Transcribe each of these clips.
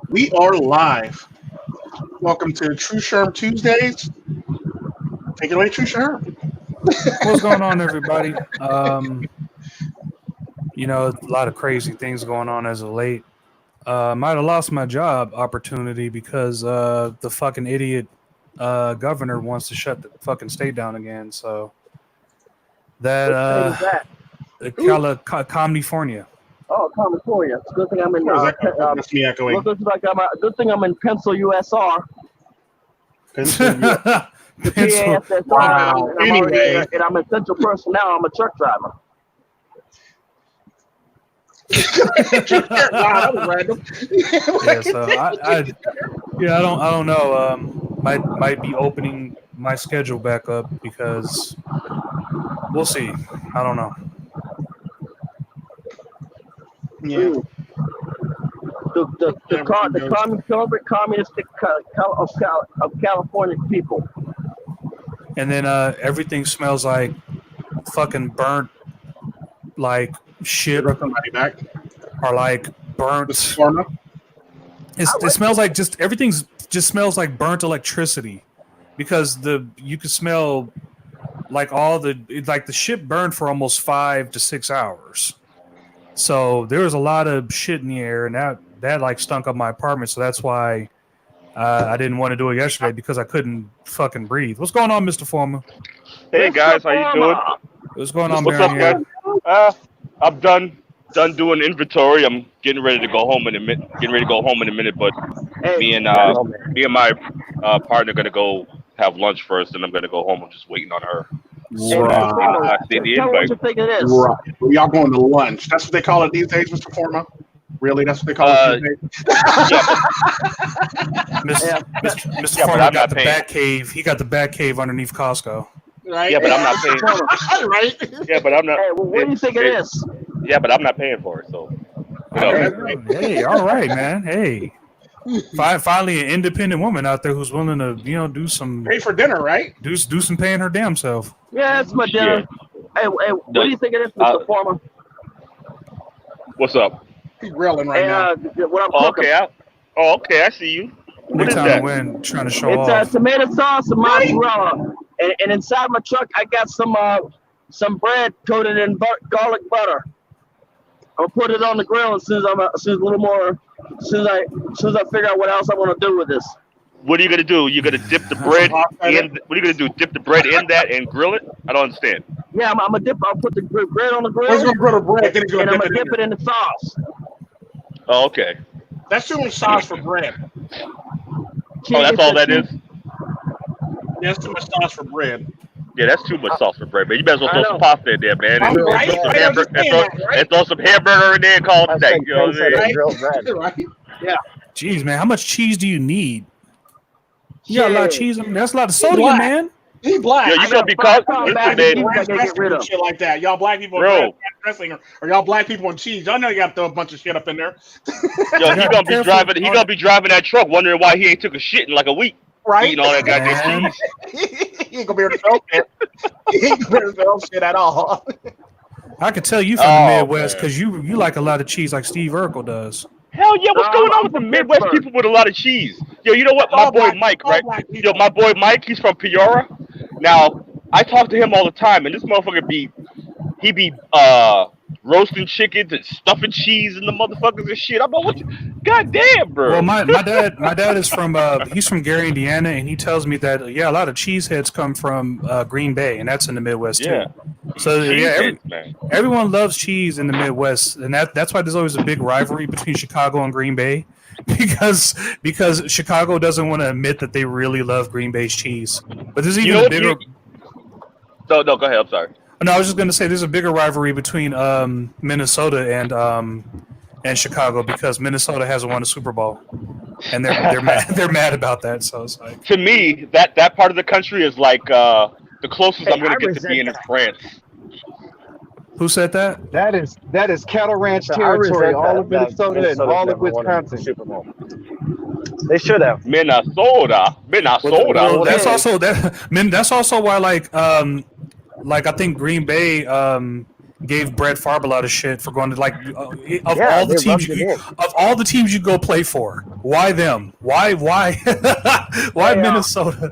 We are live. Welcome to Tru Sherm Tuesdays. Take it away, Tru Sherm. What's going on, everybody? A lot of crazy things going on as of late. Might have lost my job opportunity because the fucking idiot governor wants to shut the fucking state down again. So that California. Oh, California. It's a good thing I'm in. That's me echoing. Good thing I'm in Pencil, USR. Pennsylvania. The PASSR. Wow. Anyway. And I'm essential personnel. I'm a truck driver. Wow, that was random. Yeah, so I don't know. Might be opening my schedule back up because we'll see. I don't know. Yeah. The communistic of California people. And then everything smells like fucking burnt, like shit, Somebody back. or like burnt. Forma. It smells like everything's just smells like burnt electricity, because you can smell like the shit burned for almost 5 to 6 hours. So there was a lot of shit in the air, and that like stunk up my apartment. So that's why I didn't want to do it yesterday, because I couldn't fucking breathe. What's going on, Mr. Forma? Hey guys, how you doing? What's going on, What's up, Baron? guys? I'm done doing inventory. I'm getting ready to go home in a minute. But me and my partner gonna go have lunch first, and I'm gonna go home. I'm just waiting on her. Right. See the Tell what invite. you think it is. Right. Y'all going to lunch. That's what they call it these days, Mr. Forma? Really? That's what they call it these days? Mr. Forma got the bat cave. He got the bat cave underneath Costco. Right? Yeah, but I'm not paying. Right? Yeah, but I'm not. Hey, what do you think it is? Yeah, but I'm not paying for it. So. Hey, all right, man. Hey, finally an independent woman out there who's willing to, do some Pay for dinner, right? do some paying her damn self. Yeah, it's my dinner. Hey, what do you think it is, Mr. Forma? What's up? He's grilling right now. What I'm cooking. Okay, I see you. What is that? Trying to show It's off. tomato sauce and mozzarella, and inside my truck I got some bread coated in garlic butter. I'll put it on the grill as soon as I figure out what else I want to do with this. What are you gonna do? You're gonna dip the bread in. What are you gonna do? Dip the bread in that and grill it? I don't understand. Yeah, I'm gonna dip. I'll put the bread on the grill. Where's going to grill the bread? Then he's and going I'm to gonna dip it in the sauce. Oh, okay. That's too much sauce for bread. Oh, that's all that is? That's too much sauce for bread. Yeah, that's too much sauce for bread, man. You better as well throw some pasta in there, man. I'm right. And throw some hamburger in there and call it a day. You know what I'm saying? Right? Yeah. Jeez, man, how much cheese do you need? You got a lot of cheese. That's a lot of sodium, man. He's black. Yeah, you gonna be caught. Shit like that. Y'all black people are dressing, or y'all black people on cheese. Y'all know you got to throw a bunch of shit up in there. Yo, he gonna be driving. He gonna be driving that truck, wondering why he ain't took a shit in like a week. Right? Eating all that goddamn cheese. He ain't gonna be able to throw it. He ain't gonna be able to throw shit at all. I could tell you from the Midwest, because you like a lot of cheese, like Steve Urkel does. Hell yeah, what's going on with the Midwest people with a lot of cheese? Yo, you know what? My boy Mike, right? Yo, my boy Mike, he's from Peoria. Now, I talk to him all the time, and this motherfucker be roasting chickens and stuffing cheese in the motherfuckers and shit. I'm like, God damn, bro. Well, my dad is from he's from Gary, Indiana, and he tells me that a lot of cheeseheads come from Green Bay, and that's in the Midwest too. So everyone loves cheese in the Midwest, and that's why there's always a big rivalry between Chicago and Green Bay, because Chicago doesn't want to admit that they really love Green Bay's cheese. But there's even a bigger. No, go ahead. I'm sorry. No, I was just going to say there's a bigger rivalry between Minnesota and Chicago, because Minnesota hasn't won a Super Bowl, and they're mad about that. So it's like, to me, that part of the country is like the closest I'm going to get to being in France. Who said that? That is cattle ranch territory. All of Minnesota and all of Wisconsin. Super Bowl. They should have. Minnesota. Well, that's also why, like I think Green Bay gave Brett Favre a lot of shit for going to of all the teams you go play for. Why them? Why why Minnesota?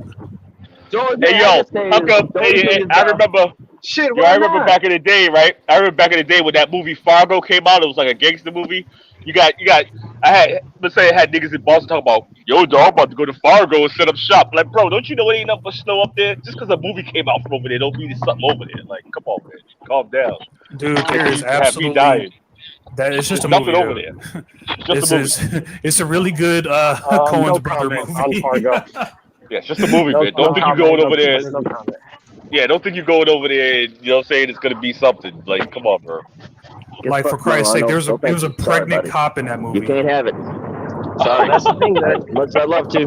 Hey yo, I remember. Shit, I remember back in the day, right? I remember back in the day when that movie Fargo came out. It was like a gangster movie. Let's say I had niggas in Boston talking about, yo, dog, I'm about to go to Fargo and set up shop. Like, bro, don't you know it ain't enough for snow up there? Just because a movie came out from over there, don't mean there's something over there. Like, come on, man, calm down. Dude, there is absolutely that. It's just a movie over there. It's a really good Coen's brother movie. On Fargo. Yeah, it's just a movie, man. Don't think you're going over there. Yeah, don't think you're going over there. You know what I'm saying? It's gonna be something. Like, come on, bro. Like, for Christ's sake, there was a pregnant cop in that movie. You can't have it. Sorry, that's the thing, man. Much I love to,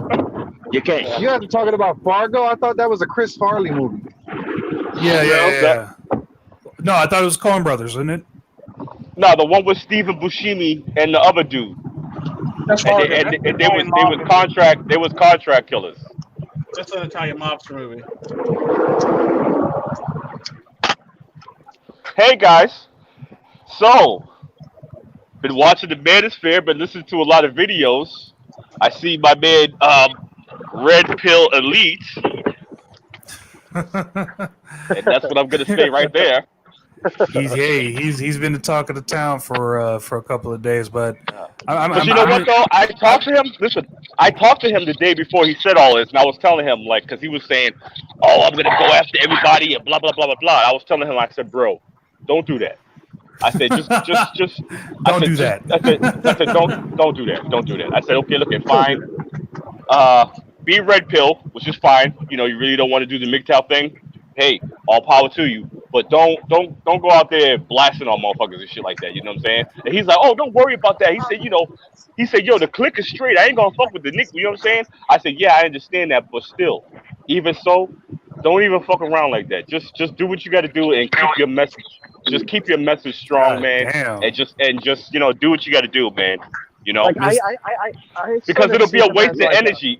you can't. You guys are talking about Fargo? I thought that was a Chris Farley movie. Yeah. No, I thought it was Coen Brothers, isn't it? No, the one with Stephen Buscemi and the other dude. That's and they was contract killers. That's an Italian mobster movie. Hey guys, so been watching the Manosphere, been listening to a lot of videos. I see my man Red Pill Elite, and that's what I'm gonna say right there. He's been the talk of the town for a couple of days, but you know what though? I talked to him. Listen, I talked to him the day before he said all this, and I was telling him because he was saying, "Oh, I'm gonna go after everybody," and blah blah blah blah blah. I was telling him, I said, "Bro, don't do that." I said, just don't do that. I said, don't do that. Don't do that. I said, okay, look, fine. Be red pill, which is fine. You know, you really don't want to do the MiGTOW thing. Hey, all power to you. But don't go out there blasting on motherfuckers and shit like that. You know what I'm saying? And he's like, oh, don't worry about that. He said, yo, the click is straight. I ain't gonna fuck with the Nick. You know what I'm saying? I said, yeah, I understand that, but still, even so, don't even fuck around like that. Just do what you got to do and keep your message. Just keep your message strong, man. Damn. And just do what you got to do, man. You know, Like, because it'll be a waste of energy.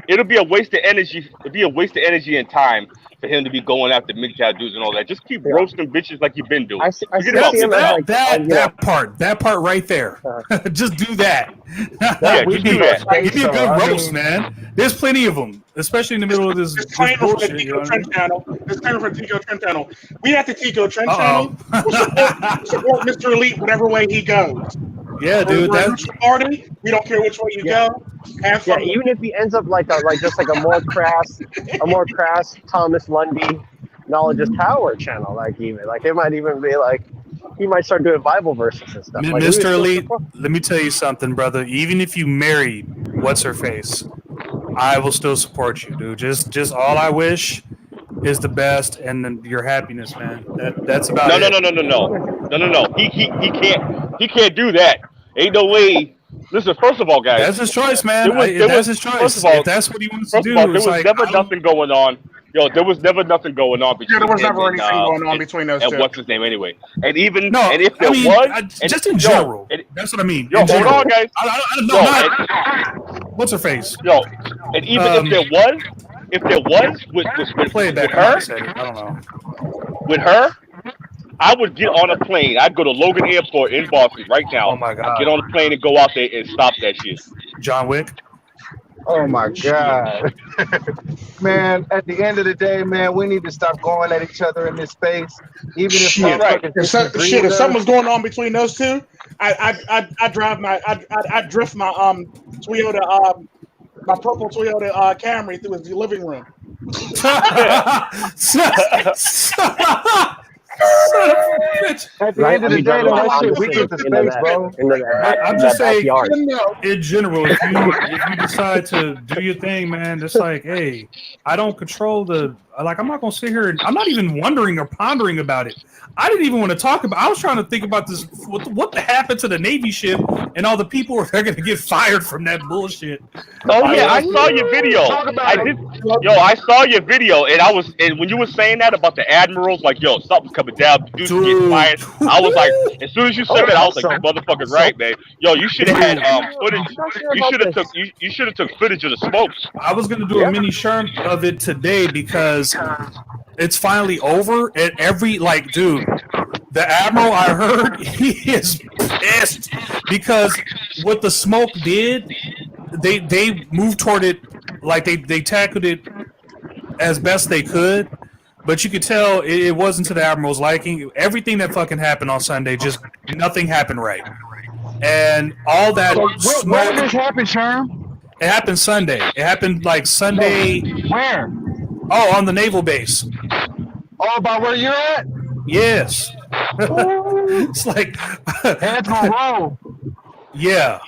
It'll be a waste of energy. It'll be a waste of energy and time for him to be going after MiGTOW dudes and all that. Just keep roasting bitches like you've been doing. That part right there. Just do that. Just do that. Give me a good roast, man. There's plenty of them, especially in the middle of this bullshit. Tico Tren channel. This coming from Tico Tren channel. We have the Tico Tren channel. We'll support Mr. Elite whatever way he goes. Yeah, dude. That's party. We don't care which way you go. Have fun. Yeah, even if he ends up like a more crass Thomas Lundy Knowledge's Tower channel, it might even be like he might start doing Bible verses and stuff. Mr. Elite, let me tell you something, brother. Even if you married what's her face, I will still support you, dude. Just all I wish is the best and then your happiness, man. That's about it. No. He can't do that. Ain't no way. Listen, first of all, guys, that's his choice, man. That's his choice. First of all, if that's what he wants to do, there was never nothing going on. Yo, there was never nothing going on between. There was never anything going on between those two. And what's his name anyway? And even and if there was, just in general, that's what I mean. Yo, hold on, guys. What's her face? Yo, and even if there was with her, I don't know. With her, I would get on a plane. I'd go to Logan Airport in Boston right now. Oh my God. I'd get on a plane and go out there and stop that shit. John Wick. Oh my God. Man, at the end of the day, man, we need to stop going at each other in this space. Even if if something's going on between those two, I drift my Toyota my purple Toyota Camry through his living room. At the end of the day, that shit, we get the space, bro. I'm just saying, in general, if you decide to do your thing, man, it's like, hey, I don't control I'm not gonna sit here and I'm not even wondering or pondering about it. I didn't even want to talk about. I was trying to think about this. What happened to the Navy ship and all the people who are going to get fired from that bullshit? Oh yeah, I saw your video. I saw your video, and when you were saying that about the admirals, like, yo, something's coming down, the dude's getting fired. I was like, as soon as you said that, I was like, this motherfucker's right, man. Yo, you should have had footage. You should have took footage of the smoke. I was going to do a mini Sherm of it today because it's finally over. And dude, The admiral, I heard, he is pissed because what the smoke did, they moved toward it like they tackled it as best they could, but you could tell it wasn't to the admiral's liking. Everything that fucking happened on Sunday, just nothing happened right, and all that. So where did this happen, Sherm? It happened Sunday. It happened like Sunday. Where? Oh, on the naval base. All about where you're at? Yes. It's like Heads will roll. yeah,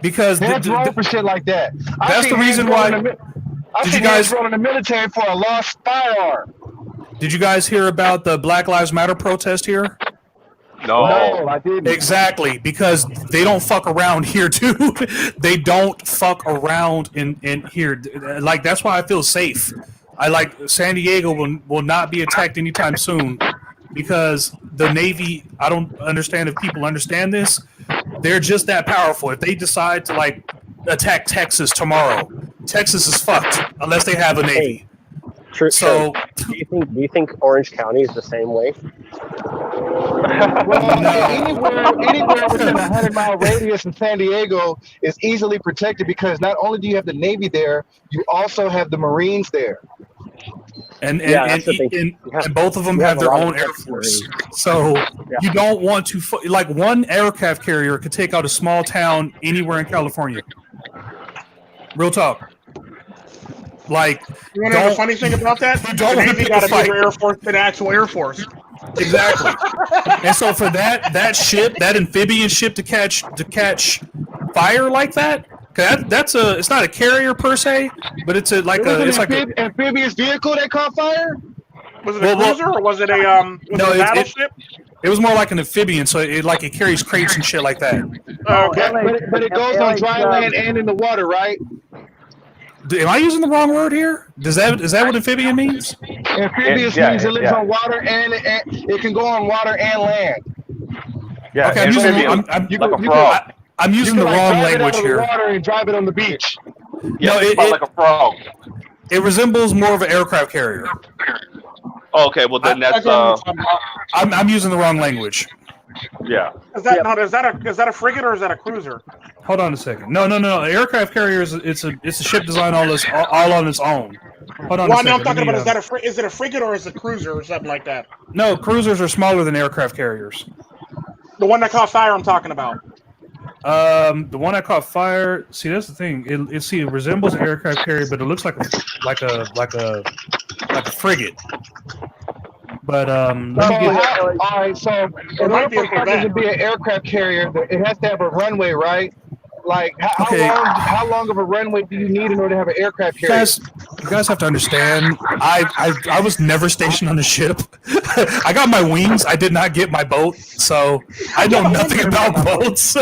because Heads roll for shit like that. that's the reason why. Did you guys roll in the military for a lost firearm? Did you guys hear about the Black Lives Matter protest here? No. No, I didn't. Exactly, because they don't fuck around here too. They don't fuck around in here. Like that's why I feel safe. I like San Diego will not be attacked anytime soon because the Navy. I don't understand if people understand this. They're just that powerful. If they decide to like attack Texas tomorrow, Texas is fucked unless they have a Navy. True. So, do you think Orange County is the same way? Well, anywhere within a 100-mile radius in San Diego is easily protected because not only do you have the Navy there, you also have the Marines there. And have- both of them you have have a their lot own of Air Texas Force. Marines. So Yeah. you don't want to like one aircraft carrier could take out a small town anywhere in California. Real talk. Like, You want to know the funny thing about that? You don't The want to Navy pick got a a bigger fight. Air Force than the actual Air Force. exactly. And so for that ship, that amphibian ship to catch fire like that, it's not a carrier per se, but it's It was an amphibious vehicle that caught fire? Was it a cruiser or was it a battleship? It was more like an amphibian, so it carries crates and shit like that. Okay. But it goes on dry land and in the water, right? Am I using the wrong word here? Is that what amphibian means? Amphibious means it lives on water and it can go on water and land. Yeah. Okay, I'm using the like wrong drive it language out of the here. water and drive it on the beach. Yeah, No, it's like a frog. It resembles more of an aircraft carrier. Okay, well then that's I'm using the wrong language. yeah. Is that a frigate or is that a cruiser? Hold on a second. No. Aircraft carrier it's a ship designed all on its own. Hold on. Well, a second. I'm talking about is it a frigate or is it a cruiser or something like that? No, cruisers are smaller than aircraft carriers. The one that caught fire, I'm talking about. The one that caught fire. See, that's the thing. It resembles an aircraft carrier, but it looks like a frigate. But All right, so in order for something to be an aircraft carrier, it has to have a runway, right? Like, how long of a runway do you need in order to have an aircraft carrier? You guys have to understand. I was never stationed on a ship. I got my wings. I did not get my boat, so I know nothing about boats.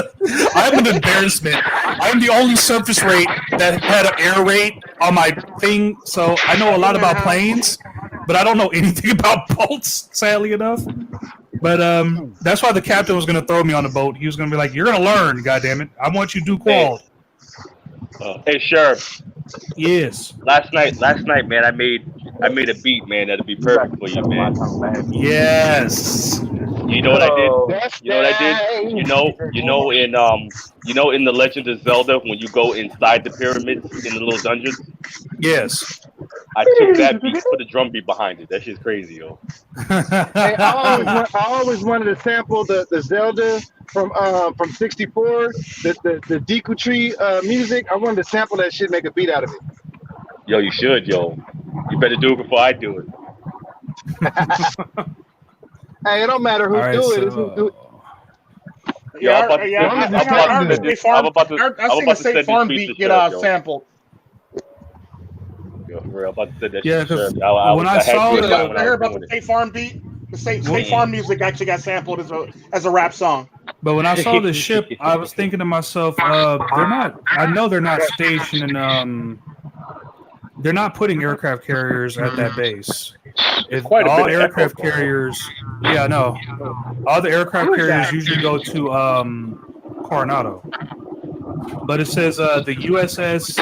I'm an embarrassment. I'm the only surface rate that had an air rate on my thing, so I know a lot about planes, but I don't know anything about boats. Sadly enough. But that's why the captain was going to throw me on a boat. He was going to be like, "You're going to learn, goddammit. I want you to do qual." Hey, Sherm. Yes. Last night, man, I made a beat, man, that'll be perfect for you, man. Yes. You know what I did? You know what I did? You know in the Legend of Zelda when you go inside the pyramids in the little dungeons? Yes. I took that beat, put a drum beat behind it. That shit's crazy, yo. Hey, I always wanted to sample the Zelda from 64, the Deku Tree music. I wanted to sample that shit, make a beat out of it. Yo, you should, yo. You better do it before I do it. Hey, it don't matter who do it. It's who do it. I'm about to State send Farm this beat tweet get to Sherm, sampled. yo. For real, I'm about to send that Yeah, shit to because Sherm. when I saw You the hear about the State Farm beat? The State Farm music actually got sampled as a rap song. But when I saw the ship, I was thinking to myself, they're not. I know they're not stationing. They're not putting aircraft carriers at that base. If Quite a all bit of aircraft echo. carriers, yeah, no, all the aircraft carriers usually go to Coronado. But it says the USS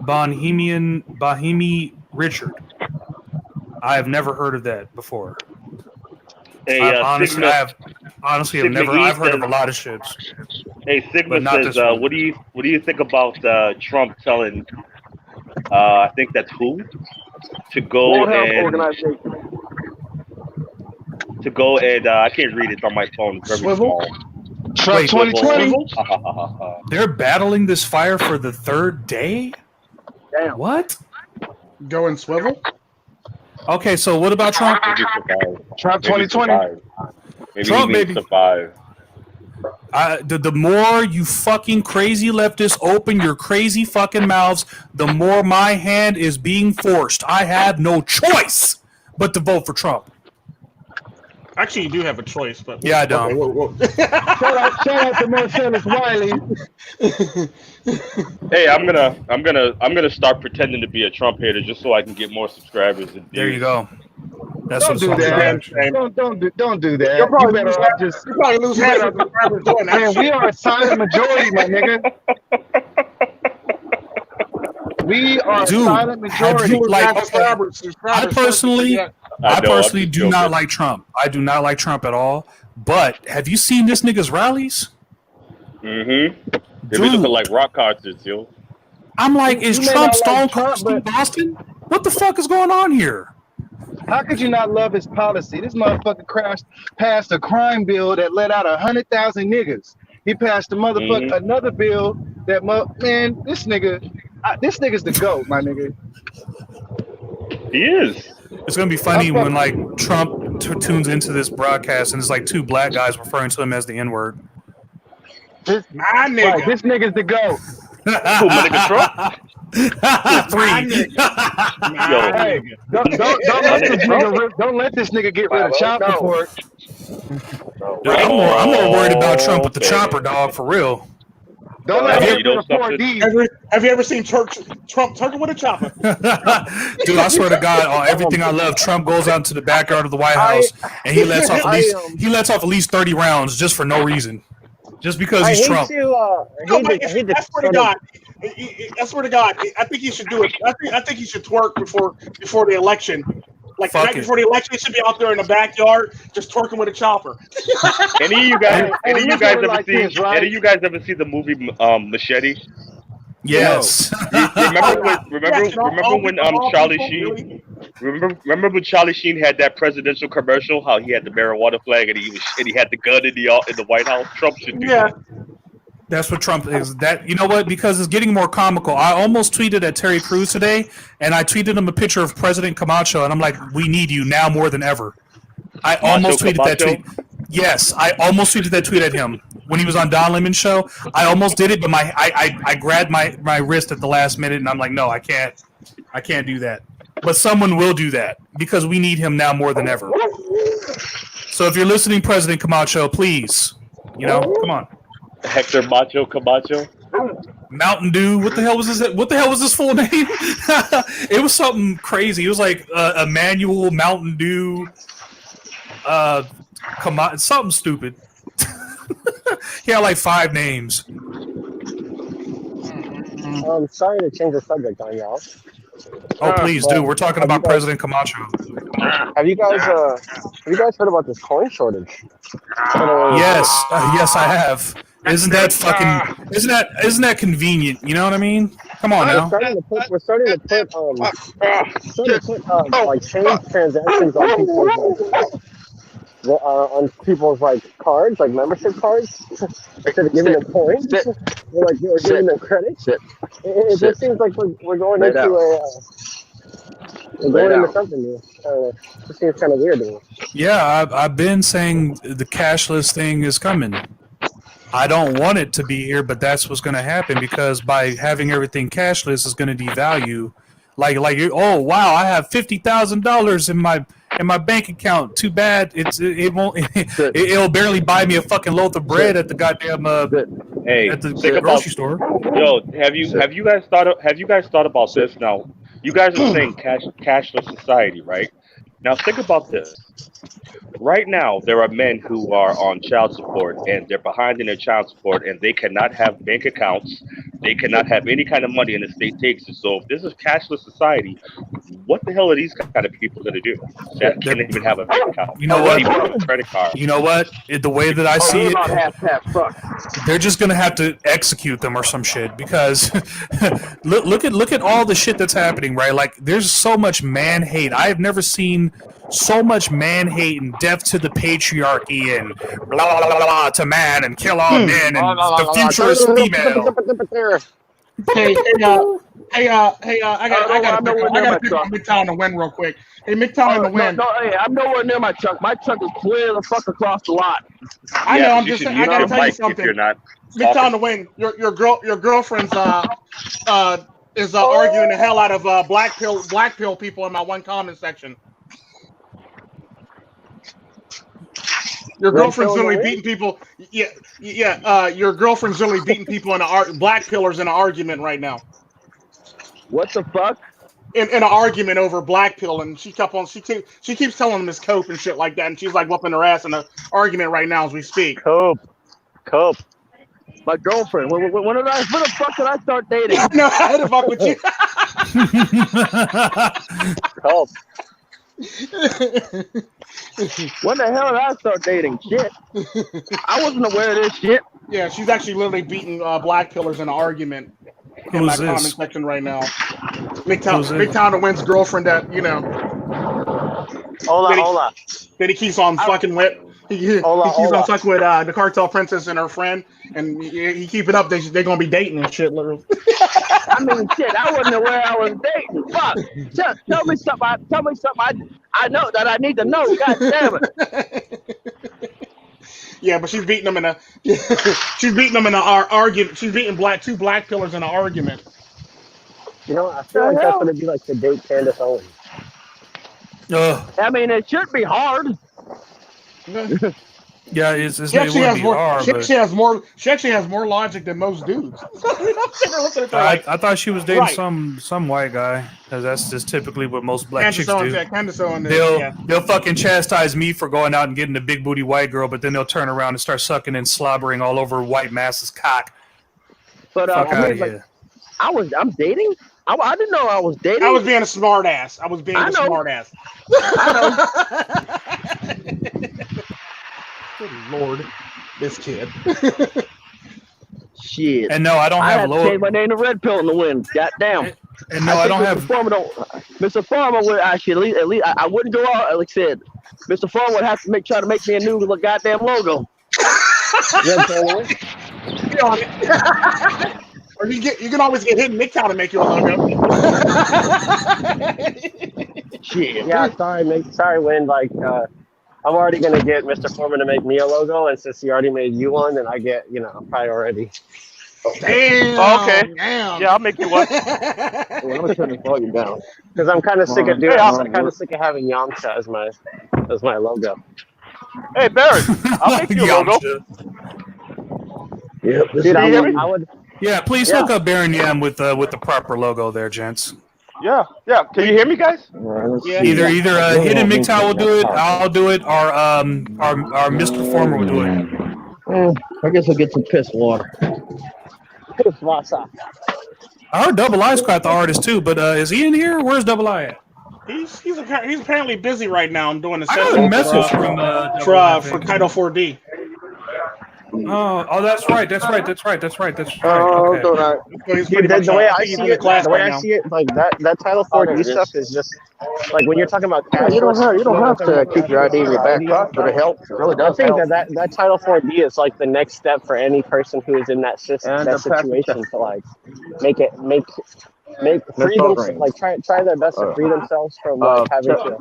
Bahimi Richard. I have never heard of that before. Hey, honestly, Sigma, I've Sigma never. E I've heard of a says, lot of ships, hey, Sigma but not says, this one. what do you think about Trump telling, I think that's who, to go World Health and Organization. I can't read it. It's on my phone. It's very Swivel? small. Trump Wait, 2020. Swivel? Ha ha ha ha ha. they're battling this fire for the third day. Damn. What? Go and swivel? Okay, so what about Trump? Maybe survive. Trump Maybe 2020. survive. Maybe Trump, he means baby. survive. The more you fucking crazy leftists open your crazy fucking mouths, the more my hand is being forced. I have no choice but to vote for Trump. Actually, you do have a choice, but Yeah, I don't. Okay, Shout out to Marcellus Wiley. Hey, I'm gonna start pretending to be a Trump hater just so I can get more subscribers and views. There you go. That's Don't what do it's all that. about. Don't do that. You'll You probably better lose off just. you probably lose half of the subscribers doing that. Man, we are a silent majority, my nigga. We are Dude, a silent have majority. you, like, okay, subscribers, I personally I'm do just not joking. like Trump. I do not like Trump at all. But have you seen this nigga's rallies? Mm-hmm. They be Dude. looking like rock concerts, yo. I'm like, is You may Trump not Stone like Cold Trump, Steve but- Austin? What the fuck is going on here? How could you not love his policy? This motherfucker passed a crime bill that let out 100,000 niggas. He passed another bill that man, this nigga's the GOAT, my nigga. He is. It's gonna be funny when like Trump tunes into this broadcast and it's like two black guys referring to him as the N-word. My Right, nigga. this nigga's the GOAT. Who, my nigga Trump? Three. Yo. Hey, don't let this nigga get rid of chopper for it. I'm more worried about Trump with the chopper, dog, for real. Don't let him You get know rid of something? 4D. Have you ever seen Trump turkey with a chopper? Dude, I swear to God, everything I love, Trump goes out into the backyard of the White House and he lets off at least 30 rounds just for no reason. Just because he's Trump. I swear to God, I think he should do it. I think he should twerk before the election. Like the Fuck night it. before the election, he should be out there in the backyard just twerking with a chopper. Any of you guys right? ever seen the movie Machete? Yes. Remember when Charlie Sheen remember when Charlie Sheen had that presidential commercial? How he had the marijuana flag and he had the gun in the White House. Trump should do that. That's what Trump is. That, you know what? Because it's getting more comical. I almost tweeted at Terry Crews today, and I tweeted him a picture of President Camacho, and I'm like, "We need you now more than ever." I almost tweeted that tweet. Yes, I almost tweeted that tweet at him when he was on Don Lemon's show. I almost did it, but I grabbed my wrist at the last minute, and I'm like, "No, I can't do that." But someone will do that because we need him now more than ever. So if you're listening, President Camacho, please, come on. Hector Macho Camacho. Mountain Dew. What the hell was this? What the hell was his full name? It was something crazy. It was like Emmanuel Mountain Dew. Something stupid. He had like 5 names. Sorry to change the subject on y'all. Oh, please do. We're talking about President Camacho. Have you guys heard about this coin shortage? Yes, yes, I have. Isn't that convenient? You know what I mean? Come on now. We're starting to put like change transactions on people's like cards, like membership cards, instead of giving them coins, we're giving them credits. It just seems like we're going into something new. It seems kind of weird to me. Yeah, I've been saying the cashless thing is coming. I don't want it to be here, but that's what's going to happen because by having everything cashless is going to devalue. Like oh wow, I have $50,000 in my bank account. Too bad it won't. It'll barely buy me a fucking loaf of bread at the goddamn at the grocery store. Yo, have you guys thought about this now? You guys are saying cashless society, right? Now think about this. Right now, there are men who are on child support and they're behind in their child support and they cannot have bank accounts they cannot have any kind of money and the state takes it. So if this is cashless society, what the hell are these kind of people going to do that can't even have a bank account? You know what? Even have a credit card. You know what? The way that I see About it, half fuck. they're just gonna have to execute them or some shit because look at all the shit that's happening, right? Like there's so much man hate. I have never seen so much man hate and death to the patriarchy and blah blah blah, blah to man and kill all men and the future is female. Hey, I got to pick on MiGTOW to win real quick. Hey, MiGTOW to win. No, hey, I'm nowhere near my truck. My truck is clear the fuck across the lot. I know. I'm just saying. I got to tell you something. If you're not MiGTOW to win. Your girlfriend's is arguing the hell out of black pill people in my one comment section. Your girlfriend's literally beating people. Yeah. Your girlfriend's literally beating people in black pillars in an argument right now. What the fuck? In an argument over black pill, and she keeps telling them it's cope and shit like that, and she's like whooping her ass in an argument right now as we speak. Cope. My girlfriend. When the fuck did I start dating? No, I had to fuck with you. Cope. When the hell did I start dating? Shit. I wasn't aware of this shit. Yeah, she's actually literally beating black pillars in an argument in my comment section right now. MiGTOW to win's girlfriend that, Hola. That he keeps on fucking with. He keeps on fucking with the cartel princess and her friend, and he keep it up. They're gonna be dating and shit, literally. I mean, shit. I wasn't aware I was dating. Fuck. Tell me something. I know that I need to know. God damn it. Yeah, but she's beating them in a argument. She's beating two black pillars in an argument. I feel like that's gonna be like the date Candace Owens. I mean, it should be hard. Yeah, it would be hard. She actually has more logic than most dudes. I thought she was dating some white guy, because that's just typically what most black chicks do. They'll fucking chastise me for going out and getting a big booty white girl, but then they'll turn around and start sucking and slobbering all over white masses cock. But I'm dating. I didn't know I was dating. I was being a smart ass. I know. Good Lord, this kid. Shit. And no, I don't have lower. I changed my name to Red Pill in the wind. Goddamn. And no, I don't have. Mr. Forma would actually at least I wouldn't go out. Like I said, Mr. Forma would have to try to make me a new goddamn logo. Or you can always get hit and MiGTOW to make you a logo. Shit. Yeah, sorry, Win. Like, I'm already gonna get Mr. Foreman to make me a logo, and since he already made you one, then I get priority. Damn. Oh, okay. Damn. Yeah, I'll make you one. I'm gonna turn the volume down because I'm kind of sick of doing. I'm kind of sick of having Yamcha as my logo. Hey, Barrett, I'll make you a logo. Yeah, dude, I would. Yeah, please hook up Baron Yam with the proper logo there, gents. Yeah. Can you hear me, guys? Yeah. Either Hidden MiGTOW will do it, I'll do it, or our Mr. Former will do it. I guess I'll get some piss water. Piss water. I heard Double I's got the artist too, but is he in here? Where's Double I at? He's apparently busy right now. I'm doing a I got a message from for Title 4D. Oh, that's right. That's right. Oh, okay. The way I see it, like that Title 4D stuff is just like when you're talking about cash. You don't have to keep your ID in your back pocket, but it helps. It really does. I think that Title 4D is like the next step for any person who is in that situation to like make freedom, like try their best to free themselves from like having to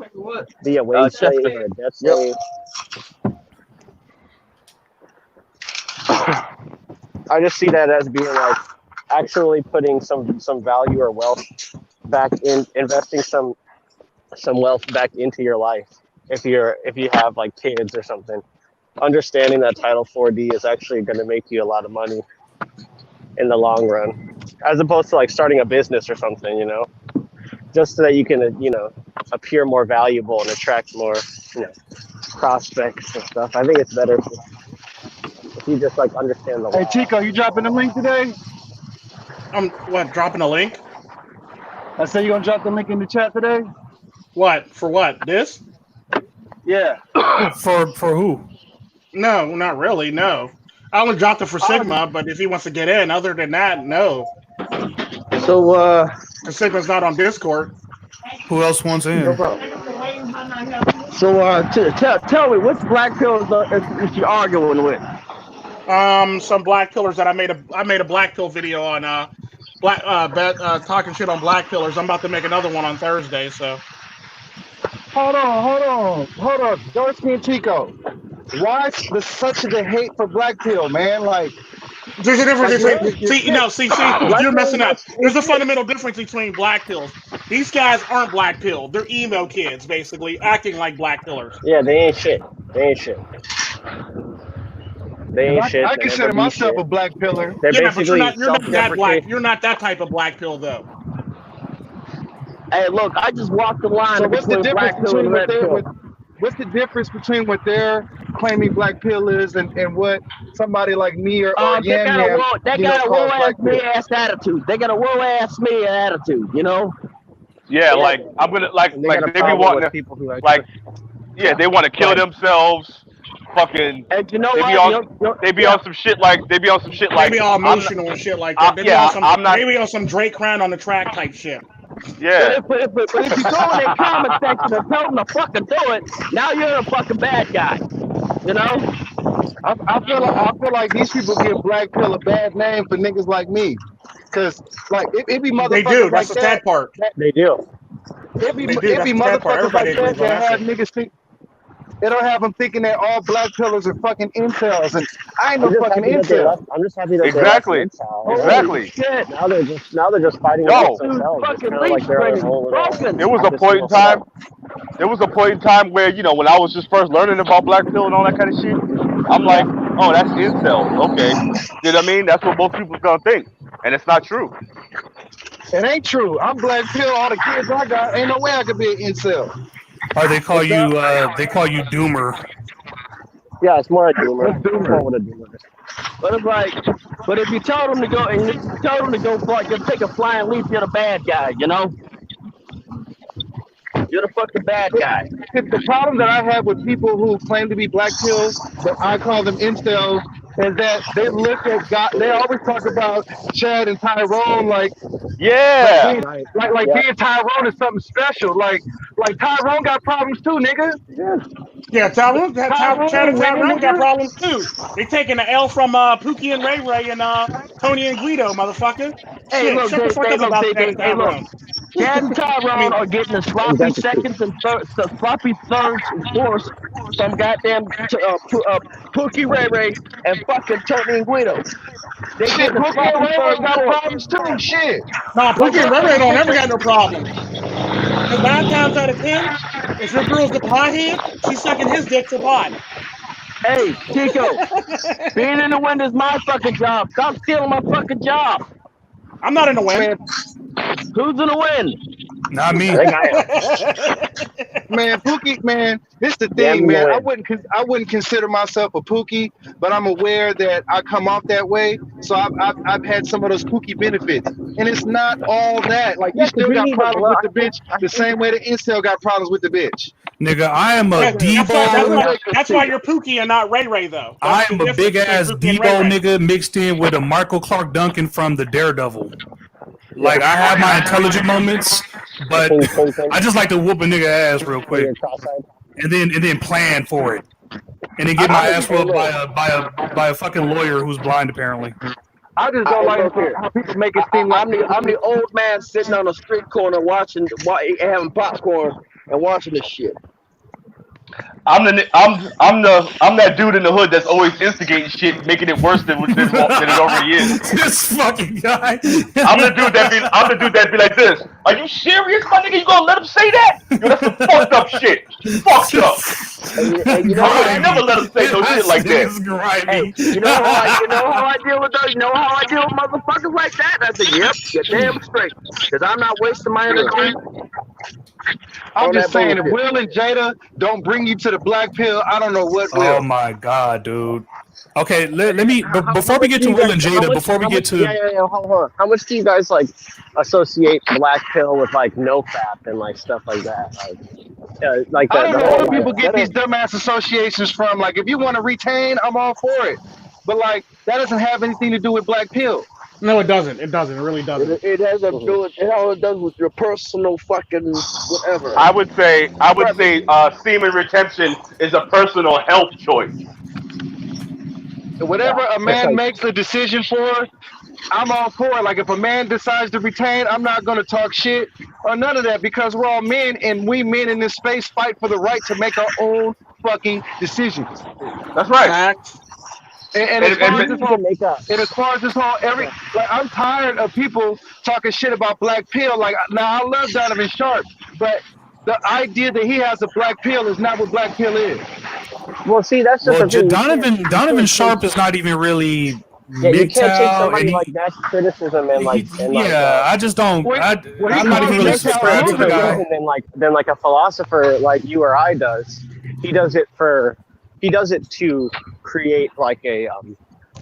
be a wage slave or a debt slave. I just see that as being like actually putting some value or wealth back in, investing some wealth back into your life. If you have like kids or something, understanding that Title 4D is actually going to make you a lot of money in the long run, as opposed to like starting a business or something, just so that you can, appear more valuable and attract more, prospects and stuff. I think it's better if you just like understand the law. Hey Tico, you dropping the link today? What? Dropping a link? I said you gonna drop the link in the chat today? What? For what? This? Yeah. For who? No, not really. No. I only dropped it for Sigma, but if he wants to get in, other than that, no. So, Sigma's not on Discord. Who else wants in? no problem. So tell me, which black pills is you arguing with? Some black pillars that I made a black pill video on talking shit on black pillars. I'm about to make another one on Thursday, so Hold on. Dorsky and Tico. Why such the hate for black pill, man? Like, there's a difference between see, you're messing up. Black There's a fundamental difference between black pills. These guys aren't black pill. They're emo kids, basically, acting like black pillars. Yeah, they ain't shit. They ain't shit. I consider myself a black pillar. They're Yeah, but you're basically not that black. self-deprecating. You're not that type of black pill, though. Hey, look, I just walked the line So what's the between black difference pill and between red pill. what's the difference between what they're claiming black pill is and what somebody like me or They got a calls woe-ass black pill? me-ass attitude. They got a woe-ass me attitude, you know? Yeah, like I'm gonna like And they got a they be problem wanting with to people who like they want to kill themselves. Fucking And you know they what? be on some shit like Maybe all emotional and shit like that. Maybe maybe on some Drake Crown on the track type shit. Yeah. But if you go in their comment section and tell them to fucking do it, now you're a fucking bad guy. You know? I feel like these people give black pill a bad name for niggas like me, cause like it be motherfuckers They do. like That's the sad part. They do. It be They do. That's the sad part. motherfuckers like Everybody that agrees on that that have shit. niggas think. It'll have them thinking that all black pillars are fucking incels, and I ain't no fucking incel. I'm just happy that they Exactly. left MiGTOW. Exactly. Shit. Now they're just fighting Yo. against themselves. It's Fucking kind of like their own little. broken. There was a point in time. There was a point in time where when I was just first learning about black pill and all that kind of shit, I'm like, oh, that's incel. Okay, you know what I mean? That's what most people gonna think, and it's not true. It ain't true. I'm black pill. All the kids I got, ain't no way I could be an incel. Or they call you Doomer. Yeah, it's more a doomer. It's more what a doomer is. But it's like, but if you tell them to go, and you tell them to go just take a flying leap, you're the bad guy, you know? You're the fucking bad guy. The problem that I have with people who claim to be black pills, but I call them incels, is that they look at God. They always talk about Chad and Tyrone like Yeah. being Tyrone is something special. Like Tyrone got problems too, nigga. Yeah, Chad and Tyrone got problems too. They taking the L from Pookie and Ray Ray and Tony and Guido, motherfucker. Hey, look, shut the fuck up about Chad and Tyrone. Chad and Tyrone are getting the sloppy seconds and sloppy thirds and fourths from goddamn Pookie Ray Ray and fucking Tony and Guido. They Shit, get the Pookie and Ray Ray got sloppy problems too. Shit. Nah, Pookie and Ray Ray don't ever got no problem. Because 9 times out of 10, if your girl's the pothead, she's sucking his dick to pot. Hey, Tico, being in the wind is my fucking job. Stop stealing my fucking job. I'm not in the wind. Who's in the wind? Not me. Man, Pookie, man, this the thing, man. I wouldn't consider myself a Pookie, but I'm aware that I come off that way. So I've had some of those Pookie benefits, and it's not all that. Like you still got problems with the bitch the same way the incel got problems with the bitch. Nigga, I am a Debo. That's why you're Pookie and not Ray Ray, though. I am a big ass Debo nigga mixed in with a Michael Clark Duncan from the Daredevil. Like I have my intelligent moments, but I just like to whoop a nigga ass real quick, and then plan for it, and then get my ass whooped by a fucking lawyer who's blind apparently. I just don't like how people make it seem like I'm the old man sitting on a street corner having popcorn and watching this shit. I'm that dude in the hood that's always instigating shit, making it worse than it already is. This fucking guy. I'm the dude that be like this. Are you serious, my nigga? You gonna let him say that? Yo, that's some fucked up shit. Fucked up. And you know I would never let him say no shit like that. Hey, you know how I deal with those? You know how I deal with motherfuckers like that? I say, yep, you're damn straight. Because I'm not wasting my energy. I'm just saying, if Will and Jada don't bring you to the black pill, I don't know what will. Oh my god, dude. Okay, let me. But before we get to Will and Jada, before we get to hold on. How much do you guys like associate black pill with like no fap and like stuff like that? Like I don't the know whole where people like, get these dumbass associations from. Like, if you want to retain, I'm all for it. But like, that doesn't have anything to do with black pill. No, it doesn't. It doesn't. It really doesn't. It has to do with it all it does with your personal fucking whatever. I would say semen retention is a personal health choice. Whatever a man like- makes a decision for, I'm all for it. Like, if a man decides to retain, I'm not going to talk shit or none of that, because we're all men, and we men in this space fight for the right to make our own fucking decisions. That's right. Fact. And as far as this whole, make up. and as far as this whole like, I'm tired of people talking shit about black pill. Like, now I love Donovan Sharp, but the idea that he has a black pill is not what black pill is. Well, see, that's just well, the thing. Donovan Sharp is not even really Yeah, you can't take MiGTOW. somebody like that criticism and like, I just don't. I'm not even really subscribed to the guy. Than like a philosopher like you or I does. He does it to create like a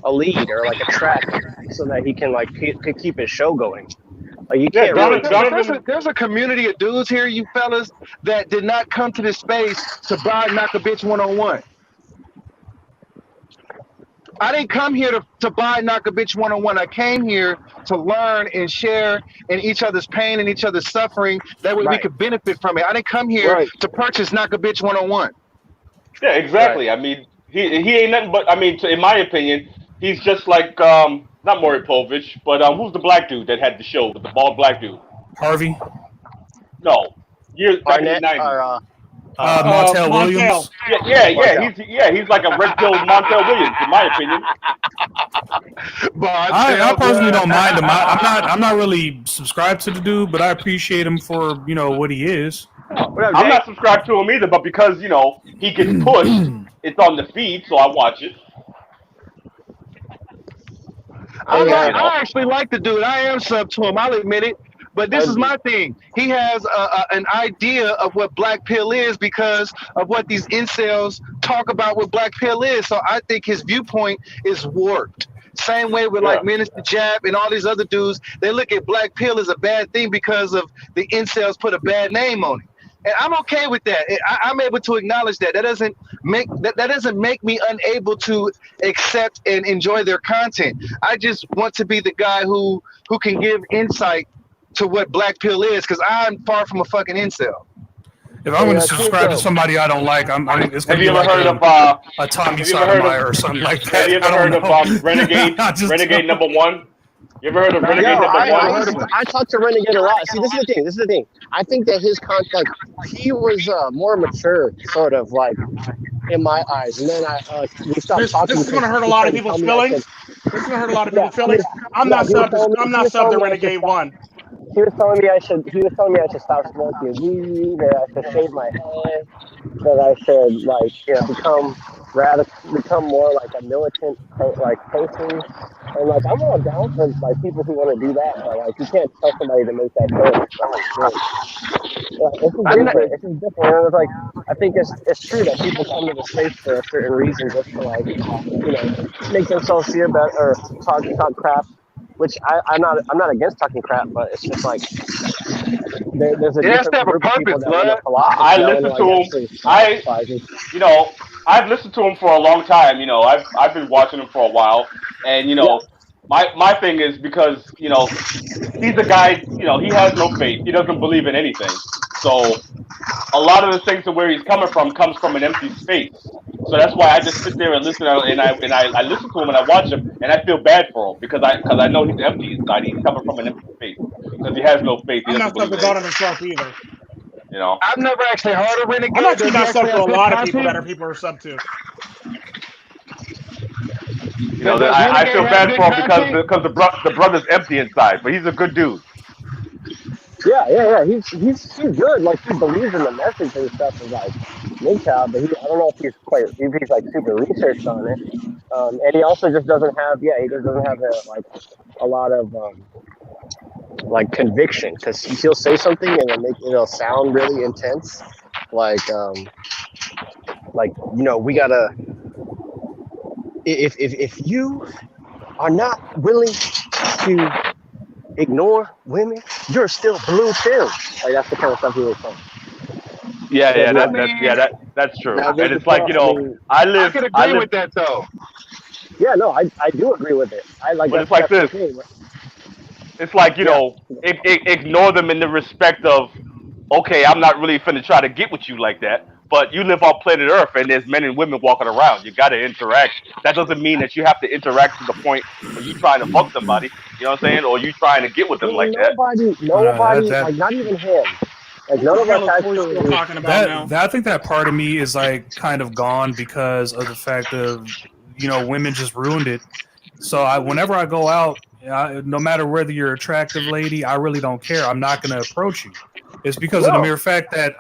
lead or like a track so that he can like keep his show going. Like you can't there's a community of dudes here, you fellas, that did not come to this space to buy Knock a Bitch 101. I didn't come here to buy Knock a Bitch 101. I came here to learn and share in each other's pain and each other's suffering. That way we could benefit from it. I didn't come here to purchase Knock a Bitch 101. Yeah, exactly. Right. I mean, he ain't nothing but, I mean, in my opinion, he's just like, not Maury Povich, but who's the black dude that had the show with the bald black dude? Harvey? No. Years back in the 90s. Montel Williams? He's like a red-pilled Montel Williams, in my opinion. I personally don't mind him. I'm not really subscribed to the dude, but I appreciate him for, what he is. I'm not subscribed to him either, but because, he gets pushed, it's on the feed, so I watch it. I actually like the dude. I am sub to him, I'll admit it. But this is my thing. He has an idea of what black pill is because of what these incels talk about what black pill is. So I think his viewpoint is warped. Same way with like Minister Jab and all these other dudes. They look at black pill as a bad thing because of the incels put a bad name on it. And I'm okay with that. I'm able to acknowledge that. That doesn't make me unable to accept and enjoy their content. I just want to be the guy who can give insight to what black pill is, because I'm far from a fucking incel. If I'm going to subscribe to somebody I don't like, it's going to be like a Tommy Sotomayor or something like that. Have you ever heard of Renegade number one? You ever heard of Renegade number one? I talked to Renegade a lot. See, this is the thing. I think that his content, he was more mature, sort of like, in my eyes. And then we stopped talking. This is going to hurt a lot of people's feelings. I'm not sub to Renegade 1. He was telling me I should stop smoking weed, that I should shave my head, that I should become more like a militant person. And like I'm all down for like people who want to do that, but like you can't tell somebody to make that choice. This is different. And it was like I think it's true that people come to the space for a certain reason, just to like make themselves feel better or talk crap. Which I'm not against talking crap, but it's just like there's a different group of people that want to philosophy. I listen to him. I've listened to him for a long time. I've been watching him for a while, and my thing is because he's a guy. He has no faith. He doesn't believe in anything. So a lot of the things of where he's coming from comes from an empty space. So that's why I just sit there and listen, and I listen to him and I watch him, and I feel bad for him because I know he's empty inside. He's coming from an empty space because he has no faith. I'm not sub to Donovan Sharp either. I've never actually heard of Renegade. I'm actually not sub to a lot of people that people are sub to. I feel bad for him because the brother's empty inside, but he's a good dude. Yeah. He's good. Like he believes in the message and stuff of like MiGTOW, but I don't know if he's like super researched on it. And he also just doesn't have a lot of like conviction, because he'll say something and it'll sound really intense. Like we gotta if you are not willing to ignore women, you're still blue pill. Like that's the kind of stuff he was saying. That's true. Now, And it's like, I could agree with that though. Yeah, no, I do agree with it. I like. But it's like this. It's like, ignore them in the respect of, okay, I'm not really finna try to get with you like that. But you live on planet Earth, and there's men and women walking around. You got to interact. That doesn't mean that you have to interact to the point where you trying to fuck somebody. You know what I'm saying? Or you trying to get with them like that. Nobody, like not even him. Like none of us actually talking about now. I think that part of me is like kind of gone because of the fact of women just ruined it. So whenever I go out, no matter whether you're an attractive lady, I really don't care. I'm not going to approach you. It's because of the mere fact that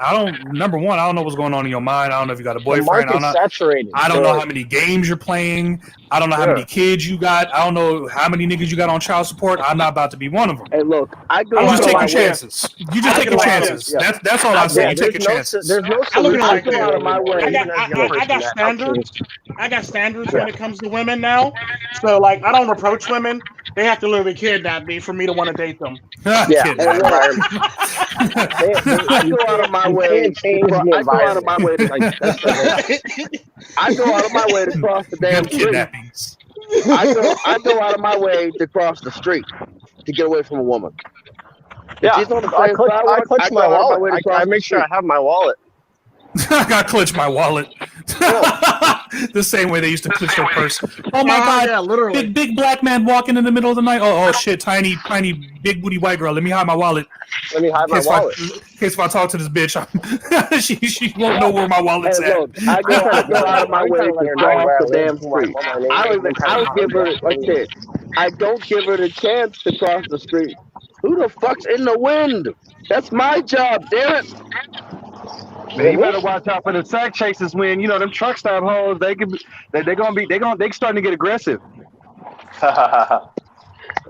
number one, I don't know what's going on in your mind. I don't know if you got a boyfriend. I don't know how many games you're playing. I don't know how many kids you got. I don't know how many niggas you got on child support. I'm not about to be one of them. Hey, look, I'm just taking chances. You just taking chances. That's all I say. You taking chances. There's no solution. I got standards. I got standards when it comes to women now. So like, I don't approach women. They have to literally kidnap me for me to want to date them. I go out of my way. I go out of my way to cross the damn street. I go out of my way to cross the street to get away from a woman. Yeah, I clutch my wallet. I make sure I have my wallet. I got to clutch my wallet. The same way they used to clutch their purse. Oh my God! Yeah, literally. Big black man walking in the middle of the night. Oh shit! Tiny big booty white girl. Let me hide my wallet. Let me hide my wallet. In case if I talk to this bitch, she won't know where my wallet's at. I go out of my way to cross the damn street. I don't give her the chance to cross the street. Who the fuck's in the wind? That's my job, damn it. Man, you better watch out for the sack chasers when them truck stop hoes. They starting to get aggressive.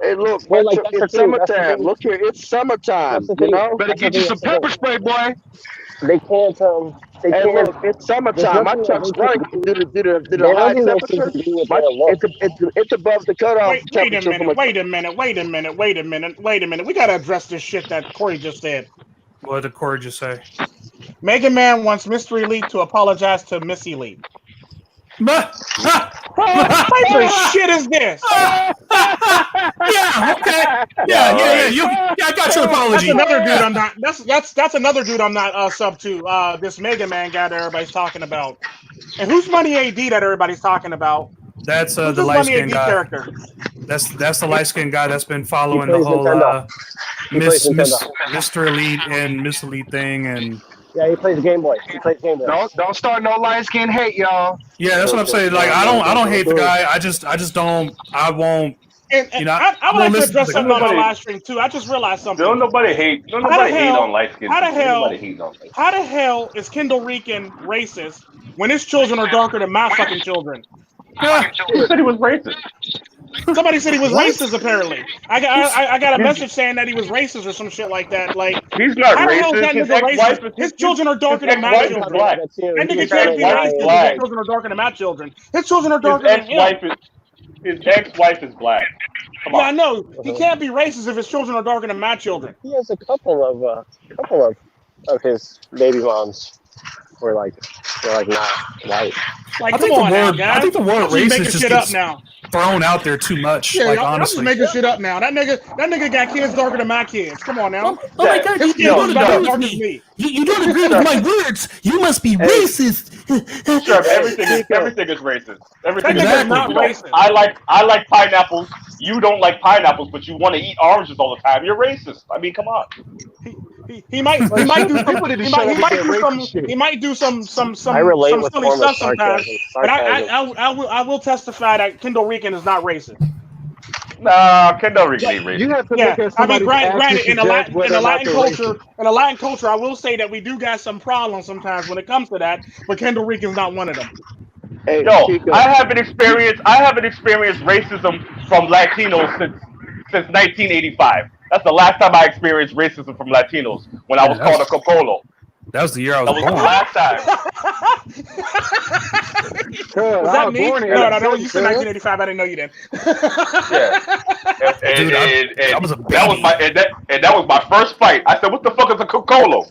Hey, look, it's summertime. Look here, it's summertime. Better get you some pepper spray, boy. They can't. Look, it's summertime. My truck's running due to the high temperature. It's above the cutoff temperature. Wait a minute. We gotta address this shit that Corey just said. What did Corey just say? Mega Man wants Mr. Elite to apologize to Miss Elite. What the shit is this? Yeah, okay. Yeah. I got your apology. That's another dude I'm not. That's another dude I'm not sub to. This Mega Man guy that everybody's talking about. And who's Money AD that everybody's talking about? That's the light skinned guy. Character? That's the light skinned guy that's been following the whole Mr. Elite and Miss Elite thing and. Yeah, he plays Game Boy. Don't start no light skin hate, y'all. Yeah, that's what I'm saying. Like I don't hate the guy. I just don't. I won't. I would like to address something on my live stream too. I just realized something. Don't nobody hate on light skin. How the hell is Kendall Rican racist when his children are darker than my fucking children? Who said he was racist? Somebody said he was racist. Apparently, I got a message saying that he was racist or some shit like that. Like he's not racist. His children are darker than my children. That nigga can't be racist. His children are darker than my children. His children are darker than him. His ex-wife is black. Yeah, I know. He can't be racist if his children are darker than my children. He has a couple of his baby moms were like not white. Like, I think the word racist just gets thrown out there too much. Yeah, like I'm honestly, just making shit up now. That nigga got kids darker than my kids. Come on now. Oh my God, you don't agree with my words. You must be racist. Sure, everything is racist. Everything is not racist. I like pineapples. You don't like pineapples, but you want to eat oranges all the time. You're racist. I mean, come on. He might do some silly stuff sometimes. But I will testify that Kendall Rican is not racist. Nah, Kendall Rican ain't racist. You have to look at somebody's granted, in the Latin culture, I will say that we do got some problems sometimes when it comes to that. But Kendall Rican's not one of them. Hey, no, Tico. I haven't experienced racism from Latinos since 1985. That's the last time I experienced racism from Latinos when I was called a cocolo. That was the year I was That was the born. last time. Was that me? No, you said 1985. I didn't know you did. Yeah. Dude, I was a baby. That was my first fight. I said, "What the fuck is a Coca-Cola?"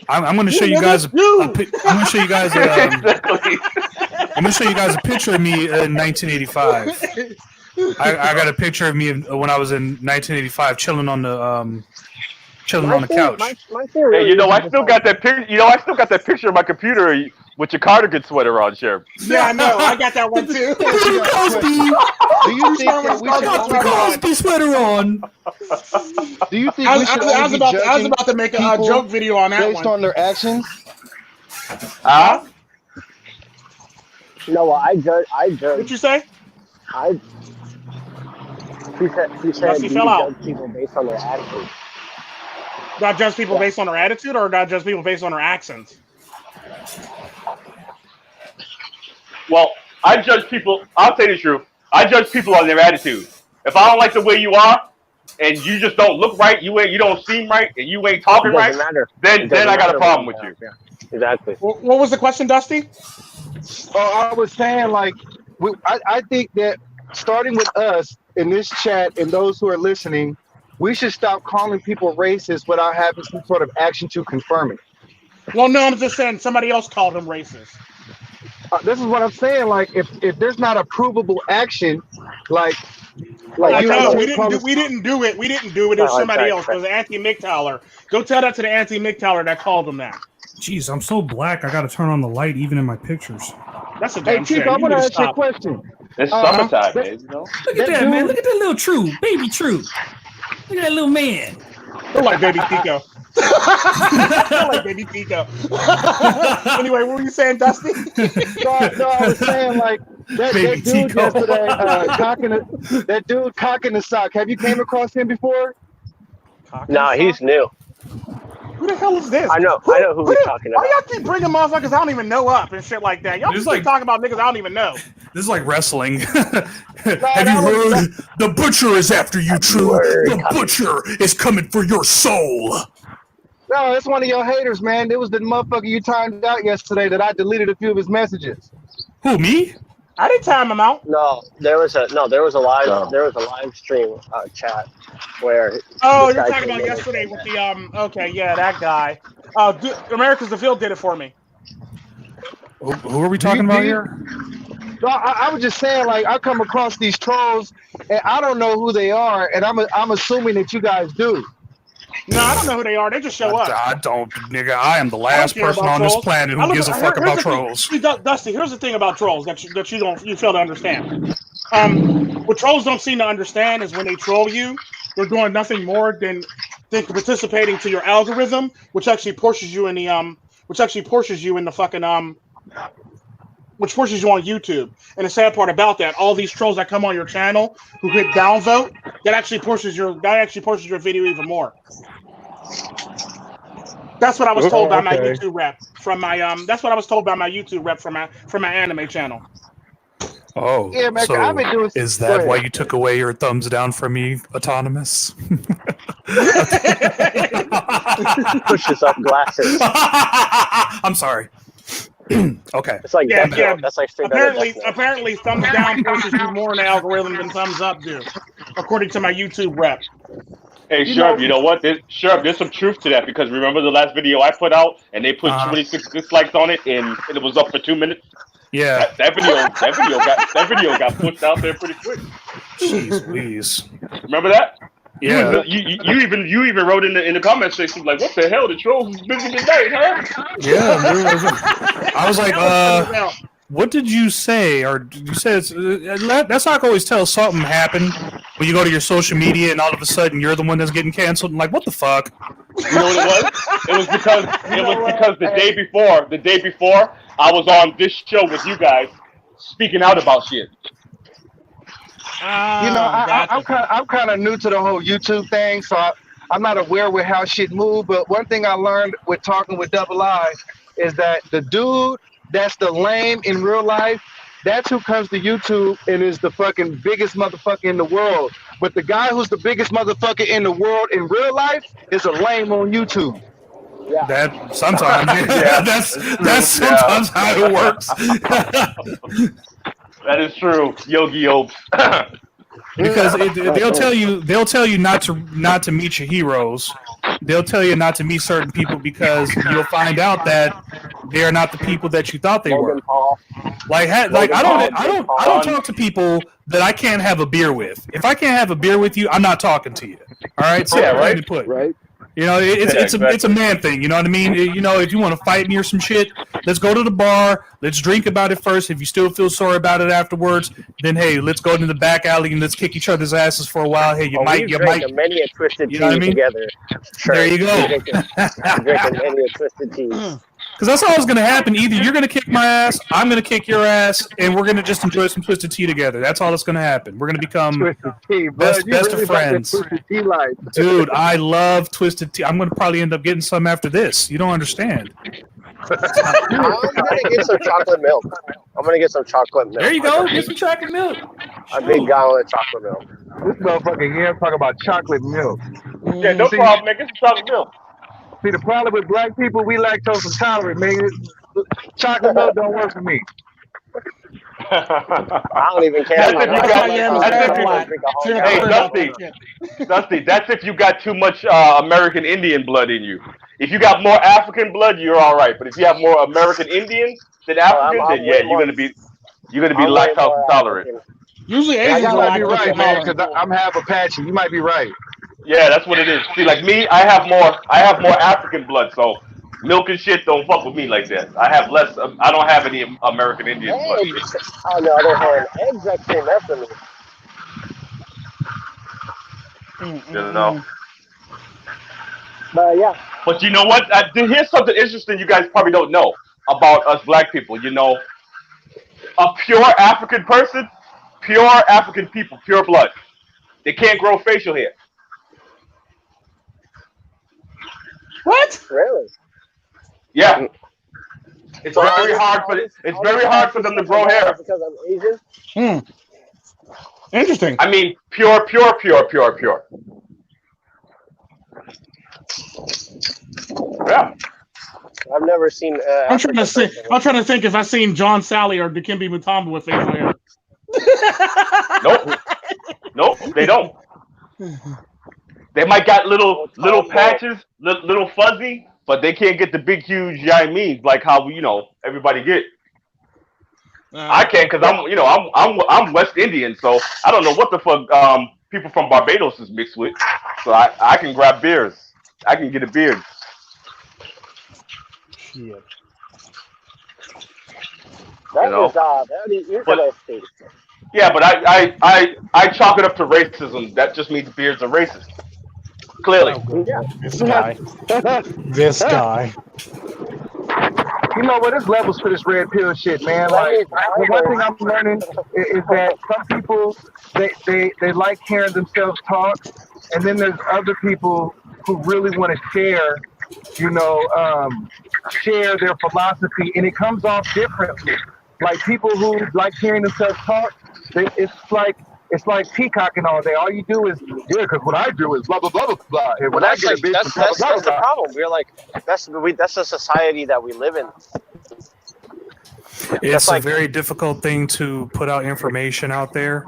I'm going to show you guys. I'm going to show you guys. Exactly. I'm going to show you guys a picture of me in 1985. I got a picture of me when I was in 1985, chilling on the couch. Hey, I still got that picture. I still got that picture of my computer with your cardigan sweater on, Sherm. Yeah, I know. I got that one too. Do you think that we should got the Cosby sweater on? Do you think I we should was about to make a joke video on that based one. on their actions? No, I judge. What'd you say? He said He you fell out. judge people based on their actions. Not judge people based on their attitude, or not judge people based on their accents? Well, I judge people. I'll tell you the truth. I judge people on their attitude. If I don't like the way you are, and you just don't look right, you don't seem right, and you ain't talking right, then I got a problem with you. Yeah, exactly. What was the question, Dusty? I was saying, like, I think that starting with us in this chat and those who are listening, we should stop calling people racist without having some sort of action to confirm it. Well, no, I'm just saying somebody else called him racist. This is what I'm saying. Like, if there's not a provable action, like we didn't do it. We didn't do it. It was somebody else. It was anti-MiGTOWer. Go tell that to the anti-MiGTOWer that called him that. Jeez, I'm so black. I got to turn on the light even in my pictures. That's a damn shame. Tico, I want to ask you a question. It's summertime, man. Look at that, man. Look at that little Tru, baby Tru. Look at that little man. Look like baby Tico. Look like baby Tico. Anyway, what were you saying, Dusty? No, I was saying, like, that dude Tico. yesterday, that dude cocking the sock. Have you came across him before? Nah, he's new. Who the hell is this? I know who we're talking about. Why y'all keep bringing motherfuckers I don't even know up and shit like that? Y'all just keep talking about niggas I don't even know. This is like wrestling. Have you heard? The butcher is after you, Tru. The butcher is coming for your soul. No, it's one of your haters, man. It was the motherfucker you timed out yesterday that I deleted a few of his messages. Who, me? I didn't time him out. No, there was a live stream chat where. Oh, you're talking about yesterday with the Okay, yeah, that guy. America's the Field did it for me. Who are we talking about here? No, I was just saying, like, I come across these trolls and I don't know who they are, and I'm assuming that you guys do. No, I don't know who they are. They just show up. I don't, nigga. I am the last person on this planet who gives a fuck about trolls. See, Dusty, here's the thing about trolls that you fail to understand. What trolls don't seem to understand is when they troll you, they're doing nothing more than participating to your algorithm, which actually pushes you in the which pushes you on YouTube. And the sad part about that, all these trolls that come on your channel who hit downvote, that actually pushes your video even more. That's what I was told by my YouTube rep from my That's what I was told by my YouTube rep from my anime channel. Oh, yeah, man, so I've been doing, is that why you took away your thumbs down from me, Autonomous? Pushes up glasses. I'm sorry. Okay. It's like that's like apparently thumbs down pushes you more in the algorithm than thumbs up do, according to my YouTube rep. Hey, Sherm, you know what? There's some truth to that, because remember the last video I put out and they put 26 dislikes on it and it was up for 2 minutes? Yeah. That video got pushed out there pretty quick. Jeez Louise. Remember that? Yeah. You even wrote in the comment section like, what the hell? The trolls is busy today, huh? Yeah. I was like, what did you say? Or you said that's not always tell something happened when you go to your social media and all of a sudden you're the one that's getting canceled. And like, what the fuck? You know what it was? It was because the day before I was on this show with you guys speaking out about shit. I'm kind of new to the whole YouTube thing, so I'm not aware with how shit move. But one thing I learned with talking with Double I is that the dude that's the lame in real life, that's who comes to YouTube and is the fucking biggest motherfucker in the world. But the guy who's the biggest motherfucker in the world in real life is a lame on YouTube. That sometimes, that's sometimes how it works. That is true, Yogi Opes. Because they'll tell you not to meet your heroes. They'll tell you not to meet certain people because you'll find out that they are not the people that you thought they were. Like I don't talk to people that I can't have a beer with. If I can't have a beer with you, I'm not talking to you. All right, so Right. You know, it's a man thing. You know what I mean? You know, if you want to fight me or some shit, let's go to the bar. Let's drink about it first. If you still feel sorry about it afterwards, then hey, let's go into the back alley and let's kick each other's asses for a while. Hey, you might. Many a twisted you know what I mean? Together. Sure. There you go. Drinking many a twisted tea. Because that's all that's going to happen. Either you're going to kick my ass, I'm going to kick your ass, and we're going to just enjoy some twisted tea together. That's all that's going to happen. We're going to become best of friends. Dude, I love twisted tea. I'm going to probably end up getting some after this. You don't understand. I'm going to get some chocolate milk. There you go. Get some chocolate milk. A big gallon of chocolate milk. This motherfucker here talking about chocolate milk. Yeah, no problem, man. Get some chocolate milk. See, the problem with black people, we lactose intolerant, man. Chocolate milk don't work for me. I don't even care. Dusty, that's if you got too much American Indian blood in you. If you got more African blood, you're all right. But if you have more American Indian than African, then yeah, you're gonna be lactose intolerant. Usually Asians I are might be right, man, lactose because I'm half Apache. You might be right. Yeah, that's what it is. See, like me, I have more African blood, so milk and shit don't fuck with me like that. I have less. I don't have any American Indian blood. On the other hand, eggs actually mess with me. You know. But yeah. But you know what? Here's something interesting you guys probably don't know about us black people. You know, a pure African person, pure African people, pure blood. They can't grow facial hair. What? Really? Yeah. It's very hard for them to grow hair. Because I'm Asian? Interesting. I mean, pure. Yeah. I've never seen. I'm trying to think if I've seen John Sally or Dikembe Mutombo with facial hair. Nope, they don't. They might got little patches, little fuzzy, but they can't get the big, huge, like how everybody get. I can't because I'm West Indian, so I don't know what the fuck people from Barbados is mixed with. So I can grab beers. I can get a beard. Shit. Yeah, but I chalk it up to racism. That just means beards are racist. Clearly. Yeah. This guy. You know what? There's levels for this red pill shit, man. Like, the one thing I'm learning is that some people they like hearing themselves talk, and then there's other people who really want to share their philosophy, and it comes off differently. Like people who like hearing themselves talk, it's like peacocking all day. All you do is because what I do is blah blah blah blah blah. And when that's the problem. We're like that's the society that we live in. It's a very difficult thing to put out information out there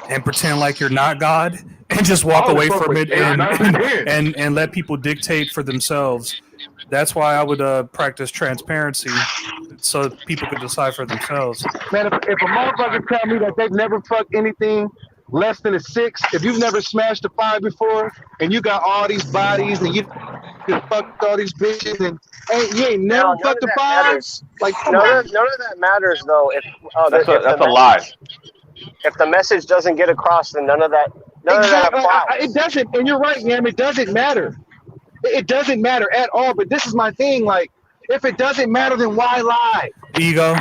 and pretend like you're not God and just walk away from it and let people dictate for themselves. That's why I would practice transparency so people could decide for themselves. Man, if a motherfucker tell me that they've never fucked anything less than a 6, if you've never smashed a 5 before and you got all these bodies and you fucked all these bitches and you ain't never fucked a 5, like none of that matters though. That's a lie. If the message doesn't get across, then none of that applies. It doesn't, and you're right, Yam. It doesn't matter. It doesn't matter at all. But this is my thing. Like, if it doesn't matter, then why lie? Ego.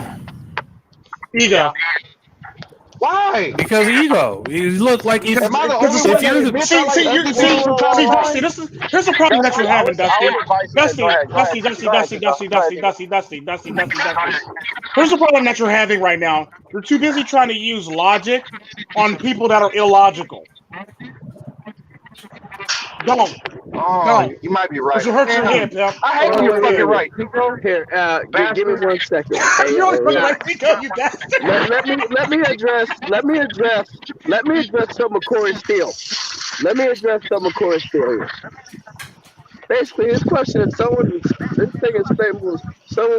Why? Because ego. You look like here's the problem that you're having, Dusty. Here's the problem that you're having right now. You're too busy trying to use logic on people that are illogical. Don't. Oh, No. you might be right. Because you hurt your head, pal. I hate when you're fucking right, Tico. Here, give me 1 second. You always put like Tico, you bastard. Let me address some of Corey Steele. Let me address some of Corey Steele here. Basically, his question is someone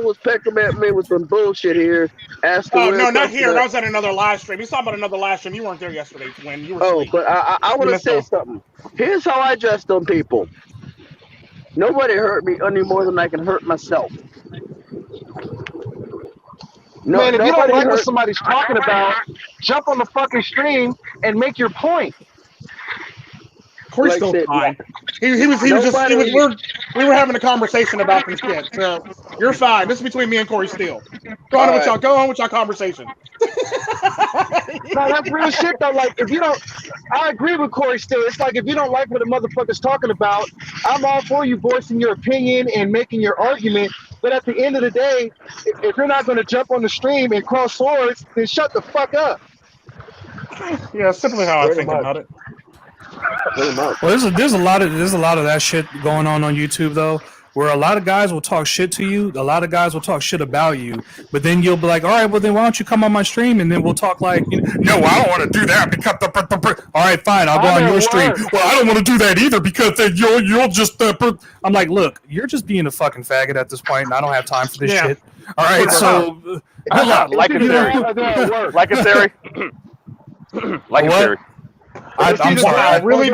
was pecking at me with some bullshit here. Oh, no, not here. That was at another live stream. He's talking about another live stream. You weren't there yesterday when you were asleep. But I want to say something. Here's how I address them people. Nobody hurt me any more than I can hurt myself. Man, if you don't like what somebody's talking about, jump on the fucking stream and make your point. Corey's still fine. We were having a conversation about this shit. So you're fine. This is between me and Corey Steele. Go on with your conversation. No, that's real shit though. Like if you don't, I agree with Corey Steele. It's like if you don't like what a motherfucker's talking about, I'm all for you voicing your opinion and making your argument. But at the end of the day, if you're not going to jump on the stream and cross swords, then shut the fuck up. Yeah, simply how I think about it. Well, there's a lot of that shit going on YouTube though, where a lot of guys will talk shit to you, a lot of guys will talk shit about you, but then you'll be like, all right, well then why don't you come on my stream and then we'll talk like, no, I don't want to do that because all right, fine, I'll go on your stream. Well, I don't want to do that either because then you'll just I'm like, look, you're just being a fucking faggot at this point, and I don't have time for this shit. All right, so like a theory, like a theory, like a theory. I'm sorry. I really do.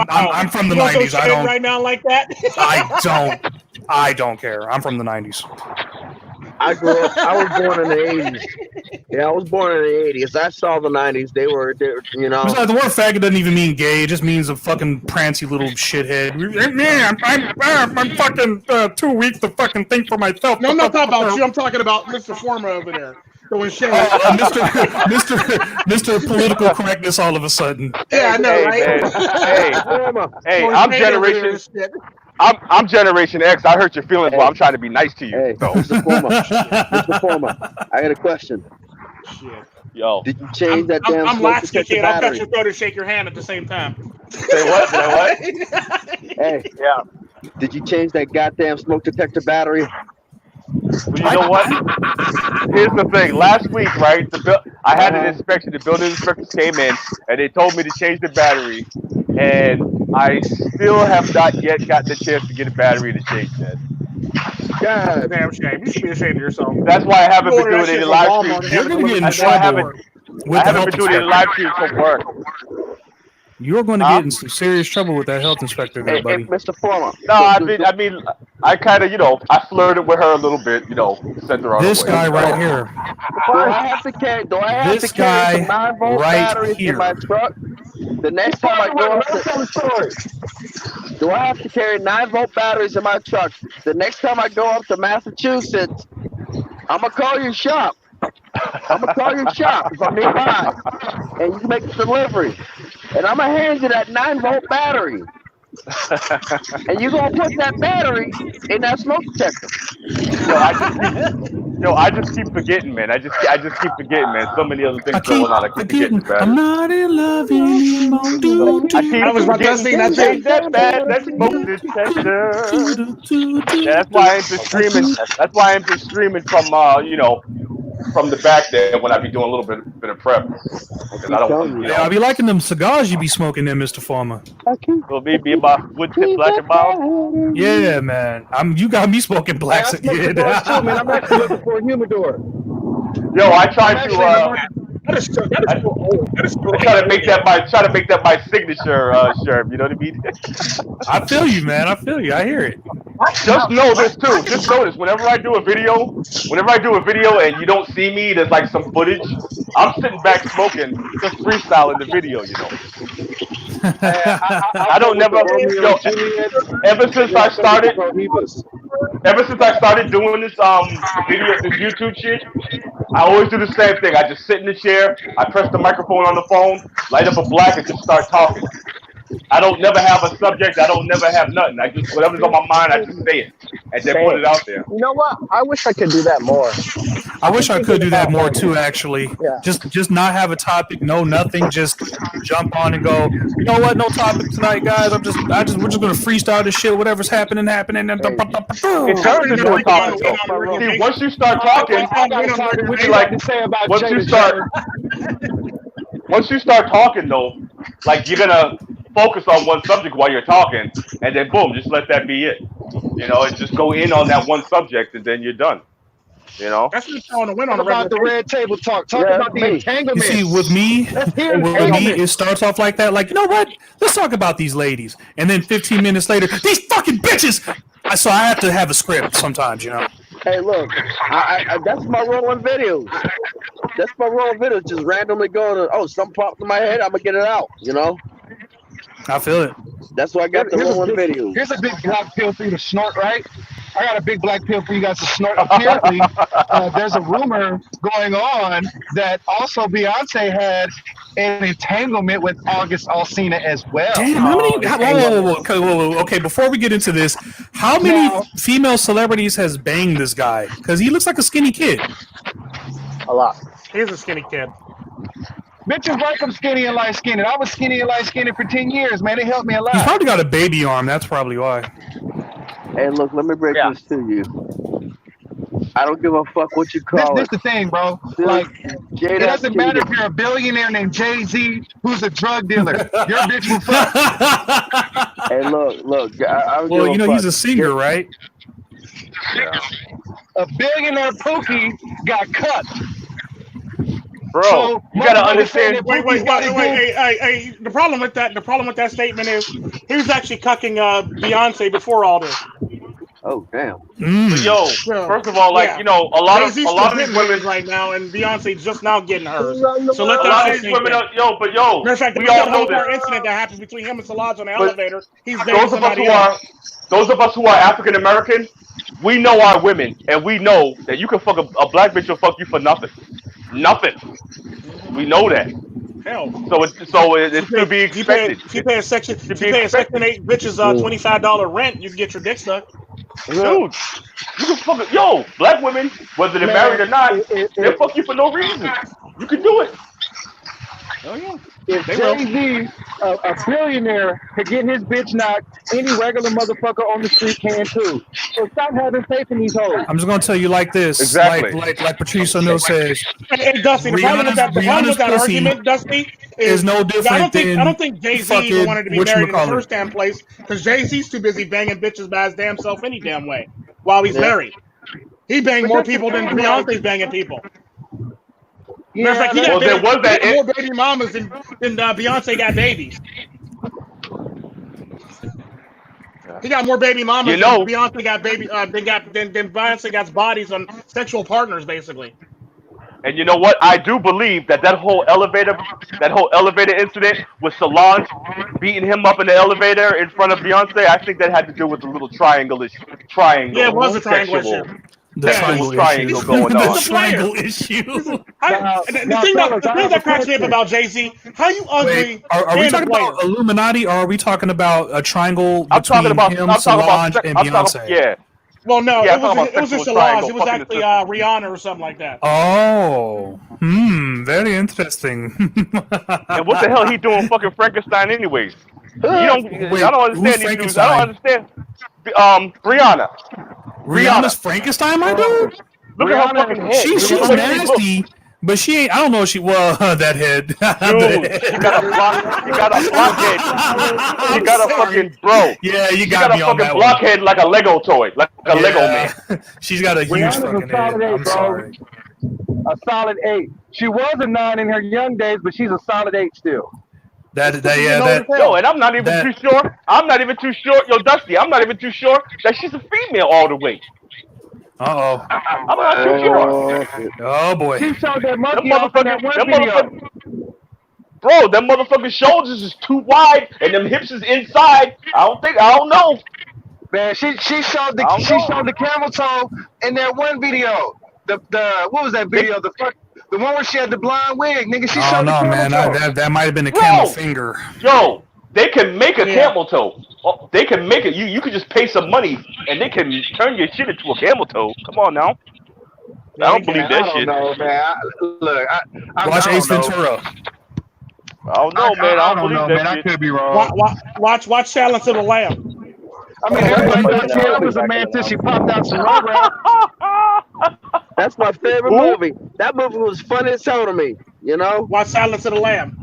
I'm from the 90s. I don't right now like that. I don't care. I'm from the 90s. I was born in the 80s. Yeah, I was born in the 80s. I saw the 90s. They were you know. Besides, the word faggot doesn't even mean gay. It just means a fucking prancy little shithead. Man, I'm fucking too weak to fucking think for myself. No, I'm not talking about you. I'm talking about Mr. Forma over there. Mr. Political correctness all of a sudden. Yeah, I know, right? Hey, I'm Generation X. I hurt your feelings, but I'm trying to be nice to you. Hey, Mr. Forma, I got a question. Shit. Yo, did you change that damn I'm smoke detector I'll cut battery? your throat and shake your hand at the same time. Say what? Hey, yeah. Did you change that goddamn smoke detector battery? Well, you know what? Here's the thing. Last week, right, I had an inspection. The building inspectors came in, and they told me to change the battery. And I still have not yet got the chance to get a battery to change that. God, damn shame. You should be ashamed of yourself. That's why I haven't been doing any live streams. You're going to get in I haven't been doing any live streams for work. You're going to get in some serious trouble with that health inspector there, buddy. Hey, Mr. Forma. No, I mean, I kind of, I flirted with her a little bit, sent her on This the way. guy right here. Do I have to carry some 9-volt batteries in my truck? The next time I go up do I have to carry 9-volt batteries in my truck? The next time I go up to Massachusetts, I'm going to call your shop. I'm going to call your shop if I'm nearby. And you can make the delivery. And I'm going to hand you that 9-volt battery. And you're going to put that battery in that smoke detector. I just keep forgetting, man. I just keep forgetting, man. So many other things going on. I keep forgetting, man. I'm not in love anymore. I was forgetting that smoke detector. That's why I ain't been streaming. That's why I ain't been streaming from from the back there when I be doing a little bit of prep. Because I don't, I be liking them cigars you be smoking there, Mr. Forma. Will be about wood tip black and mild. Yeah, man. You got me smoking blacks again. Man, I'm actually looking for a humidor. Yo, I tried to. That is so old. Try to make that my signature, Sherm. You know what I mean? I feel you, man. I feel you. I hear it. Just know this too. Just know this. Whenever I do a video and you don't see me, there's like some footage. I'm sitting back smoking, just freestyling the video. I don't never. Ever since I started doing this this YouTube shit, I always do the same thing. I just sit in the chair, I press the microphone on the phone, light up a black, and just start talking. I don't never have a subject. I don't never have nothing. I just whatever's on my mind, I just say it. and then put it out there. You know what? I wish I could do that more. I wish I could do that more too. Actually, Yeah. just not have a topic, no nothing. Just jump on and go. You know what? No topic tonight, guys. We're just gonna freestyle this shit. Whatever's happening. And It turns into a topic. Though. See, once you start talking, once you start talking though, like you're gonna focus on one subject while you're talking, and then boom, just let that be it. You know, and just go in on that one subject, and then you're done. You know, That's just trying to win on Talk about the red table talk. Talk Yeah, about the me. entanglement. You see, with me, it starts off like that. Like, you know what? Let's talk about these ladies. And then 15 minutes later, these fucking bitches. So I have to have a script sometimes, you know. Hey, look, I that's my role in videos. That's my role in videos. Just randomly going, something popped in my head. I'm gonna get it out. You know. I feel it. That's why I got the role in videos. Here's a big black pill for you to snort, right? I got a big black pill for you guys to snort. Apparently, there's a rumor going on that also Beyonce had an entanglement with August Alsina as well. Damn, how many? Whoa. Okay, before we get into this, how many female celebrities has banged this guy? Because he looks like a skinny kid. A lot. He's a skinny kid. Bitches like I'm skinny and light skinned. I was skinny and light skinned for 10 years, man. It helped me a lot. He's probably got a baby arm. That's probably why. Hey, look, let me break this to you. I don't give a fuck what you call This the thing, bro. Like, it doesn't matter if you're a billionaire named Jay-Z who's a drug dealer. Your bitch will fuck. Hey, look. Well, you know, he's a singer, right? Yeah. A billionaire Pookie got cut. bro. So, You gotta understand. Wait. Hey, the problem with that statement is he was actually cucking Beyonce before all this. Oh damn. Yo, first of all, like you know, a lot of these women right now, and Beyonce's just now getting hers. So a let lot that of these women, matter of fact, we all know that this. incident that happened between him and Solange on the elevator. He's Those of us who are African American, we know our women, and we know that you can fuck a black bitch will fuck you for nothing. Nothing. We know that. Hell. So it's to be expected. If you pay a Section 8 bitches $25 rent, you can get your dick stuck. Dude, you can fuck it. Yo, black women, whether they're married or not, they'll fuck you for no reason. You can do it. Oh yeah. If Jay-Z, a billionaire, could get his bitch knocked, any regular motherfucker on the street can too. So stop having faith in these hoes. I'm just gonna tell you like this, exactly. like Patrice O'Neill says. Hey, Dusty, the problem with that argument, Dusty, is no different I don't think Jay-Z even wanted to be married in the first damn place, because Jay-Z's too busy banging bitches by his damn self any damn way while he's married. He banged more people than Beyonce's banging people. Matter of fact, he got more baby mamas than Beyonce got babies. He got more baby mamas than Beyonce got baby. Than Beyonce got bodies on sexual partners, basically. And you know what? I do believe that whole elevator incident with Solange beating him up in the elevator in front of Beyonce, I think that had to do with the little triangle issue. Yeah, it was a triangle issue. The triangle going on. The triangle issue. The thing that cracks me up about Jay-Z, how you ugly? Are we talking about Illuminati, or are we talking about a triangle between him, Solange, and Beyonce? Yeah. Well, no, it wasn't Solange. It was actually Rihanna or something like that. Oh, very interesting. And what the hell he doing fucking Frankenstein anyways? I don't understand these dudes. I don't understand. Rihanna. Rihanna's Frankenstein, my dude? Look at her fucking head. She's nasty, but she ain't. I don't know if she. Well, that head. Dude, she got a blockhead. She got a fucking Yeah, you got me on that one. She got a fucking blockhead like a Lego toy, like a Lego man. She's got a huge fucking head. I'm sorry. A solid 8. She was a 9 in her young days, but she's a solid 8 still. Yo, and I'm not even too sure. Yo, Dusty, I'm not even too sure that she's a female all the way. I'm not too sure. Oh boy. She showed that monkey off in that one video. Bro, them motherfucking shoulders is too wide and them hips is inside. I don't know. Man, she showed the camel toe in that one video. The what was that video? The one where she had the blonde wig, nigga. Man, that might have been a camel finger. Yo, they can make a camel toe. Oh, they can make it. You could just pay some money and they can turn your shit into a camel toe. Come on now. I don't believe that shit. I don't know, man. Watch Ace Ventura. I don't know, man. I don't believe that man. shit. I could be wrong. Watch Silence of the Lamb. I mean, everybody thought Sierra was a man till she popped out some Rugrats. That's my favorite movie. That movie was funny as hell to me. You know. Watch Silence of the Lamb.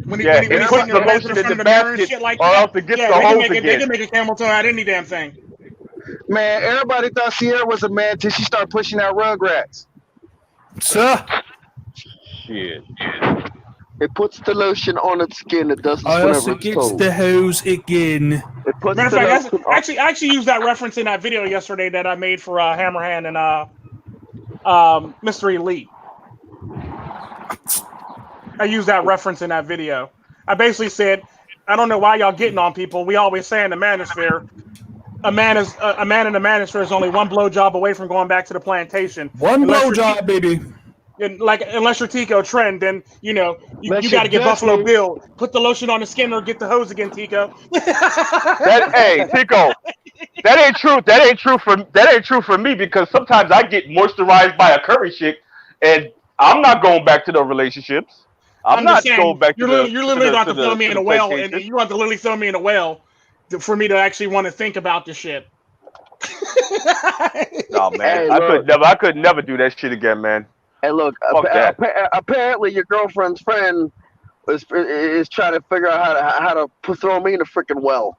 When he puts the lotion in the basket, shit like or else it gets the hose they again. can make a camel toe out of any damn thing. Man, everybody thought Sierra was a man till she started pushing out Rugrats. Sir. Shit. It puts the lotion on its skin. It doesn't. Or else it gets the hose again. It puts Matter of fact, I actually used that reference in that video yesterday that I made for Hammerhand and Mystery Elite. I used that reference in that video. I basically said, I don't know why y'all getting on people. We always say in the manosphere, a man in the manosphere is only one blowjob away from going back to the plantation. One blowjob, baby. And unless you're Tico Tren, then you got to get Buffalo Bill. Put the lotion on the skin or get the hose again, Tico. Hey, Tico, that ain't true. That ain't true for me because sometimes I get moisturized by a curry chick, and I'm not going back to the relationships. I'm not going back to the. You're literally about to throw me in a well, and you want to literally throw me in a well for me to actually want to think about this shit. Oh man, I could never do that shit again, man. Hey, look. Apparently, your girlfriend's friend is trying to figure out how to throw me in a freaking well.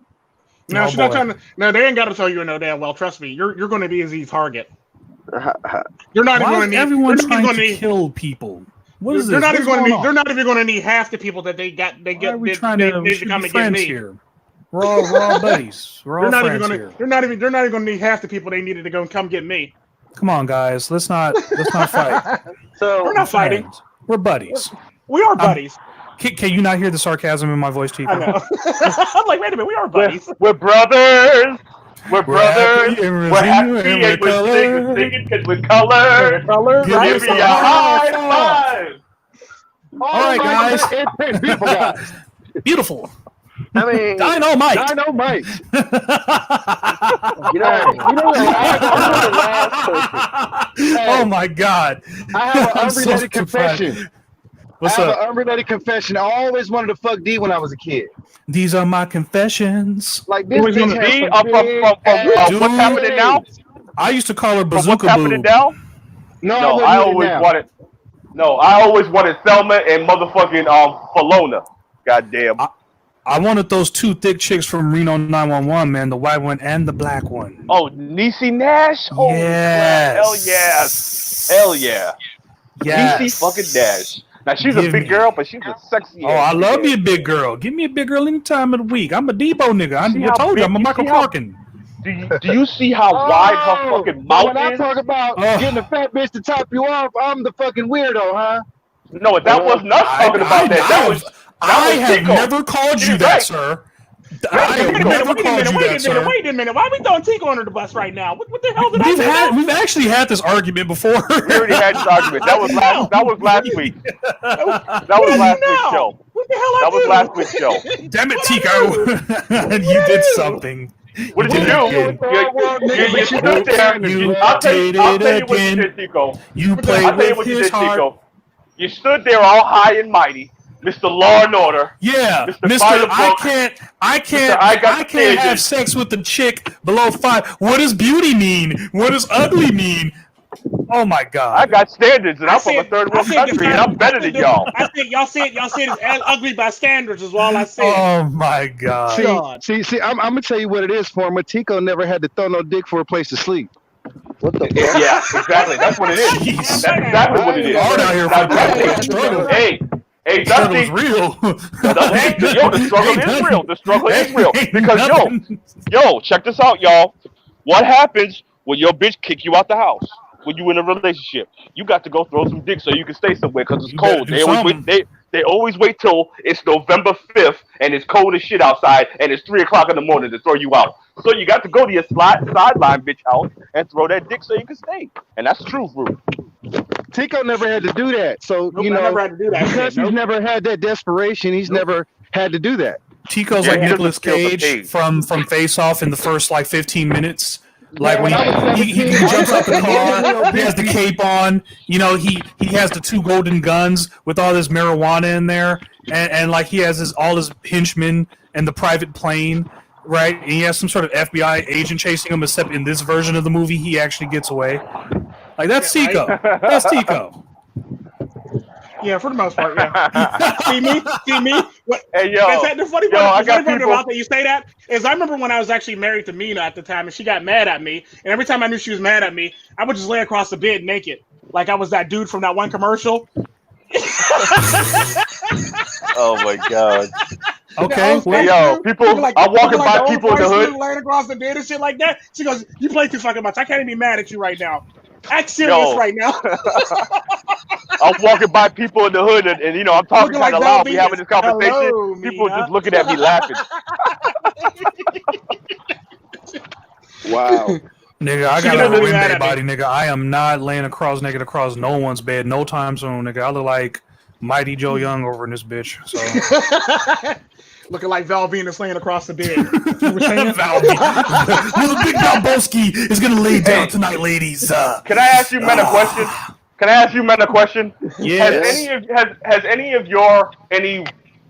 No, she's not trying to. No, they ain't got to throw you in no damn well. Trust me, you're going to be an easy target. You're not even going to need. Everyone trying to kill people. What is this? They're not even going to need half the people that they got. They get. We're trying to come and get me here. We're all buddies. We're all friends here. They're not even going to need half the people they needed to go and come get me. Come on, guys. Let's not fight. So we're not fighting. Friends. We're buddies. We are buddies. Can you not hear the sarcasm in my voice, Tico? I know. I'm like, wait a minute. We are buddies. We're brothers. We're brothers. We're happy and we're singing because we're color. Give me a high five. All right, guys. Beautiful guys. Beautiful. I mean, Dynamite. Oh my God! I have an unrelated confession. What's up? An unrelated confession. I always wanted to fuck D when I was a kid. These are my confessions. Like this bitch D from what's happening now? I used to call her Bazooka What's happening Boo. now? No, I always wanted Thelma and motherfucking Falona. Goddamn. I wanted those two thick chicks from Reno 911, man, the white one and the black one. Oh, Niecy Nash? Oh, yes. Hell yeah. Yes. Niecy fucking Nash. Now, she's a big girl, but she's a sexy ass. Oh, I love me a big girl. Give me a big girl any time of the week. I'm a Debo nigga. I told you, I'm a Michael Clarkin. Do you see how wide her fucking mouth when I talk about getting a fat bitch to top you off, I'm the fucking weirdo, huh? No, that was not talking about that. I have never called you that, sir. I have never called you that, sir. Wait a minute. Why are we throwing Tico under the bus right now? What the hell did I do? We've actually had this argument before. We already had this argument. That was last week. That was last week's show. What the hell That was last week's show. Damn it, Tico. You did something. What did you do? You stood there. I'll tell you what you did, Tico. You played with his heart. You stood there all high and mighty. Mr. Law and Order. Yeah, Mr. I can't have sex with the chick below 5. What does beauty mean? What does ugly mean? Oh my God! I got standards, and I'm from a third world country, and I'm better than y'all. I think y'all said it's ugly by standards is all I said. Oh my God! See, I'm gonna tell you what it is, Forma. Tico never had to throw no dick for a place to sleep. What the? Yeah, exactly. That's what it is. That's exactly what it is. Hard out here for Hey, struggle is real. The struggle is real. The struggle is real. Because check this out, y'all. What happens when your bitch kick you out the house? When you in a relationship, you got to go throw some dick so you can stay somewhere because it's cold. They always wait till it's November 5th and it's cold as shit outside and it's 3 o'clock in the morning to throw you out. So you got to go to your sideline bitch house and throw that dick so you can stay. And that's true, Ruth. Tico never had to do that. So, never had to do that because he's never had that desperation, he's never had to do that. Tico's Yeah, like he doesn't Nicolas feel the Cage pain. from Face Off in the first like 15 minutes. Like Man, when when I was he 17, jumps out the I car, was he has the cape on. You know, he has the 2 golden guns with all this marijuana in there, and like he has all his henchmen and the private plane, right? And he has some sort of FBI agent chasing him. Except in this version of the movie, he actually gets away. Like that's Yeah, Tico. right? That's Tico. Yeah, for the most part, yeah. See me? What, Hey, yo. the funny Yo, I part, got people. about that you say that is I remember when I was actually married to Mina at the time, and she got mad at me. And every time I knew she was mad at me, I would just lay across the bed naked, like I was that dude from that one commercial. Oh my god. Okay. Hey, yo, people, I'm walking by people in the hood. Laying across the bed and shit like that. She goes, "You play too fucking much. I can't even be mad at you right now. Act serious right now." I'm walking by people in the hood, and you know, I'm talking kind of loud. We having this conversation. Hello, people Mina. just looking at me laughing. Wow. Nigga, I She got get a really mad bed at me. body, nigga. I am not laying naked across no one's bed no time soon, nigga. I look like Mighty Joe Young over in this bitch. So Looking like Val Venus laying across the bed. You were saying? Little Big Balboski is gonna lay down tonight, ladies. Can I ask you men a question? Can I ask you men a question? Yes. Has any of your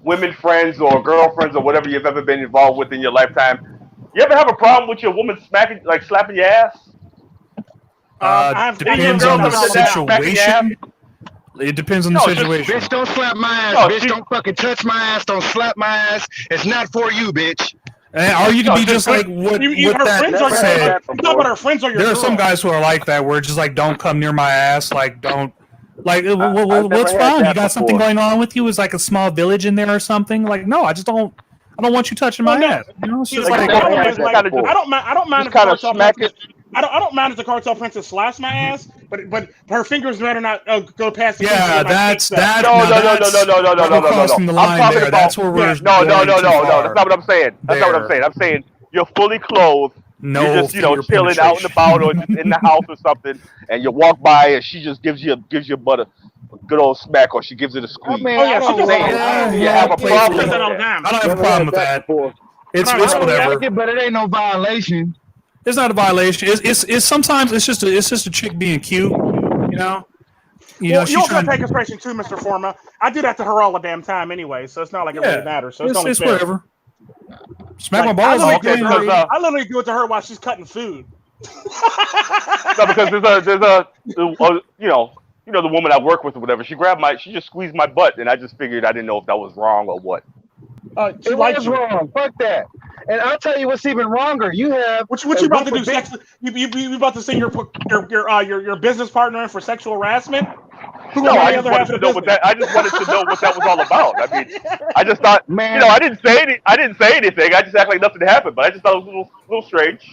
women friends or girlfriends or whatever you've ever been involved with in your lifetime, you ever have a problem with your woman slapping your ass? Depends on the situation. It depends on the situation. Bitch, don't slap my ass. No, Bitch, don't fucking touch my ass. Don't slap my ass. It's not for you, bitch. Or you can be just like what that said. But her friends are your There are some girl. guys who are like that, where it's just like, don't come near my ass. Like, don't. Like, what's wrong? You got something going on with you? Is like a small village in there or something? Like, no, I just don't. I don't want you touching my ass. You know, it's just I don't mind if cartel princess. I don't mind if the cartel princess slaps my ass, but her fingers better not go past the. Yeah, that's that. No. Crossing the line I'm talking there. about. That's where we're. No. That's not what I'm saying. That's not what I'm saying. I'm saying you're fully clothed. No, you're just chilling out and about or just in the house or something, and you walk by and she just gives your butt a good old smack, or she gives it a squeeze. Oh yeah, she saying you have a problem. I don't have a problem with that. It's whatever. But it ain't no violation. It's not a violation. It's sometimes it's just a chick being cute, you know. You know, you also take inspiration too, Mr. Forma. I do that to her all the damn time anyway, so it's not like it really matters. So it's whatever. Smack my balls. I literally do it to her while she's cutting food. No, because there's a you know the woman I work with or whatever. She just squeezed my butt, and I just figured I didn't know if that was wrong or what. It was wrong. Fuck that. And I'll tell you what's even wronger. You have what you about to do? You about to send your business partner in for sexual harassment? No, I just wanted to know what that was all about. I mean, I just thought, man, I didn't say anything. I just act like nothing happened. But I just thought it was a little strange.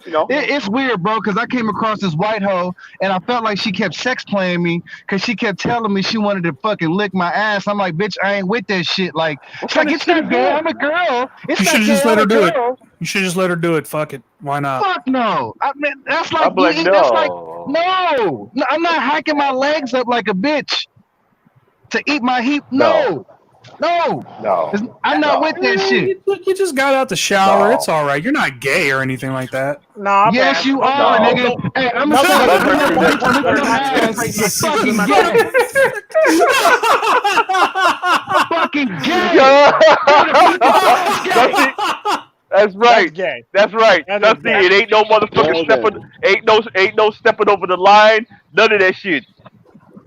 You know, it's weird, bro, because I came across this white hoe and I felt like she kept sex playing me because she kept telling me she wanted to fucking lick my ass. I'm like, bitch, I ain't with that shit. Like, it's not gay. I'm a girl. You should just let her do it. You should just let her do it. Fuck it. Why not? Fuck no. I mean, that's like, no. I'm not hacking my legs up like a bitch to eat my heap. No. I'm not with that shit. You just got out the shower. No. It's all right. You're not gay or anything like that. No. Yes, you are, nigga. Hey, I'm fucking gay. That's right. That's right. That's it. It ain't no motherfucking stepping. Ain't no stepping over the line. None of that shit.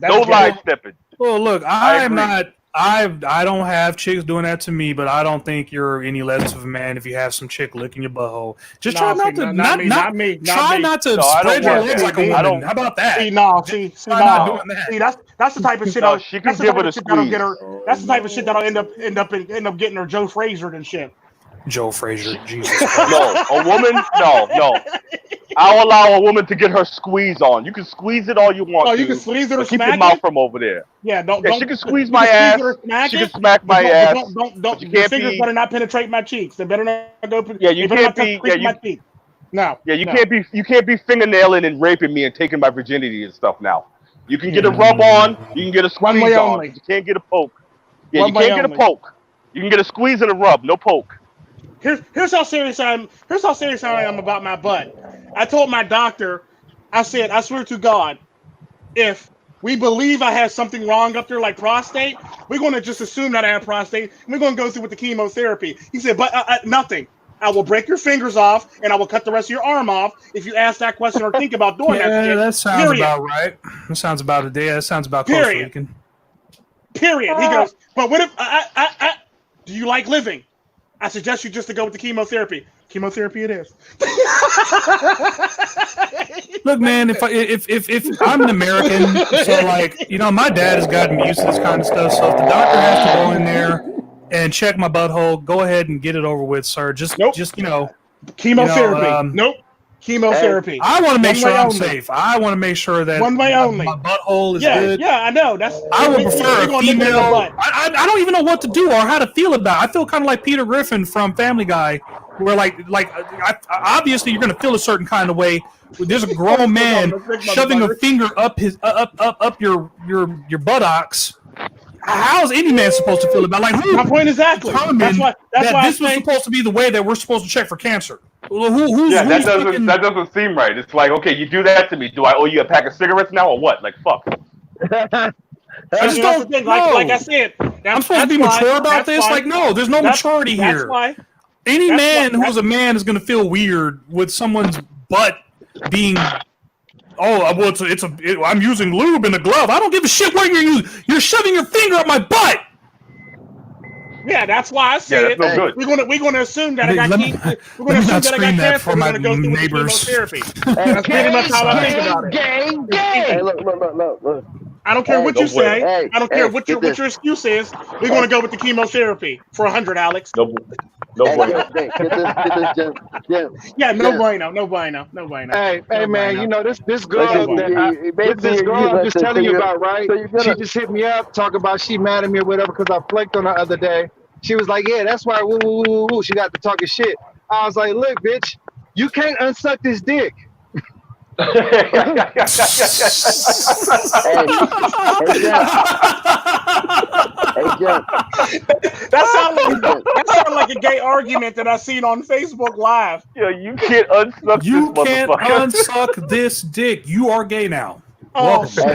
No line stepping. Well, look, I'm not. I don't have chicks doing that to me, but I don't think you're any less of a man if you have some chick licking your butthole. Just try not to spread your legs like a woman. How about that? Not doing that. See, that's the type of shit. She can give it a squeeze. That's the type of shit that'll end up getting her Joe Frazier and shit. Joe Frazier, Jesus Christ. No, a woman. No. I'll allow a woman to get her squeeze on. You can squeeze it all you want. Oh, you can squeeze it or keep smack your mouth from over there. Yeah, she can squeeze my ass. She can smack my ass. Don't. Your fingers better not penetrate my cheeks. They better not go. Yeah, you can't be. No. Yeah, you can't be. You can't be fingernailing and raping me and taking my virginity and stuff. Now, you can get a rub on. You can get a squeeze on. You can't get a poke. Yeah, you can't get a poke. You can get a squeeze and a rub, no poke. Here's how serious I am. Here's how serious I am about my butt. I told my doctor, I said, I swear to God, if we believe I have something wrong up there like prostate, we're going to just assume that I have prostate, and we're going to go through with the chemotherapy. He said, but nothing. I will break your fingers off, and I will cut the rest of your arm off if you ask that question or think about doing that shit. Yeah, that sounds about right. That sounds about it. Yeah, that sounds about close to leaking. Period. He goes, but what if do you like living? I suggest you just to go with the chemotherapy. Chemotherapy it is. Look, man, if I'm an American, so like, you know, my dad has gotten me used to this kind of stuff. So if the doctor has to go in there and check my butthole, go ahead and get it over with, sir. Just you know, chemotherapy. Nope. Chemotherapy. I want to make sure I'm safe. I want to make sure that one way only. My butthole is good. Yeah, I know. I would prefer a female. I don't even know what to do or how to feel about it. I feel kind of like Peter Griffin from Family Guy, where obviously you're going to feel a certain kind of way. There's a grown man shoving a finger up his up your buttocks. How is any man supposed to feel about it? Like, my point exactly. That's why this was supposed to be the way that we're supposed to check for cancer. That doesn't seem right. It's like, okay, you do that to me. Do I owe you a pack of cigarettes now or what? Like, fuck. I just don't think, like I said, I'm supposed to be mature about this. Like, no, there's no maturity here. That's why. Any man who's a man is going to feel weird with someone's butt being. Oh, well, I'm using lube in a glove. I don't give a shit what you're using. You're shoving your finger up my butt. Yeah, that's why I said we're gonna assume that I got cancer. We're gonna assume that I got cancer. We're gonna go through with chemotherapy. That's pretty much how I think about it. Gang. Hey, look. I don't care what you say. I don't care what your excuse is. We're gonna go with the chemotherapy for 100, Alex. No bueno. Yeah, no bueno. Hey, man, you know this girl I'm just telling you about, right? She just hit me up, talk about she mad at me or whatever because I flaked on her other day. She was like, yeah, that's why woo woo woo woo. She got to talking shit. I was like, look, bitch, you can't unsuck this dick. That sounds like a gay argument that I seen on Facebook Live. Yeah, you can't unsuck this motherfucker. You can't unsuck this dick. You are gay now. Oh shit!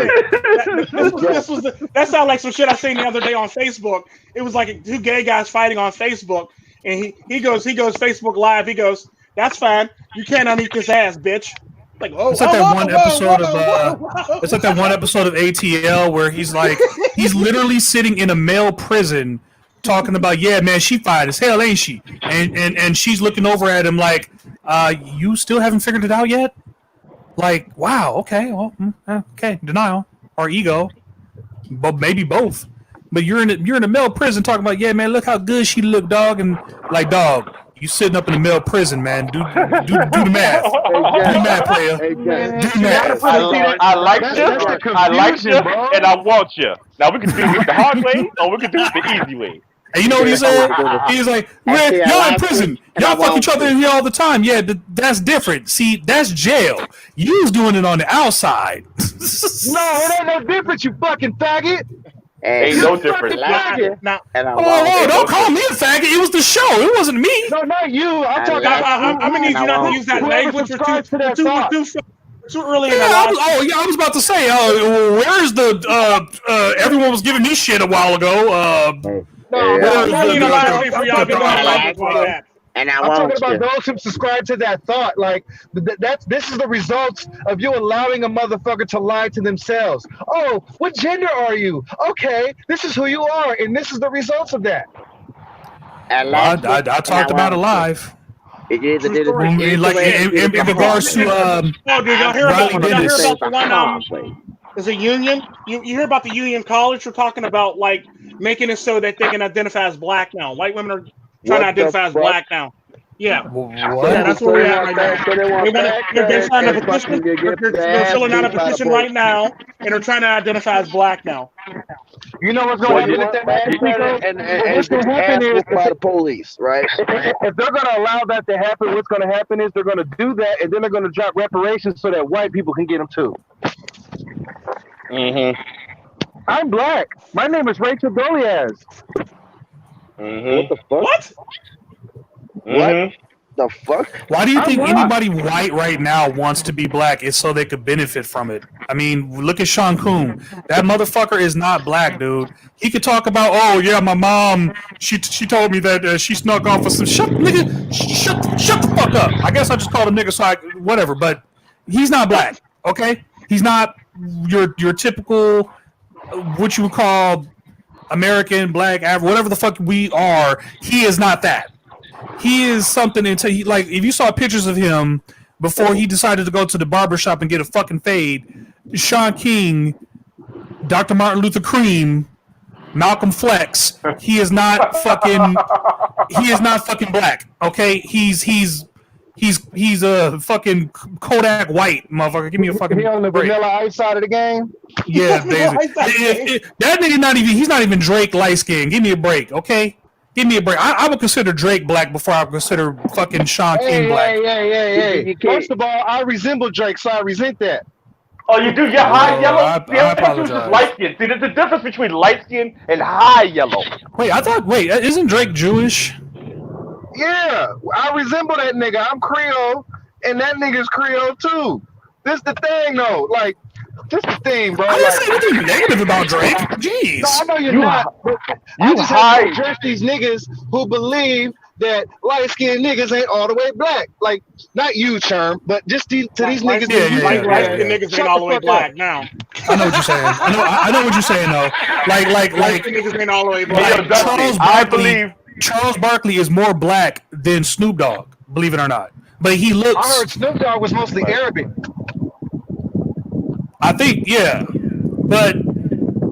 That sounded like some shit I seen the other day on Facebook. It was like two gay guys fighting on Facebook, and he goes Facebook Live. He goes, "That's fine. You can't uneat this ass, bitch." Like, it's like that one episode of ATL where he's literally sitting in a male prison talking about, yeah, man, she fine as hell, ain't she? And she's looking over at him like, you still haven't figured it out yet? Like, wow, okay, well, okay, denial or ego, but maybe both. But you're in a male prison talking about, yeah, man, look how good she look, dog, and like, dog. You sitting up in the male prison, man. Do the math. Do the math, player. Do the math. I like you, and I want you. Now we can do it the hard way, or we can do it the easy way. And you know what he said? He's like, man, y'all in prison. Y'all fuck each other in here all the time. Yeah, that's different. See, that's jail. You was doing it on the outside. No, it ain't no different, you fucking faggot. Ain't no difference. Don't call me a faggot. It was the show. It wasn't me. No, not you. I'm talking. I'm gonna need you not to use that language. Too early in the life. I was about to say. Where's the? Everyone was giving me shit a while ago. And I'm talking about those who subscribe to that thought. Like this is the results of you allowing a motherfucker to lie to themselves. Oh, what gender are you? Okay, this is who you are, and this is the results of that. I talked about it live. It is in regards to y'all hear about the one? There's a union. You hear about the union college? We're talking about like making it so that they can identify as black now. White women are trying to identify as black now. Yeah. What? Yeah, that's where we're at right now. They're signing a petition. They're filling out a petition right now, and they're trying to identify as black now. You know what's going to happen? And what's going to happen is by the police, right? If they're going to allow that to happen, what's going to happen is they're going to do that, and then they're going to drop reparations so that white people can get them too. Mm-hmm. I'm black. My name is Rachel Goliaz. What the fuck? What? What the fuck? Why do you think anybody white right now wants to be black? It's so they could benefit from it. I mean, look at Sean Coon. That motherfucker is not black, dude. He could talk about, oh yeah, my mom, she told me that she snuck off with some shut the fuck up. I guess I just called him nigga, so whatever. But he's not black, okay? He's not your typical what you would call American, black, whatever the fuck we are. He is not that. He is something until he, like, if you saw pictures of him before he decided to go to the barbershop and get a fucking fade, Sean King, Dr. Martin Luther Cream, Malcolm Flex, he is not fucking black. Okay? He's a fucking Kodak White motherfucker. Give me a fucking He on the break. Vanilla Ice side of the game. Yeah, that nigga he's not even Drake light skin. Give me a break, okay? Give me a break. I would consider Drake black before I would consider fucking Sean King black. Hey. First of all, I resemble Drake, so I resent that. Oh, you do? You're high yellow? I apologize. Light skin. See, there's a difference between light skin and high yellow. Wait, isn't Drake Jewish? Yeah, I resemble that nigga. I'm Creole, and that nigga's Creole too. This the thing, though. Like, this the thing, bro. I didn't say anything negative about Drake. Jeez. No, I know you're not. But I just have to address these niggas who believe that light-skinned niggas ain't all the way black. Like, not you, Sherm, but just to these niggas. Light-skinned niggas ain't all the way black now. I know what you're saying. I know what you're saying, though. Like niggas ain't all the way black. Charles Barkley is more black than Snoop Dogg, believe it or not. But he looks. I heard Snoop Dogg was mostly Arabic. I think, yeah. But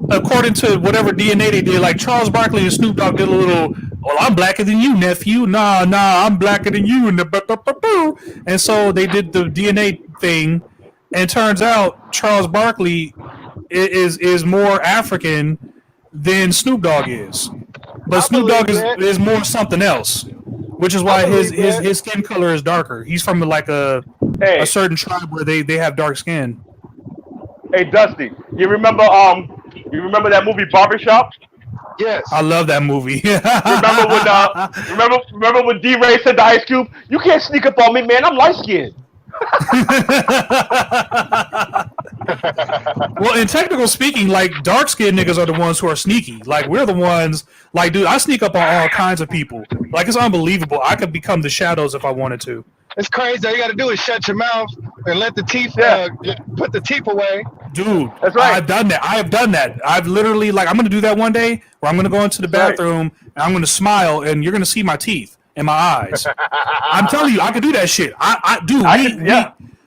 according to whatever DNA they did, like Charles Barkley and Snoop Dogg did a little, well, I'm blacker than you, nephew. Nah, I'm blacker than you. And so they did the DNA thing, and it turns out Charles Barkley is more African than Snoop Dogg is. But Snoop Dogg is more something else, which is why his skin color is darker. He's from like a certain tribe where they have dark skin. Hey, Dusty, you remember that movie Barbershop? Yes. I love that movie. remember when D-Ray said to Ice Cube, "You can't sneak up on me, man. I'm light skinned." Well, in technical speaking, like dark skinned niggas are the ones who are sneaky. Like we're the ones. Like, dude, I sneak up on all kinds of people. Like it's unbelievable. I could become the shadows if I wanted to. It's crazy. All you got to do is shut your mouth and let the teeth put the teeth away. Dude, that's right. I've done that. I've literally, like, I'm going to do that one day where I'm going to go into the bathroom and I'm going to smile and you're going to see my teeth and my eyes. I'm telling you, I can do that shit.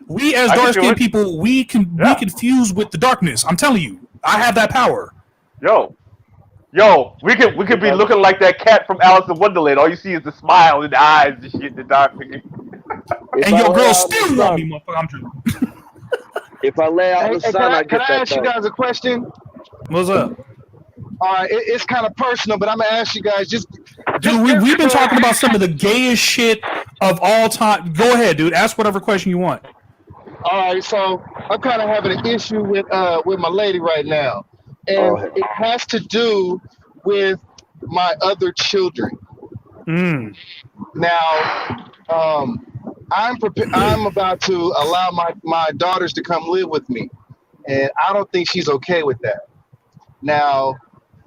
We as dark-skinned people, we can be confused with the darkness. I'm telling you, I have that power. Yo, we could be looking like that cat from Alice in Wonderland. All you see is the smile in the eyes and shit in the dark. And your girl still want me, motherfucker. I'm true. If I lay out the sun, I get that. Can I ask you guys a question? What's up? All right, it's kind of personal, but I'm gonna ask you guys dude, we've been talking about some of the gayest shit of all time. Go ahead, dude. Ask whatever question you want. All right, so I'm kind of having an issue with my lady right now, and it has to do with my other children. Now, I'm about to allow my daughters to come live with me, and I don't think she's okay with that. Now,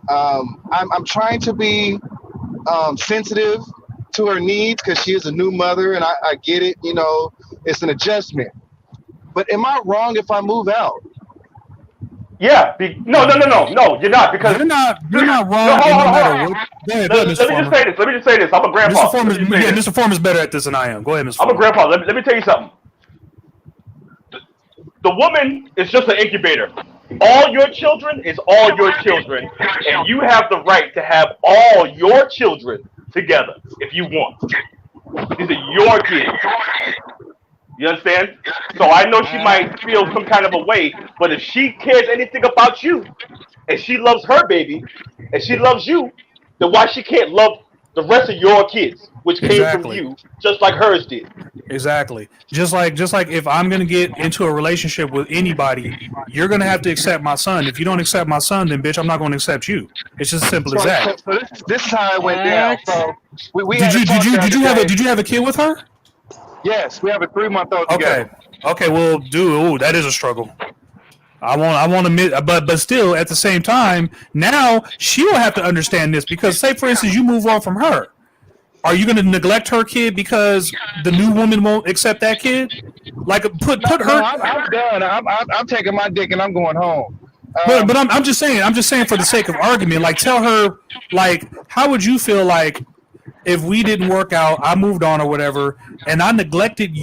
I'm trying to be sensitive to her needs because she is a new mother, and I get it. You know, it's an adjustment. But am I wrong if I move out? Yeah. No. You're not, because you're not wrong. Let me just say this. I'm a grandpa. Mr. Form is better at this than I am. Go ahead, Mr. Form. I'm a grandpa. Let me tell you something. The woman is just an incubator. All your children is all your children, and you have the right to have all your children together if you want. These are your kids. You understand? So I know she might feel some kind of a way, but if she cares anything about you, and she loves her baby, and she loves you, then why she can't love the rest of your kids, which came from you, just like hers did. Exactly. Just like if I'm gonna get into a relationship with anybody, you're gonna have to accept my son. If you don't accept my son, then bitch, I'm not gonna accept you. It's just as simple as that. So this is how it went down. So we did you have a kid with her? Yes, we have a 3-month-old together. Okay. Well, dude, that is a struggle. I want to admit, but still, at the same time, now she will have to understand this because, say, for instance, you move on from her. Are you going to neglect her kid because the new woman won't accept that kid? Like, put her. I'm done. I'm taking my dick and I'm going home. But I'm just saying. I'm just saying for the sake of argument. Like, tell her, like, how would you feel like if we didn't work out, I moved on or whatever, and I neglected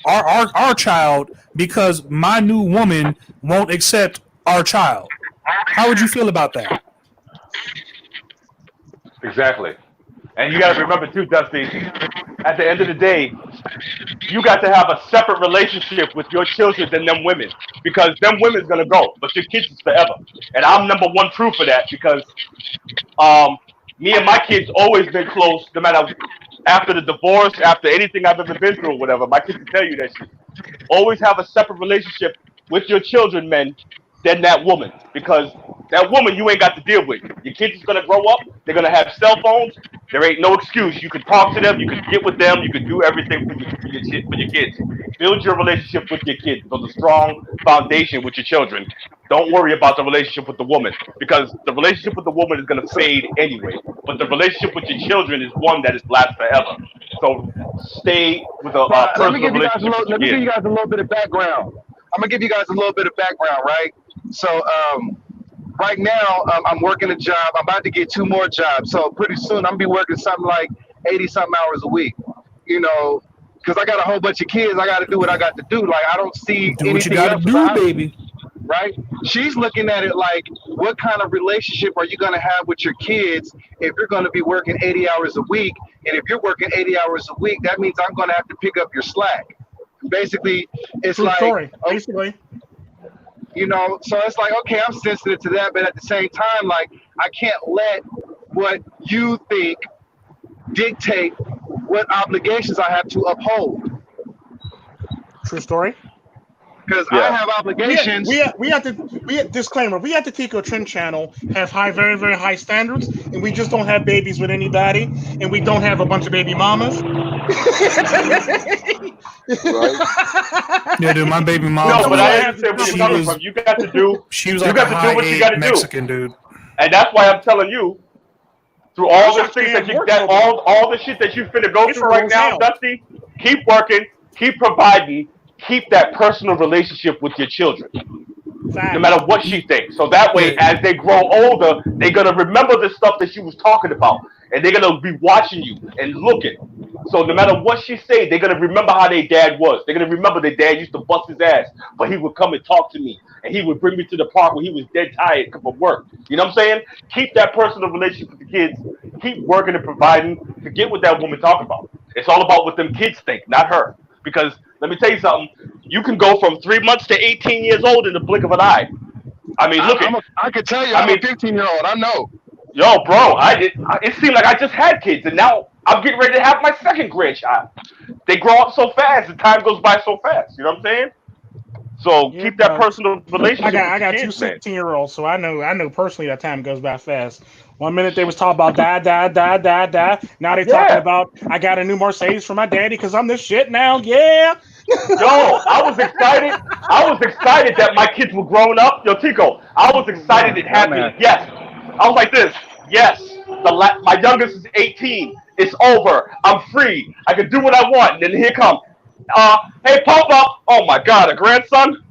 our child because my new woman won't accept our child? How would you feel about that? Exactly. And you got to remember too, Dusty, at the end of the day, you got to have a separate relationship with your children than them women, because them women's going to go, but your kids is forever. And I'm number one proof of that, because me and my kids always been close, no matter after the divorce, after anything I've ever been through or whatever. My kids can tell you that shit. Always have a separate relationship with your children, men, than that woman, because that woman you ain't got to deal with. Your kids is gonna grow up. They're gonna have cell phones. There ain't no excuse. You can talk to them. You can get with them. You can do everything for your kids. Build your relationship with your kids. Build a strong foundation with your children. Don't worry about the relationship with the woman, because the relationship with the woman is gonna fade anyway. But the relationship with your children is one that is last forever. So stay with a personal relationship. Let me give you guys a little bit of background. I'm gonna give you guys a little bit of background, right? So right now I'm working a job. I'm about to get 2 more jobs. So pretty soon I'm gonna be working something like 80-something hours a week. You know, because I got a whole bunch of kids. I got to do what I got to do. Like I don't see do what you anything got else to do, baby. Right? She's looking at it like, what kind of relationship are you going to have with your kids if you're going to be working 80 hours a week? And if you're working 80 hours a week, that means I'm going to have to pick up your slack. Basically, it's True like, story, basically. You know, so it's like, okay, I'm sensitive to that, but at the same time, like, I can't let what you think dictate what obligations I have to uphold. True story. Because I have obligations. We have disclaimer. We at the Tico Tren channel have very, very high standards, and we just don't have babies with anybody, and we don't have a bunch of baby mamas. Yeah, dude, my baby mom. No, but I understand where you're coming from. You got to do. She was like a high Mexican dude, and that's why I'm telling you, through all the things that you that all the shit that you finna go through right now, Dusty, keep working, keep providing. Keep that personal relationship with your children, no matter what she thinks. So that way, as they grow older, they're going to remember the stuff that she was talking about. And they're going to be watching you and looking. So no matter what she say, they're going to remember how their dad was. They're going to remember their dad used to bust his ass, but he would come and talk to me. And he would bring me to the park when he was dead tired from work. You know what I'm saying? Keep that personal relationship with the kids. Keep working and providing. Forget what that woman talking about. It's all about what them kids think, not her. Because let me tell you something. You can go from 3 months to 18 years old in the blink of an eye. I mean, look. I can tell you, I'm a 15-year-old. I know. Yo, bro, it seemed like I just had kids, and now I'm getting ready to have my second grandchild. They grow up so fast, and time goes by so fast. You know what I'm saying? So keep that personal relationship. I got 2 16-year-olds, so I know personally that time goes by fast. 1 minute they was talking about dad. Now they talking about I got a new Mercedes for my daddy because I'm this shit now. Yeah. Yo, I was excited. I was excited that my kids were growing up. Yo, Tico, I was excited and happy. Yes. I was like this. Yes. My youngest is 18. It's over. I'm free. I can do what I want. And then here come. Hey, Papa. Oh my God, a grandson.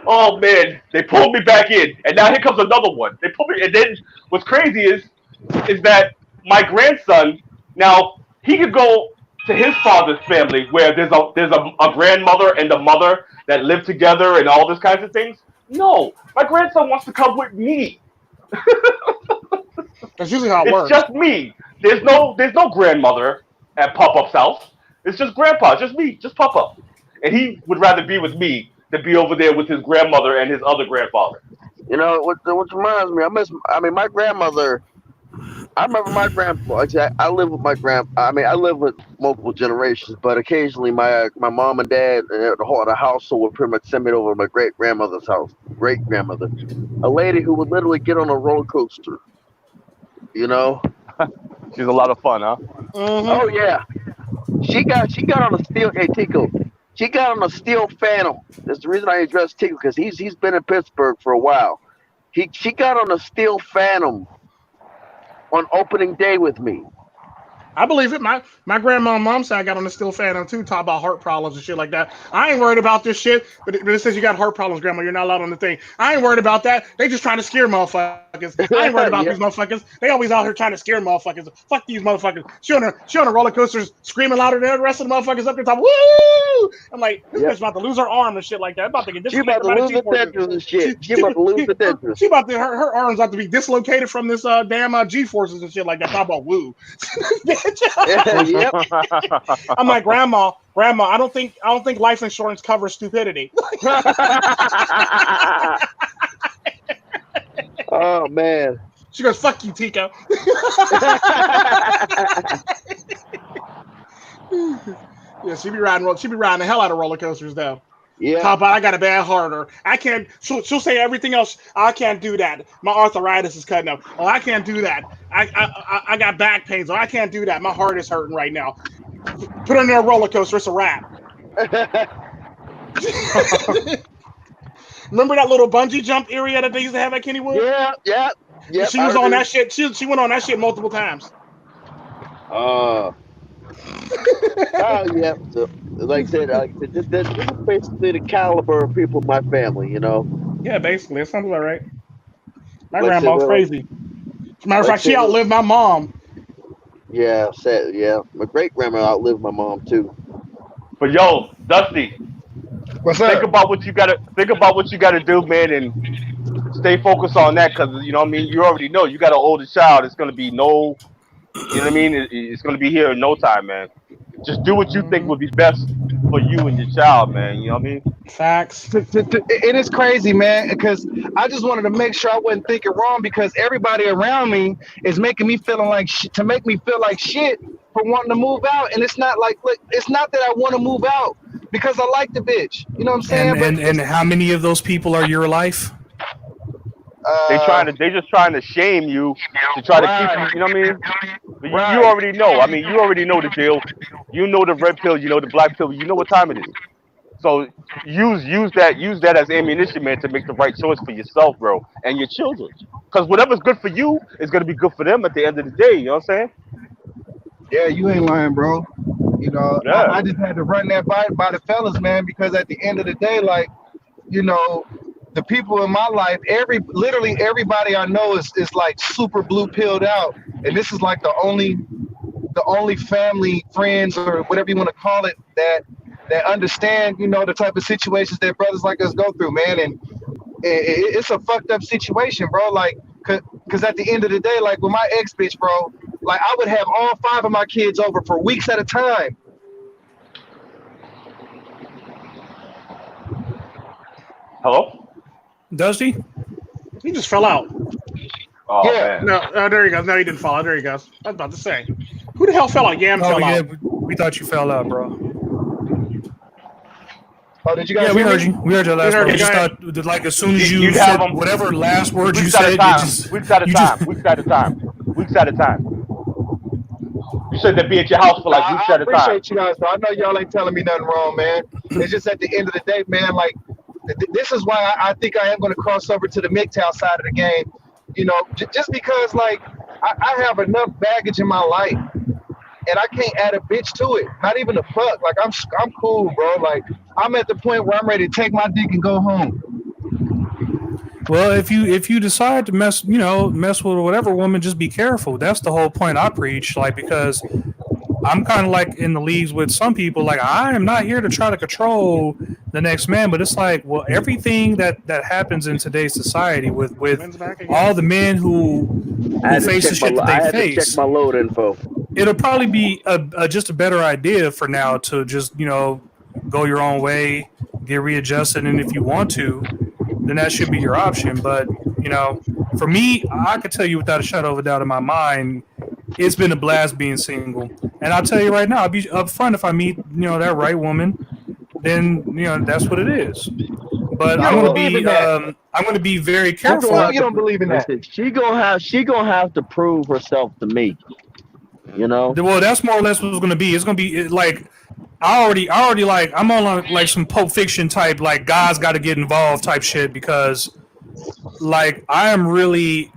Oh man, they pulled me back in, and now here comes another one. They pulled me, and then what's crazy is that my grandson now he could go to his father's family where there's a grandmother and a mother that live together and all this kinds of things. No, my grandson wants to come with me. That's usually how it works. It's just me. There's no grandmother at Pop-Up's house. It's just Grandpa, just me, just Pop-Up. And he would rather be with me than be over there with his grandmother and his other grandfather. You know, what reminds me, my grandmother, I remember my grandpa. I live with my grandpa. I mean, I live with multiple generations, but occasionally my mom and dad and the household would pretty much send me over to my great grandmother's house. Great grandmother, a lady who would literally get on a roller coaster. You know? She's a lot of fun, huh? Oh yeah. She got on a steel. Hey Tico, she got on a steel Phantom. That's the reason I addressed Tico because he's been in Pittsburgh for a while. She got on a steel Phantom on opening day with me. I believe it. My grandma and mom said I got on the steel Phantom too, talk about heart problems and shit like that. I ain't worried about this shit, but it says you got heart problems, grandma. You're not allowed on the thing. I ain't worried about that. They just trying to scare motherfuckers. I ain't worried about these motherfuckers. They always out here trying to scare motherfuckers. Fuck these motherfuckers. She on a roller coaster screaming louder than the rest of the motherfuckers up the top. Woo! I'm like, this bitch about to lose her arm and shit like that. I'm about to get She about to lose the dentures and shit. She about to lose the dentures. She about to her arms about to be dislocated from this damn G forces and shit like that. Talk about woo. Yep. I'm like, grandma, I don't think life insurance covers stupidity. Oh man. She goes, fuck you, Tico. Yeah, she be riding the hell out of roller coasters though. Yeah. Papa, I got a bad heart, or I can't. She'll say everything else. I can't do that. My arthritis is cutting up. Oh, I can't do that. I got back pains. Oh, I can't do that. My heart is hurting right now. Put her in a roller coaster. It's a wrap. Remember that little bungee jump area that they used to have at Kennywood? Yeah. She was on that shit. She went on that shit multiple times. Oh yeah. So, like I said, this is basically the caliber of people in my family, you know. Yeah, basically, it sounds about right. My Like grandma's crazy. As a matter of fact, she outlived my mom. Yeah, my great grandma outlived my mom too. But yo, Dusty, What's up? think about what you gotta do, man, and stay focused on that, because you know what I mean. You already know you got an older child. It's gonna be no, you know what I mean. It's gonna be here in no time, man. Just do what you think would be best for you and your child, man. You know what I mean? Facts. It is crazy, man, because I just wanted to make sure I wasn't thinking wrong, because everybody around me is making me feeling like to make me feel like shit for wanting to move out. And it's not like, look, it's not that I want to move out because I like the bitch. You know what I'm saying? And how many of those people are your life? They just trying to shame you to try to keep you. You know what I mean? But you already know. I mean, you already know the deal. You know the red pill. You know the black pill. You know what time it is. So use that as ammunition, man, to make the right choice for yourself, bro, and your children. Because whatever's good for you is gonna be good for them at the end of the day. You know what I'm saying? Yeah, you ain't lying, bro. You know, Yeah. I just had to run that by the fellas, man, because at the end of the day, like, you know, the people in my life, literally everybody I know is like super blue pilled out, and this is like the only family, friends, or whatever you want to call it, that understand, you know, the type of situations that brothers like us go through, man. And it's a fucked up situation, bro. Like, cause at the end of the day, like with my ex bitch, bro, like I would have all 5 of my kids over for weeks at a time. Hello? Dusty? He just fell out. Oh, Yeah. man. No, there he goes. No, he didn't fall out. There he goes. I was about to say, who the hell fell out? Yam fell yeah, out. we thought you fell out, bro. Oh, did you guys? Yeah, we hear heard me? you. We heard your last heard word. you. We just Go thought that, like, as soon as you You'd said have 'em. whatever last word you Weeks at a said, time. you just Weeks at a you time. just- Weeks at a time. Weeks at a time. You said they'd be at your house for like weeks I at a time. appreciate you guys, though. I know y'all ain't telling me nothing wrong, man. It's just at the end of the day, man, like, this is why I think I am going to cross over to the MiGTOW side of the game, you know, just because, like, I have enough baggage in my life, and I can't add a bitch to it. Not even a fuck. Like, I'm cool, bro. Like, I'm at the point where I'm ready to take my dick and go home. Well, if you decide to mess with whatever woman, just be careful. That's the whole point I preach. Like, because I'm kind of like in the leagues with some people. Like, I am not here to try to control the next man, but it's like, well, everything that happens in today's society with all the men who face the shit that they face. To check my load info. It'll probably be just a better idea for now to just, go your own way, get readjusted, and if you want to, then that should be your option. But, for me, I could tell you without a shadow of a doubt in my mind, it's been a blast being single. And I'll tell you right now, I'll be upfront if I meet that right woman, then that's what it is. But I'm gonna be very careful. You don't believe in that. She gonna have to prove herself to me. Well, that's more or less what it's gonna be. It's gonna be like I already like I'm on like some Pulp Fiction type like guys got to get involved type shit because like I am really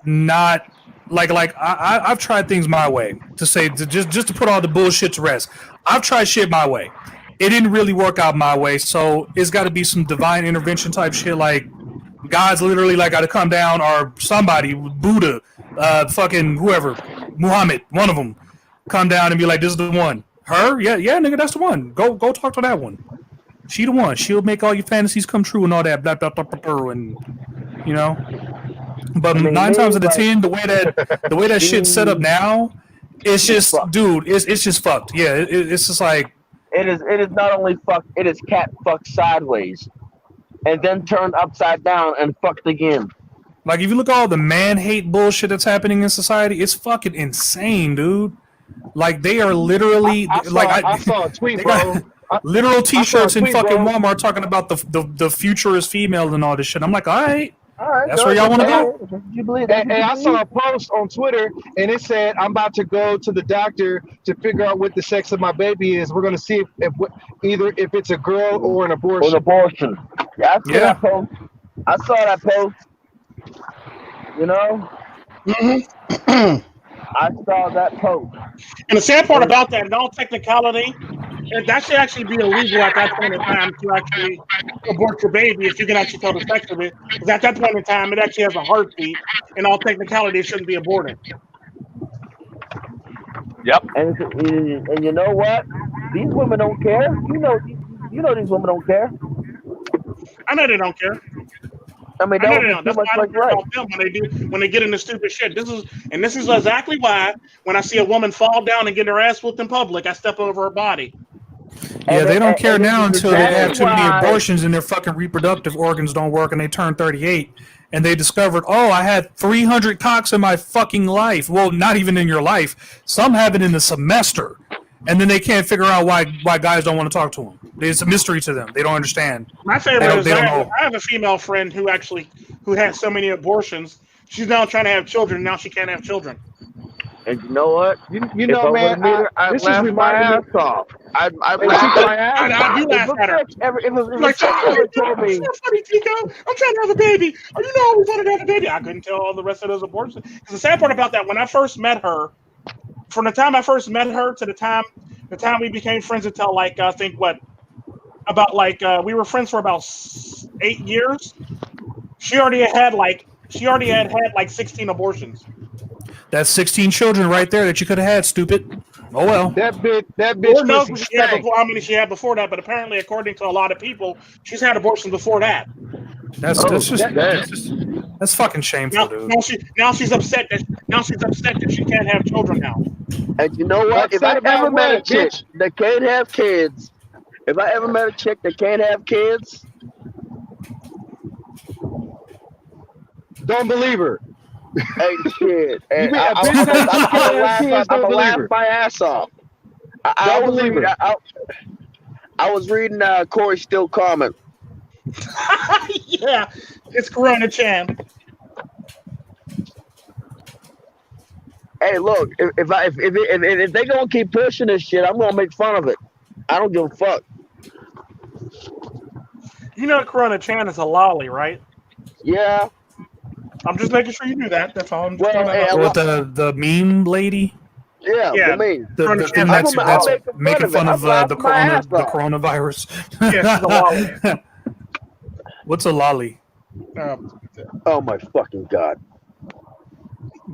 not like I've tried things my way to say just to put all the bullshit to rest. I've tried shit my way. It didn't really work out my way, so it's got to be some divine intervention type shit. Like God's literally like got to come down or somebody, Buddha, fucking whoever, Muhammad, one of them, come down and be like, "This is the one." Her, yeah, nigga, that's the one. Go talk to that one. She the one. She'll make all your fantasies come true and all that. Blah blah blah blah, blah and But 9 times out of 10, the way that shit's set up now, it's just, dude, it's just fucked. Yeah, it's just like it is not only fucked, it is cat fucked sideways, and then turned upside down and fucked again. Like if you look at all the man hate bullshit that's happening in society, it's fucking insane, dude. Like they are literally I saw a tweet, bro. Literal T-shirts in fucking Walmart talking about the future is female and all this shit. I'm like, all right, that's where y'all want to go. You believe and I saw a post on Twitter, and it said, "I'm about to go to the doctor to figure out what the sex of my baby is. We're going to see if it's a girl or an abortion." Yeah, I saw that post. I saw that post. I saw that post. And the sad part about that, in all technicality, that should actually be illegal at that point in time to actually abort your baby if you can actually tell the sex of it. Because at that point in time, it actually has a heartbeat. In all technicality, it shouldn't be aborted. Yep. And you know what? These women don't care. You know these women don't care. I know they don't care. I mean, that's why I don't care about them when they get into stupid shit. This is exactly why when I see a woman fall down and get her ass whooped in public, I step over her body. Yeah, they don't care now until they have too many abortions and their fucking reproductive organs don't work and they turn 38 and they discovered, oh, I had 300 cocks in my fucking life. Well, not even in your life. Some have it in a semester. And then they can't figure out why guys don't want to talk to them. It's a mystery to them. They don't understand. My favorite is I have a female friend who had so many abortions. She's now trying to have children. Now she can't have children. And you know what? You know, man, I'd laugh my ass off. I'd laugh my ass off. I do laugh at her. If ever told me, so funny, Tico. I'm trying to have a baby. Oh, you know I always wanted to have a baby. I couldn't tell all the rest of those abortions. Because the sad part about that, when I first met her, from the time I first met her to the time we became friends until like I think we were friends for about 8 years. She already had like 16 abortions. That's 16 children right there that you could have had, stupid. Oh well. That bitch knows how many she had before that, but apparently, according to a lot of people, she's had abortions before that. That's fucking shameful, dude. Now she's upset that she can't have children now. And you know what? If I ever met a chick that can't have kids, don't believe her. Hey, shit. I'm gonna laugh my ass off. I was reading Corey Still comment. Yeah, it's Corona Chan. Hey, look, if they gonna keep pushing this shit, I'm gonna make fun of it. I don't give a fuck. You know Corona Chan is a lolly, right? Yeah. I'm just making sure you knew that. That's all. I'm just the meme lady. Yeah, the meme. The thing that's making fun of the coronavirus. Yeah, she's a lolly. What's a lolly? Oh my fucking god!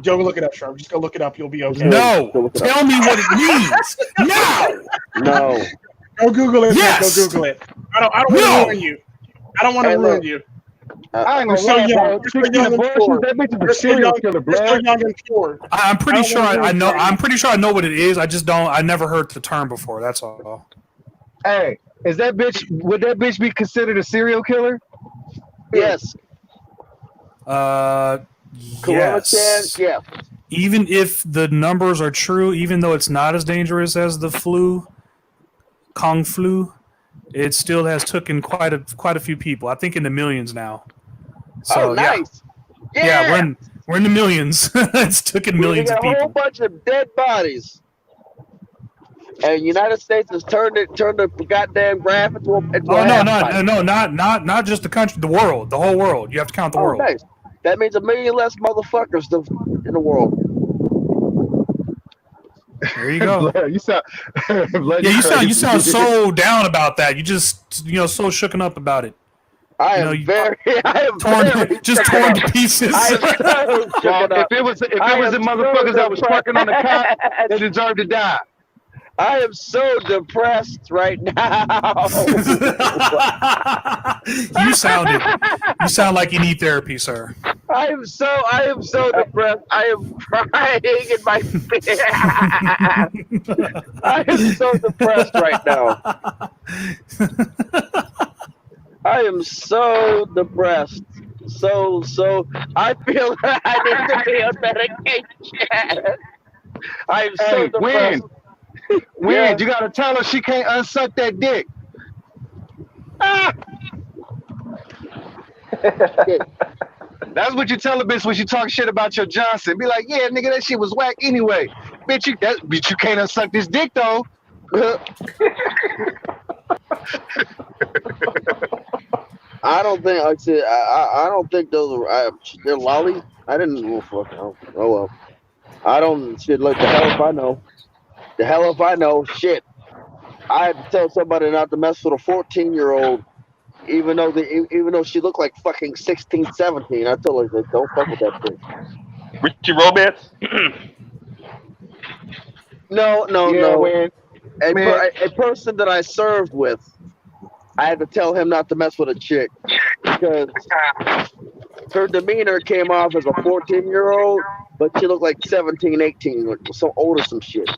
Go look it up, Sharp. Just go look it up. You'll be okay. No, tell me what it means. No. Go Google it. Yes. Go Google it. I don't want to ruin you. I don't want to ruin you. I ain't gonna lie, bro. That bitch is a serial killer, bro. I'm pretty sure I know. I'm pretty sure I know what it is. I just don't. I never heard the term before. That's all. Hey, would that bitch be considered a serial killer? Yes. Yes. Yeah. even if the numbers are true, even though it's not as dangerous as the Kung flu, it still has taken quite a few people. I think in the millions now. So nice. Yeah, we're in the millions. It's taken millions of people. A whole bunch of dead bodies. And the United States has turned the goddamn graph into a not just the country, the world, the whole world. You have to count the world. Nice. That means 1 million less motherfuckers in the world. There you go. You sound, you sound so down about that. You just so shooken up about it. I am torn to pieces. If it was the motherfuckers that was fucking on the cop, they deserve to die. I am so depressed right now. You sound like you need therapy, sir. I am so depressed. I am crying in my bed. I am so depressed right now. I am so depressed. So I feel that I need to be on medication. I am so depressed. When you gotta tell her she can't unsuck that dick. That's what you tell a bitch when she talk shit about your Johnson. Be like, yeah, nigga, that shit was whack anyway. Bitch, you can't unsuck this dick though. I don't think I don't think those are they're lollies. I didn't fuck. Oh well. I don't shit. Like the hell if I know. The hell if I know. Shit. I had to tell somebody not to mess with a 14-year-old, even though she looked like fucking 16, 17. I told her, don't fuck with that bitch. Richie Romance? No. A person that I served with, I had to tell him not to mess with a chick because her demeanor came off as a 14-year-old, but she looked like 17, 18, so old or some shit.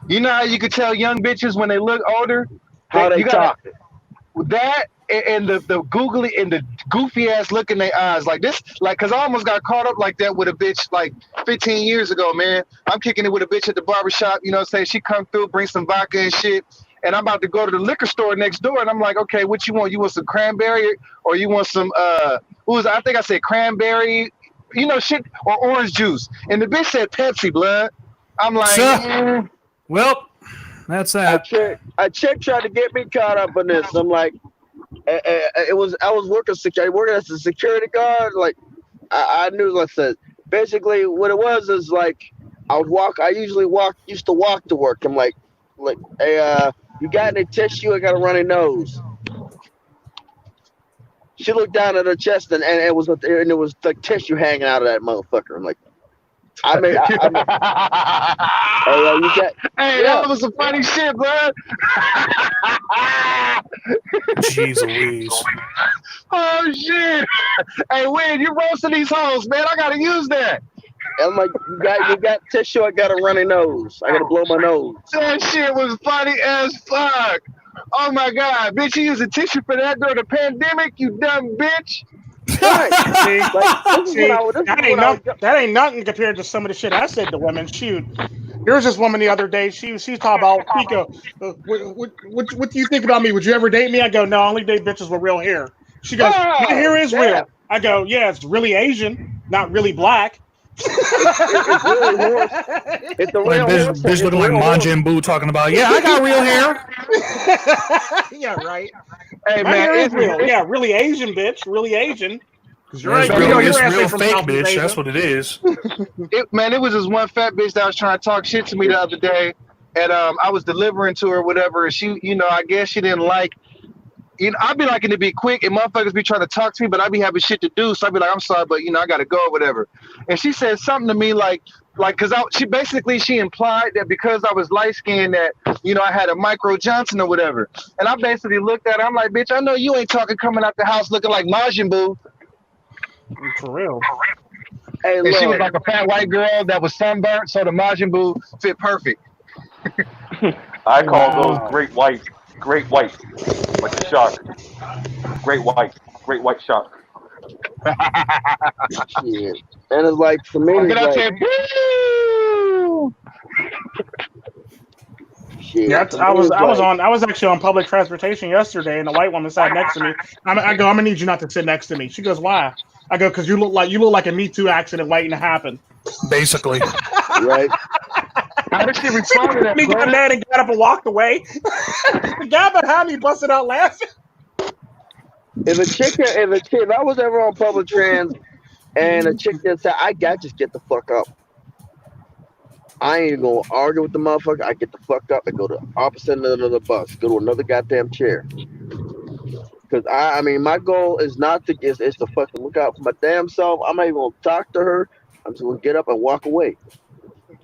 You know how you could tell young bitches when they look older? How they talk. That and the googly and the goofy ass look in their eyes like this, like, cause I almost got caught up like that with a bitch like 15 years ago, man. I'm kicking it with a bitch at the barbershop, you know what I'm saying? She come through, bring some vodka and shit. And I'm about to go to the liquor store next door, and I'm like, okay, what you want? You want some cranberry, or you want some I think I said cranberry, shit, or orange juice. And the bitch said Pepsi, blood. I'm like, well, that's that. A chick tried to get me caught up in this. I'm like, I was working as a security guard. Like, I knew, like I said, basically what it was is like, I used to walk to work. I'm like, hey, you got any tissue? I got a runny nose. She looked down at her chest and it was like tissue hanging out of that motherfucker. I'm like, that was some funny shit, bro. Jeez Louise. Oh shit. Hey, Win, you roasting these hoes, man. I gotta use that. I'm like, you got tissue, I got a runny nose. I gotta blow my nose. That shit was funny as fuck. Oh my god, bitch, you using tissue for that during the pandemic, you dumb bitch. Right. That ain't nothing compared to some of the shit I said to women. Shoot, there was this woman the other day. She's talking about Tico. What do you think about me? Would you ever date me? I go, no, I only date bitches with real hair. She goes, my hair is real. I go, yeah, it's really Asian, not really black. It's really horse. It's a real horse. Bitch looking like Majin Buu talking about, yeah, I got real hair. Yeah, right. Hey, man, it's real. Yeah, really Asian, bitch. Really Asian. It's real fake, bitch. Asia. That's what it is. It was this one fat bitch that was trying to talk shit to me the other day, and I was delivering to her, whatever. And she, I guess she didn't like. I'd be liking to be quick, and motherfuckers be trying to talk to me, but I be having shit to do, so I'd be like, I'm sorry, but I gotta go or whatever. And she said something to me like, cause she implied that because I was light skinned that, I had a micro Johnson or whatever. And I basically looked at her, I'm like, bitch, I know you ain't talking coming out the house looking like Majin Buu. For real. Hey, and she was like a fat white girl that was sunburnt, so the Majin Buu fit perfect. I call those great white, like a shark. Great white shark. Shit. And it's like for me, Get out there. Shit. Yeah, I was actually on public transportation yesterday, and a white woman sat next to me. I go, I'm gonna need you not to sit next to me. She goes, why? I go, because you look like a MiGTOW accident waiting to happen. Basically, right. How did she respond to that? Me got mad and got up and walked away. The guy behind me busted out laughing. If I was ever on public trans and a chick that said, I got just get the fuck up. I ain't gonna argue with the motherfucker. I get the fuck up and go to the opposite end of the bus. Go to another goddamn chair. Cause I mean, my goal is not to is to fucking look out for my damn self. I'm not even gonna talk to her. I'm just gonna get up and walk away.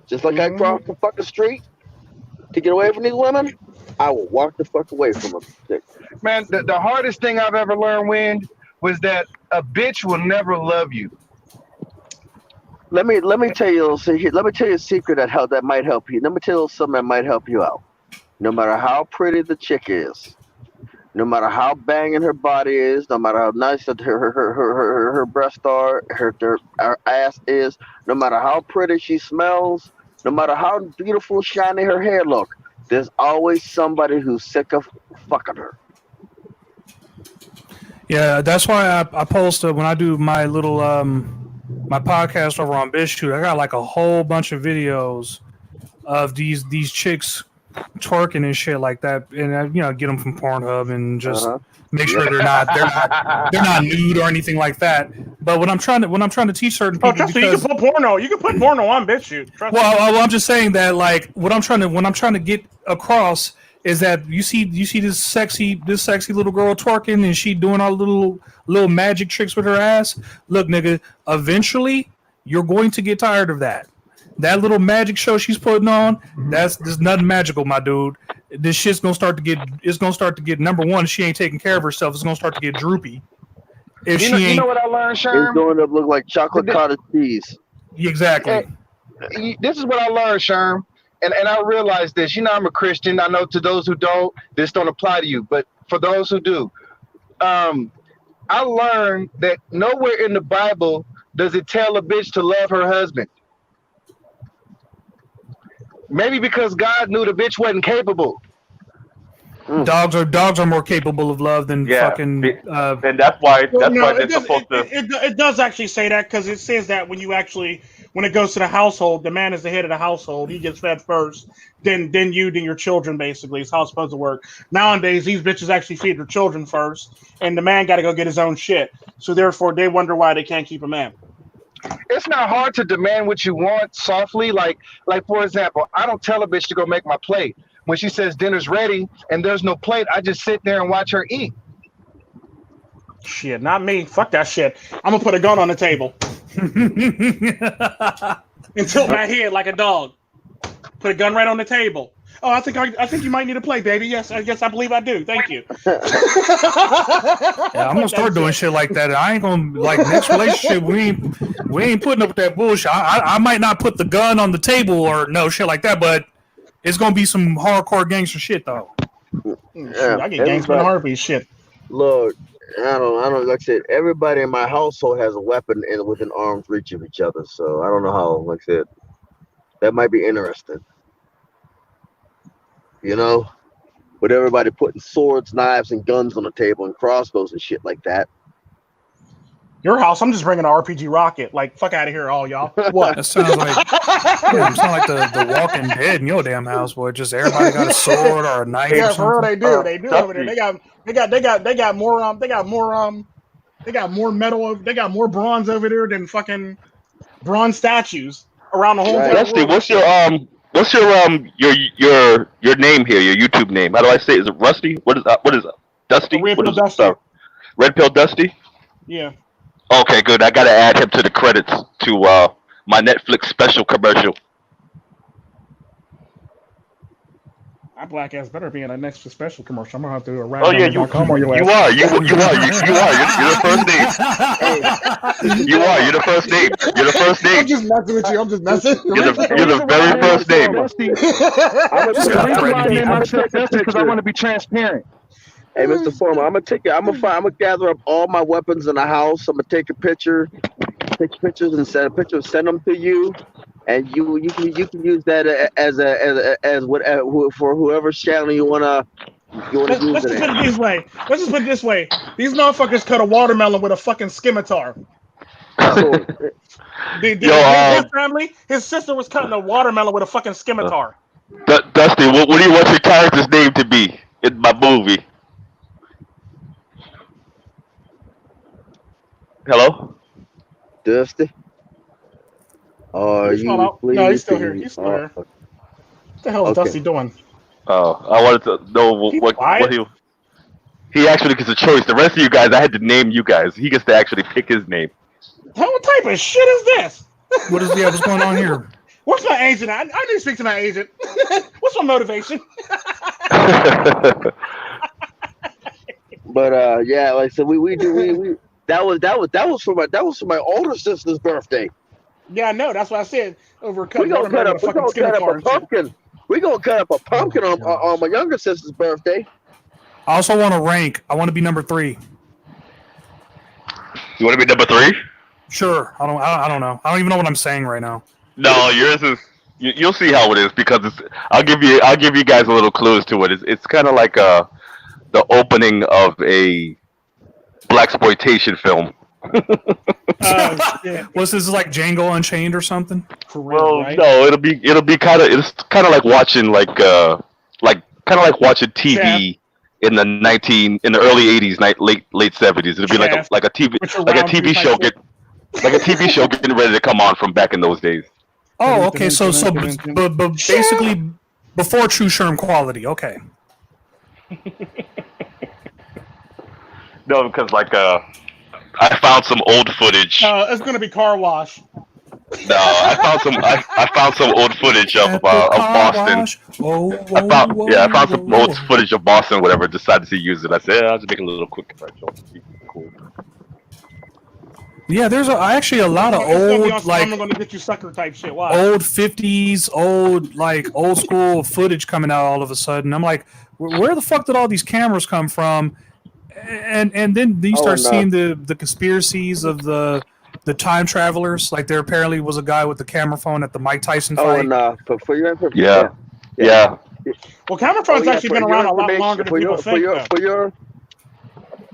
Just like I crossed the fucking street to get away from these women, I will walk the fuck away from them. Man, the hardest thing I've ever learned, Wind, was that a bitch will never love you. Let me tell you a secret that might help you. Let me tell you something that might help you out. No matter how pretty the chick is, no matter how banging her body is, no matter how nice her breasts are, her ass is, no matter how pretty she smells, no matter how beautiful, shiny her hair look, there's always somebody who's sick of fucking her. Yeah, that's why I post when I do my little my podcast over on BitChute. I got like a whole bunch of videos of these chicks twerking and shit like that, and get them from Pornhub and just make sure they're not nude or anything like that. But when I'm trying to teach certain people, trust me, you can put porno on BitChute. Well, I'm just saying that like when I'm trying to get across is that you see this sexy little girl twerking and she doing all little magic tricks with her ass. Look, nigga, eventually you're going to get tired of that. That little magic show she's putting on, there's nothing magical, my dude. This shit's gonna start to get number one, she ain't taking care of herself, it's gonna start to get droopy. If you know what I learned, Sherm? It's going to look like chocolate cottage cheese. Exactly. This is what I learned, Sherm. And I realized this. I'm a Christian. I know to those who don't, this don't apply to you. But for those who do, I learned that nowhere in the Bible does it tell a bitch to love her husband. Maybe because God knew the bitch wasn't capable. Dogs are more capable of love than fucking. And that's why they're supposed to. It does actually say that because it says that when it goes to the household, the man is the head of the household. He gets fed first, then your children. Basically, is how it's supposed to work. Nowadays, these bitches actually feed their children first, and the man got to go get his own shit. So therefore, they wonder why they can't keep a man. It's not hard to demand what you want softly. Like for example, I don't tell a bitch to go make my plate. When she says dinner's ready and there's no plate, I just sit there and watch her eat. Shit, not me. Fuck that shit. I'm gonna put a gun on the table and tilt my head like a dog. Put a gun right on the table. Oh, I think you might need a plate, baby. Yes, I believe I do. Thank you. Yeah, I'm gonna start doing shit like that. I ain't gonna next relationship. We ain't putting up with that bullshit. I might not put the gun on the table or no shit like that, but it's gonna be some hardcore gangster shit though. Yeah, I get gangster in a heartbeat. Shit. Look, I don't. Like I said, everybody in my household has a weapon within arm's reach of each other. So I don't know how. Like I said, that might be interesting. With everybody putting swords, knives, and guns on the table and crossbows and shit like that. Your house, I'm just bringing an RPG rocket. Like, fuck out of here, all y'all. What? That sounds like the Walking Dead in your damn house, boy. Just everybody got a sword or a knife. Yeah, or for real, they do. They do over there. They got more metal. They got more bronze over there than fucking bronze statues around the whole world. Dusty, what's your name here? Your YouTube name? How do I say it? Is it Rusty? What is it? Dusty? Red Pill Dusty. Red Pill Dusty? Yeah. Okay, good. I gotta add him to the credits to my Netflix special commercial. My black ass better be in a next special commercial. I'm gonna have to do a rap. Oh yeah, you are. You're the first name. You are. You're the first name. You're the first name. I'm just messing with you. I'm just messing. You're the very first name. I'm just name myself Dusty because I want to be transparent. Hey, Mr. Forma, I'm gonna gather up all my weapons in the house. I'm gonna take pictures and send them to you, and you can use that as whatever for whoever's channel you wanna Let's use just it put it in. this way. Let's just put it this way. These motherfuckers cut a watermelon with a fucking scimitar. So, His family, his sister was cutting a watermelon with a fucking scimitar. Dusty, what do you want your character's name to be in my movie? Hello? Dusty? Are He's you pleased? No, he's still here. He's still here. What the hell is Dusty doing? Oh, I wanted to know what he actually gets a choice. The rest of you guys, I had to name you guys. He gets to actually pick his name. What type of shit is this? What's going on here? What's my agent? I need to speak to my agent. What's my motivation? But yeah, like so we that was for my older sister's birthday. Yeah, I know. That's what I said. We're gonna cut up a pumpkin. We're gonna cut up a pumpkin on my younger sister's birthday. I also want to rank. I want to be number 3. You want to be number 3? Sure. I don't know. I don't even know what I'm saying right now. No, yours is. You'll see how it is because I'll give you guys a little clues to it. It's kind of like the opening of a blaxploitation film. Was this like Django Unchained or something? Well, right? No, it'll be kind of like watching watching TV in the early 80s, late 70s. It'll be like a TV show getting ready to come on from back in those days. Oh, okay. So basically before Tru Sherm quality. Okay. No, because I found some old footage. It's gonna be Car Wash. No, I found some old footage of Boston. I found some old footage of Boston. Whatever, decided to use it. I said, I'll just make a little quick commercial. Cool. Yeah, there's actually a lot of old I'm gonna get you sucker type shit. Why? Old 50s, old school footage coming out all of a sudden. I'm like, where the fuck did all these cameras come from? And then you start seeing the conspiracies of the time travelers. Like there apparently was a guy with the camera phone at the Mike Tyson fight. For your information. Yeah. Well, camera phones actually been around a lot longer than people think.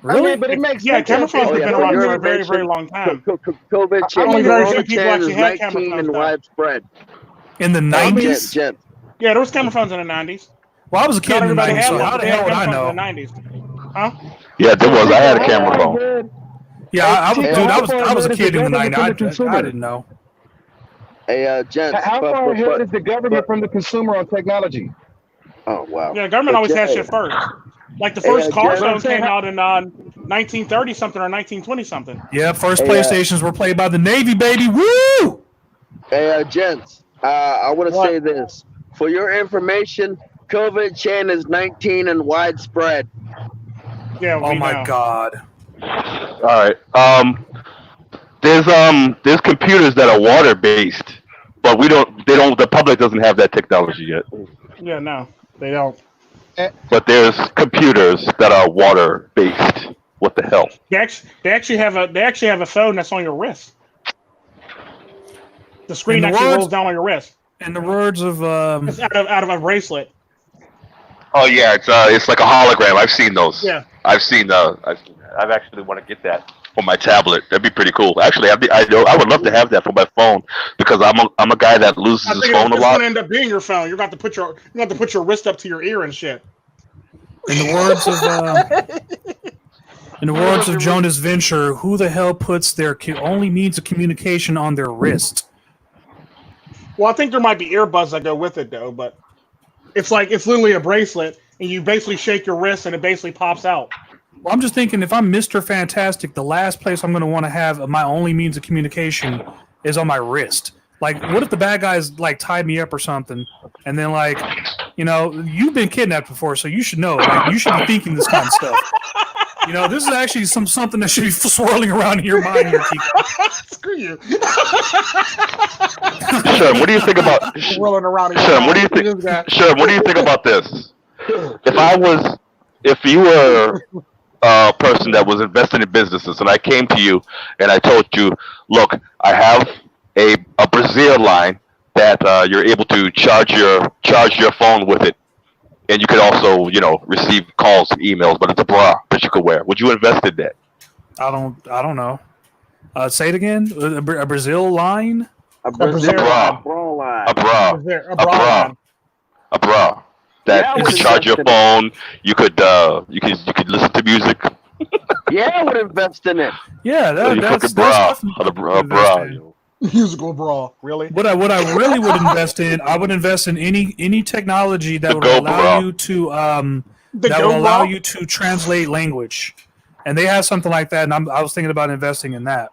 Really? I mean, but it makes camera phones have been around for a very, very long time. COVID changed is 19 and widespread. In the 90s? Yeah, there was camera phones in the 90s. Well, I was a kid in the 90s, so how the hell would I know? In the 90s. Huh? Yeah, there was. I had a camera phone. Yeah, I was a kid in the 90s. I didn't know. Hey, gents. How far ahead is the government from the consumer on technology? Oh, wow. Yeah, government always has shit first. Like the first car phone came out in 1930 something or 1920 something. Yeah, first PlayStations were played by the Navy, baby. Woo! Hey, gents, I want to say this. For your information, COVID chain is 19 and widespread. Yeah. Oh my God. All right. There's computers that are water based, but the public doesn't have that technology yet. Yeah, no, they don't. But there's computers that are water based. What the hell? They actually have a phone that's on your wrist. The screen actually rolls down on your wrist. In the words of it's out of a bracelet. Oh yeah, it's like a hologram. I've seen those. Yeah. I've actually want to get that for my tablet. That'd be pretty cool. Actually, I would love to have that for my phone because I'm a guy that loses his phone a lot. It's gonna end up being your phone. You got to put your wrist up to your ear and shit. In the words of Jonas Venture, who the hell puts their only means of communication on their wrist? Well, I think there might be earbuds that go with it though, but it's literally a bracelet and you basically shake your wrist and it basically pops out. Well, I'm just thinking if I'm Mr. Fantastic, the last place I'm going to want to have my only means of communication is on my wrist. Like, what if the bad guys tie me up or something, and then you've been kidnapped before, so you should know. You should be thinking this kind of stuff. This is actually something that should be swirling around in your mind here, Tico. Screw you. Sherm, what do you think about swirling around in Sherm, what do you think? Sherm, what do you think about this? If I was if you were a person that was investing in businesses, and I came to you and I told you, look, I have a Brazil line that you're able to charge your phone with it, and you could also receive calls and emails, but it's a bra that you could wear. Would you invest in that? I don't know. Say it again. A Brazil line. A Brazil bra. line. A bra. A bra. A bra. That you could charge your phone. You could listen to music. Yeah, I would invest in it. Yeah, that's a bra. Musical bra, really? What I really would invest in, I would invest in any technology that would allow you to you to translate language, and they have something like that. And I was thinking about investing in that.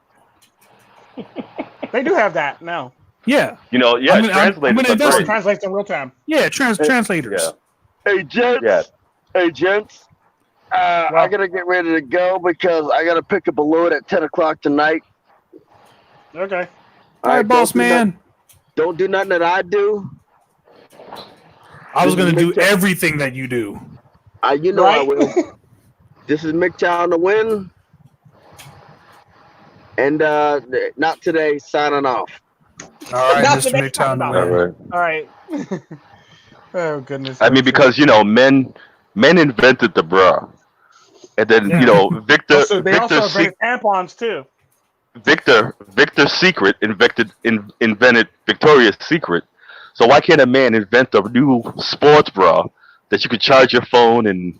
They do have that now. Yeah, translators. Translates in real time. Yeah, translators. Yeah. Hey gents. Yeah. Hey gents. I gotta get ready to go because I gotta pick up a load at 10:00 tonight. Okay. All right, boss man. Don't do nothing that I do. I was going to do everything that you do. I will. This is MiGTOW on the win. And not today, signing off. All right, Mr. MiGTOW on the win. All right. Oh, goodness. I mean, because, men invented the bra. And then, Victor... They also invented tampons, too. Victor's Secret invented Victoria's Secret. So why can't a man invent a new sports bra that you could charge your phone and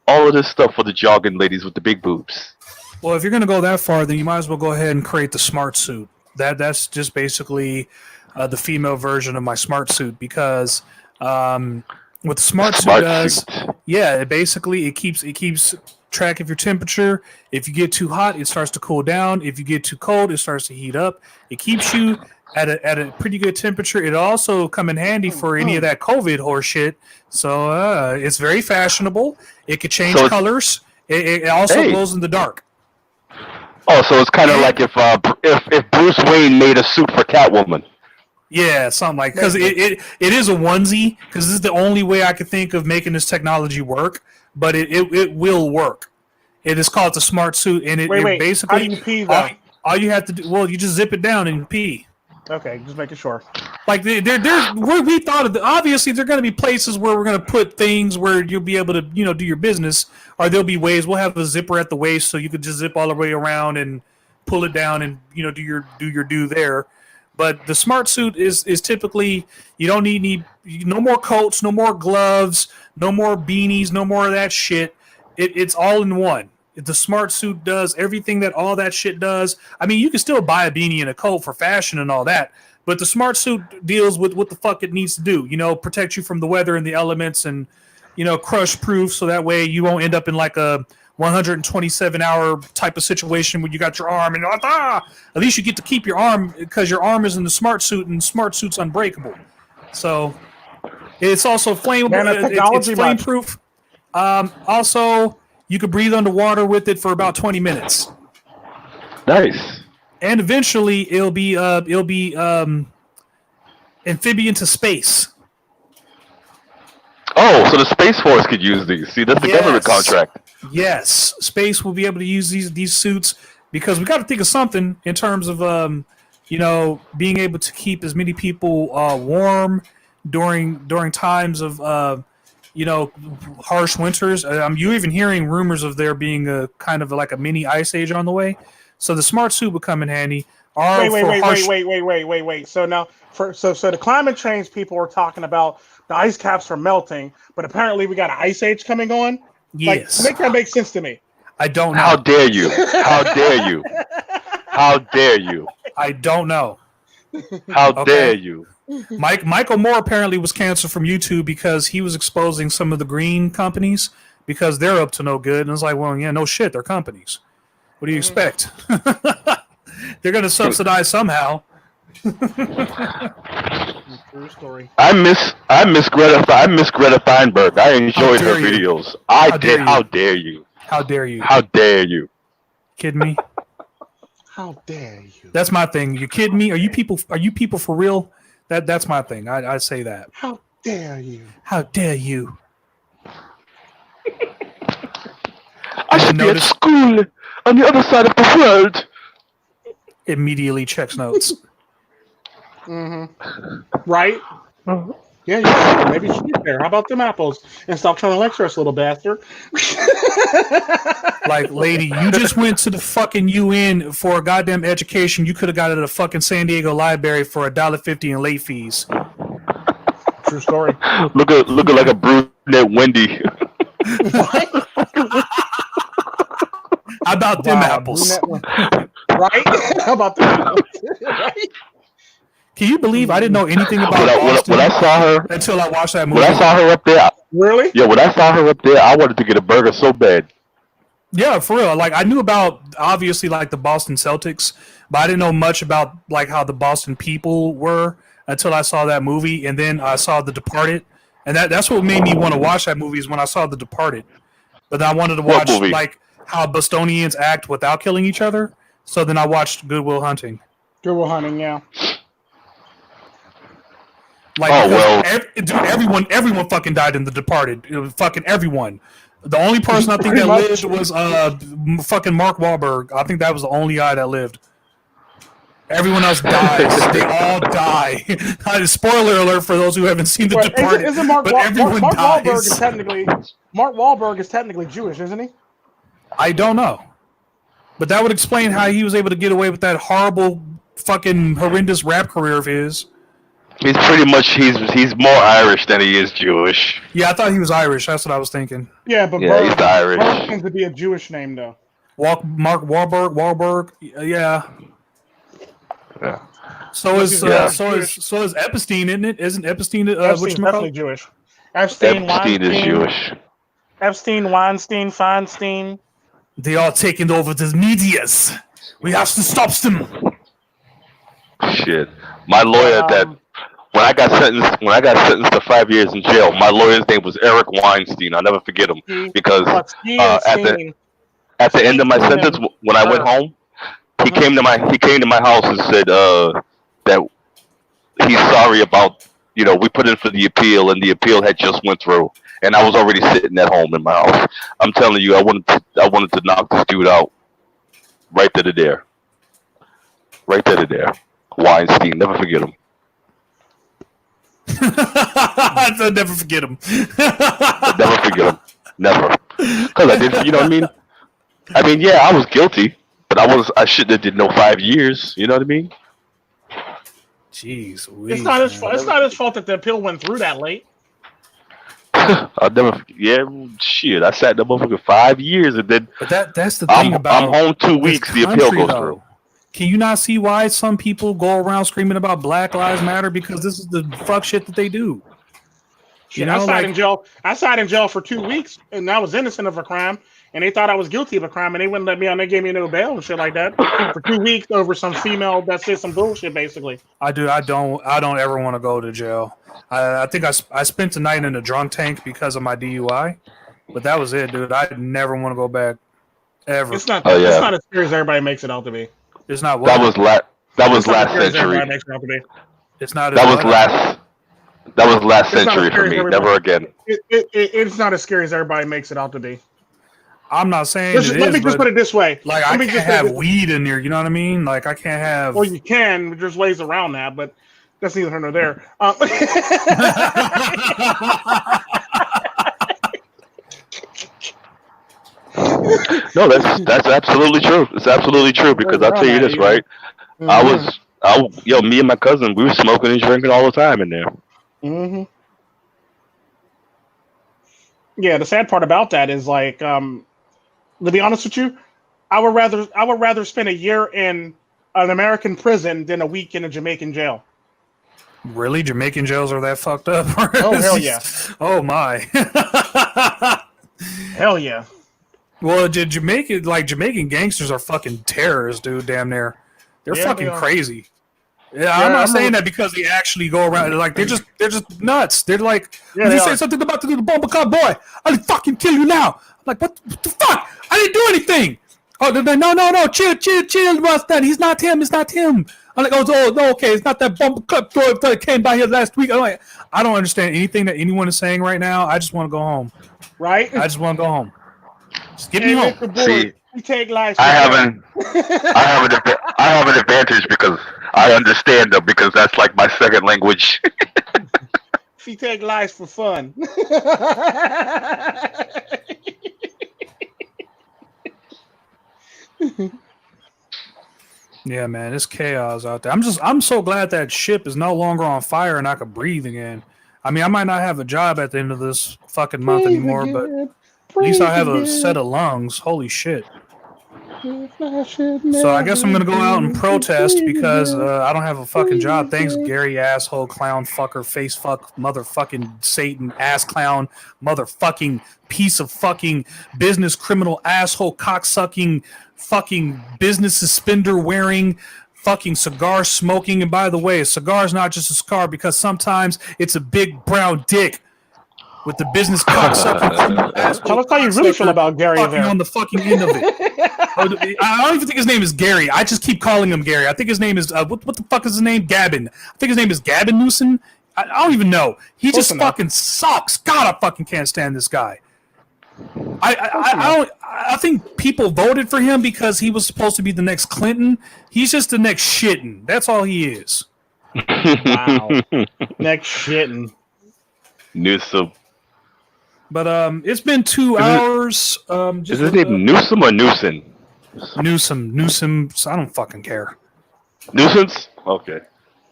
all of this stuff for the jogging ladies with the big boobs? Well, if you're going to go that far, then you might as well go ahead and create the smart suit. That's just basically the female version of my smart suit, because what the smart suit does, it keeps track of your temperature. If you get too hot, it starts to cool down. If you get too cold, it starts to heat up. It keeps you at a pretty good temperature. It also come in handy for any of that COVID horse shit. So it's very fashionable. It could change colors. It also glows in the dark. Oh, so it's kind of like if Bruce Wayne made a suit for Catwoman. Yeah, something like, because it is a onesie, because this is the only way I could think of making this technology work. But it will work. It is called the smart suit, and it basically. How do you pee, though? All you have to do, you just zip it down and pee. Okay, just making sure. Like we thought of obviously there are going to be places where we're going to put things where you'll be able to do your business, or there'll be ways we'll have a zipper at the waist so you could just zip all the way around and pull it down and do your do there. But the smart suit is typically, you don't need no more coats, no more gloves, no more beanies, no more of that shit. It's all in one. The smart suit does everything that all that shit does. I mean, you can still buy a beanie and a coat for fashion and all that, but the smart suit deals with what the fuck it needs to do. Protect you from the weather and the elements, and crush proof, so that way you won't end up in like a 127-hour type of situation where you got your arm and at least you get to keep your arm, because your arm is in the smart suit, and smart suit's unbreakable. So it's also flammable. It's flame proof. Also, you could breathe underwater with it for about 20 minutes. Nice. And eventually it'll be amphibian to space. Oh, so the Space Force could use these. See, that's the government contract. Yes, space will be able to use these suits, because we got to think of something in terms of being able to keep as many people warm during times of harsh winters. You're even hearing rumors of there being a kind of like a mini ice age on the way. So the smart suit would come in handy. Wait. So now, so the climate change people are talking about the ice caps are melting, but apparently we got an ice age coming on. Yes, make that make sense to me. I don't know. How dare you? How dare you? How dare you? I don't know. How dare you? Michael Moore apparently was canceled from YouTube because he was exposing some of the green companies, because they're up to no good. And it's like, well, yeah, no shit, they're companies. What do you expect? They're going to subsidize somehow. True story. I miss Greta Thunberg. I enjoyed her videos. How dare you? How dare you? How dare you? Kidding me? How dare you? That's my thing. You kidding me? Are you people for real? That's my thing. I say that. How dare you? How dare you? didn't notice. School on the other side of the world. Immediately checks notes. Right? Yeah, yeah. Maybe you should be there. How about them apples? And stop trying to lecture us, little bastard. Like, lady, you just went to the fucking UN for a goddamn education. You could have got it at a fucking San Diego library for $1.50 in late fees. True story. Looking like a brunette Wendy. How about them apples? Right? How about them apples? Right? Can you believe I didn't know anything about Boston when I saw her until I watched that movie? When I saw her up there, really? Yeah, when I saw her up there, I wanted to get a burger so bad. Yeah, for real. Like, I knew about obviously like the Boston Celtics, but I didn't know much about like how the Boston people were until I saw that movie, and then I saw The Departed, and that's what made me want to watch that movie is when I saw The Departed. But then I wanted to watch like how Bostonians act without killing each other. So then I watched Good Will Hunting. Good Will Hunting, yeah. Like, everyone fucking died in The Departed. It was fucking everyone. The only person I think that lived was fucking Mark Wahlberg. I think that was the only guy that lived. Everyone else dies. They all die. Spoiler alert for those who haven't seen The Departed. Isn't Mark everyone dies. Mark Wahlberg is technically Jewish, isn't he? I don't know. But that would explain how he was able to get away with that horrible, fucking horrendous rap career of his. He's pretty much he's more Irish than he is Jewish. Yeah, I thought he was Irish. That's what I was thinking. Yeah, but yeah, he's Irish. Berg tends to be a Jewish name though. Mark Wahlberg. Yeah. Yeah. So is Epstein, isn't it? Isn't Epstein Epstein's definitely Jewish. Epstein is Jewish. Epstein, Weinstein, Feinstein. They are taking over the medias. We have to stop them. Shit. My lawyer when I got sentenced to 5 years in jail, my lawyer's name was Eric Weinstein. I'll never forget him because at the end of my sentence, when I went home, he came to my house and said that he's sorry about we put in for the appeal and the appeal had just went through and I was already sitting at home in my house. I'm telling you, I wanted to knock this dude out right there. Weinstein, never forget him. I'll never forget him. Never forget him. Never. Because I did, you know what I mean? I mean, yeah, I was guilty, but I shouldn't have did no 5 years. You know what I mean? Jeez, it's not his fault. It's not his fault that the appeal went through that late. I'll never. Yeah, shit. I sat in the motherfucker 5 years, and then. But that's the thing about. I'm home 2 weeks. The appeal goes through. Can you not see why some people go around screaming about Black Lives Matter? Because this is the fuck shit that they do. Shit, I sat in jail. I sat in jail for 2 weeks, and I was innocent of a crime. And they thought I was guilty of a crime, and they wouldn't let me on. They gave me no bail and shit like that for 2 weeks over some female that said some bullshit, basically. I don't ever want to go to jail. I think I spent the night in a drunk tank because of my DUI, but that was it, dude. I never want to go back ever. It's not. It's not as serious as everybody makes it out to be. It's not. That was last century. It's not. That was last century for me. Never again. It's not as scary as everybody makes it out to be. I'm not saying let me just put it this way. Like, I can't have weed in there, you know what I mean? Like, I can't have... Well, you can. There's ways around that, but that's neither here nor there. No, that's absolutely true. It's absolutely true, because I'll tell you this, right? Mm-hmm. Me and my cousin, we were smoking and drinking all the time in there. Mm-hmm. Yeah, the sad part about that is, like, to be honest with you, I would rather spend a year in an American prison than a week in a Jamaican jail. Really? Jamaican jails are that fucked up? Oh, hell yeah. Oh, my. Hell yeah. Well, Jamaican gangsters are fucking terrorists, dude, damn near. They're fucking crazy. Yeah, I'm not saying that because they actually go around like they're just nuts. They're like, when you say something about the bomber cop boy, I'll fucking kill you now. I'm like, what the fuck? I didn't do anything. Oh, no, chill, Rustin. He's not him. It's not him. I'm like, no, okay, it's not that bomber cop boy that came by here last week. I'm like, I don't understand anything that anyone is saying right now. I just want to go home. Right? I just want to go home. Just get me home. See, we take life. I have an advantage because I understand them because that's like my second language. She take life for fun. Yeah, man, it's chaos out there. I'm so glad that ship is no longer on fire and I can breathe again. I mean, I might not have a job at the end of this fucking month anymore, but at least I have a set of lungs. Holy shit. So I guess I'm gonna go out and protest because I don't have a fucking job. Thanks, Gary, asshole, clown, fucker, face fuck, motherfucking Satan, ass clown, motherfucking piece of fucking business criminal, asshole, cocksucking, fucking business suspender wearing, fucking cigar smoking. And by the way, a cigar is not just a cigar because sometimes it's a big brown dick. With the business cocksucking asshole. Tell us how you really feel about Gary there. On the fucking end of it. I don't even think his name is Gary. I just keep calling him Gary. I think his name is what the fuck is his name? Gavin. I think his name is Gavin Newsom. I don't even know. He just fucking sucks. God, I fucking can't stand this guy. I think people voted for him because he was supposed to be the next Clinton. He's just the next shitting. That's all he is. Wow. Next shitting. Newsom. But it's been 2 hours. Is his name Newsom or Newsom? Newsom. I don't fucking care. Nuisance? Okay.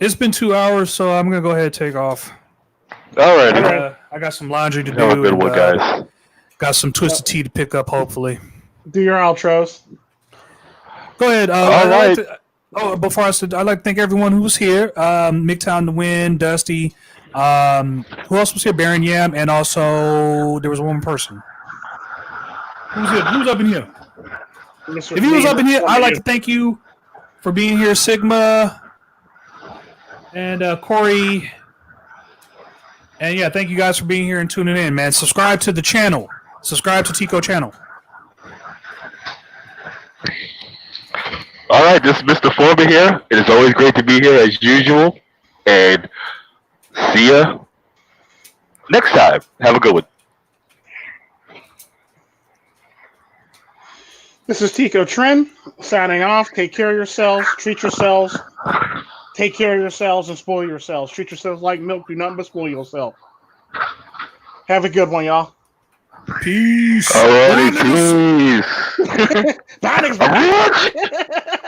It's been 2 hours, so I'm gonna go ahead and take off. All right. I got some laundry to do. Have a good one, guys. Got some twisted tea to pick up, hopefully. Do your outros. Go ahead. All right. Before I said, I'd like to thank everyone who was here. MiGTOW to win, Dusty. Who else was here? Baron Yam, and also there was one person. Who's up in here? If he was up in here, I'd like to thank you for being here, Sigma and Corey. And yeah, thank you guys for being here and tuning in, man. Subscribe to the channel. Subscribe to Tico channel. All right, this is Mr. Forma here. It is always great to be here as usual. And see ya next time. Have a good one. This is Tico Tren signing off. Take care of yourselves. Treat yourselves. Take care of yourselves and spoil yourselves. Treat yourselves like milk. Do nothing but spoil yourself. Have a good one, y'all. Peace. All right, peace. Bye,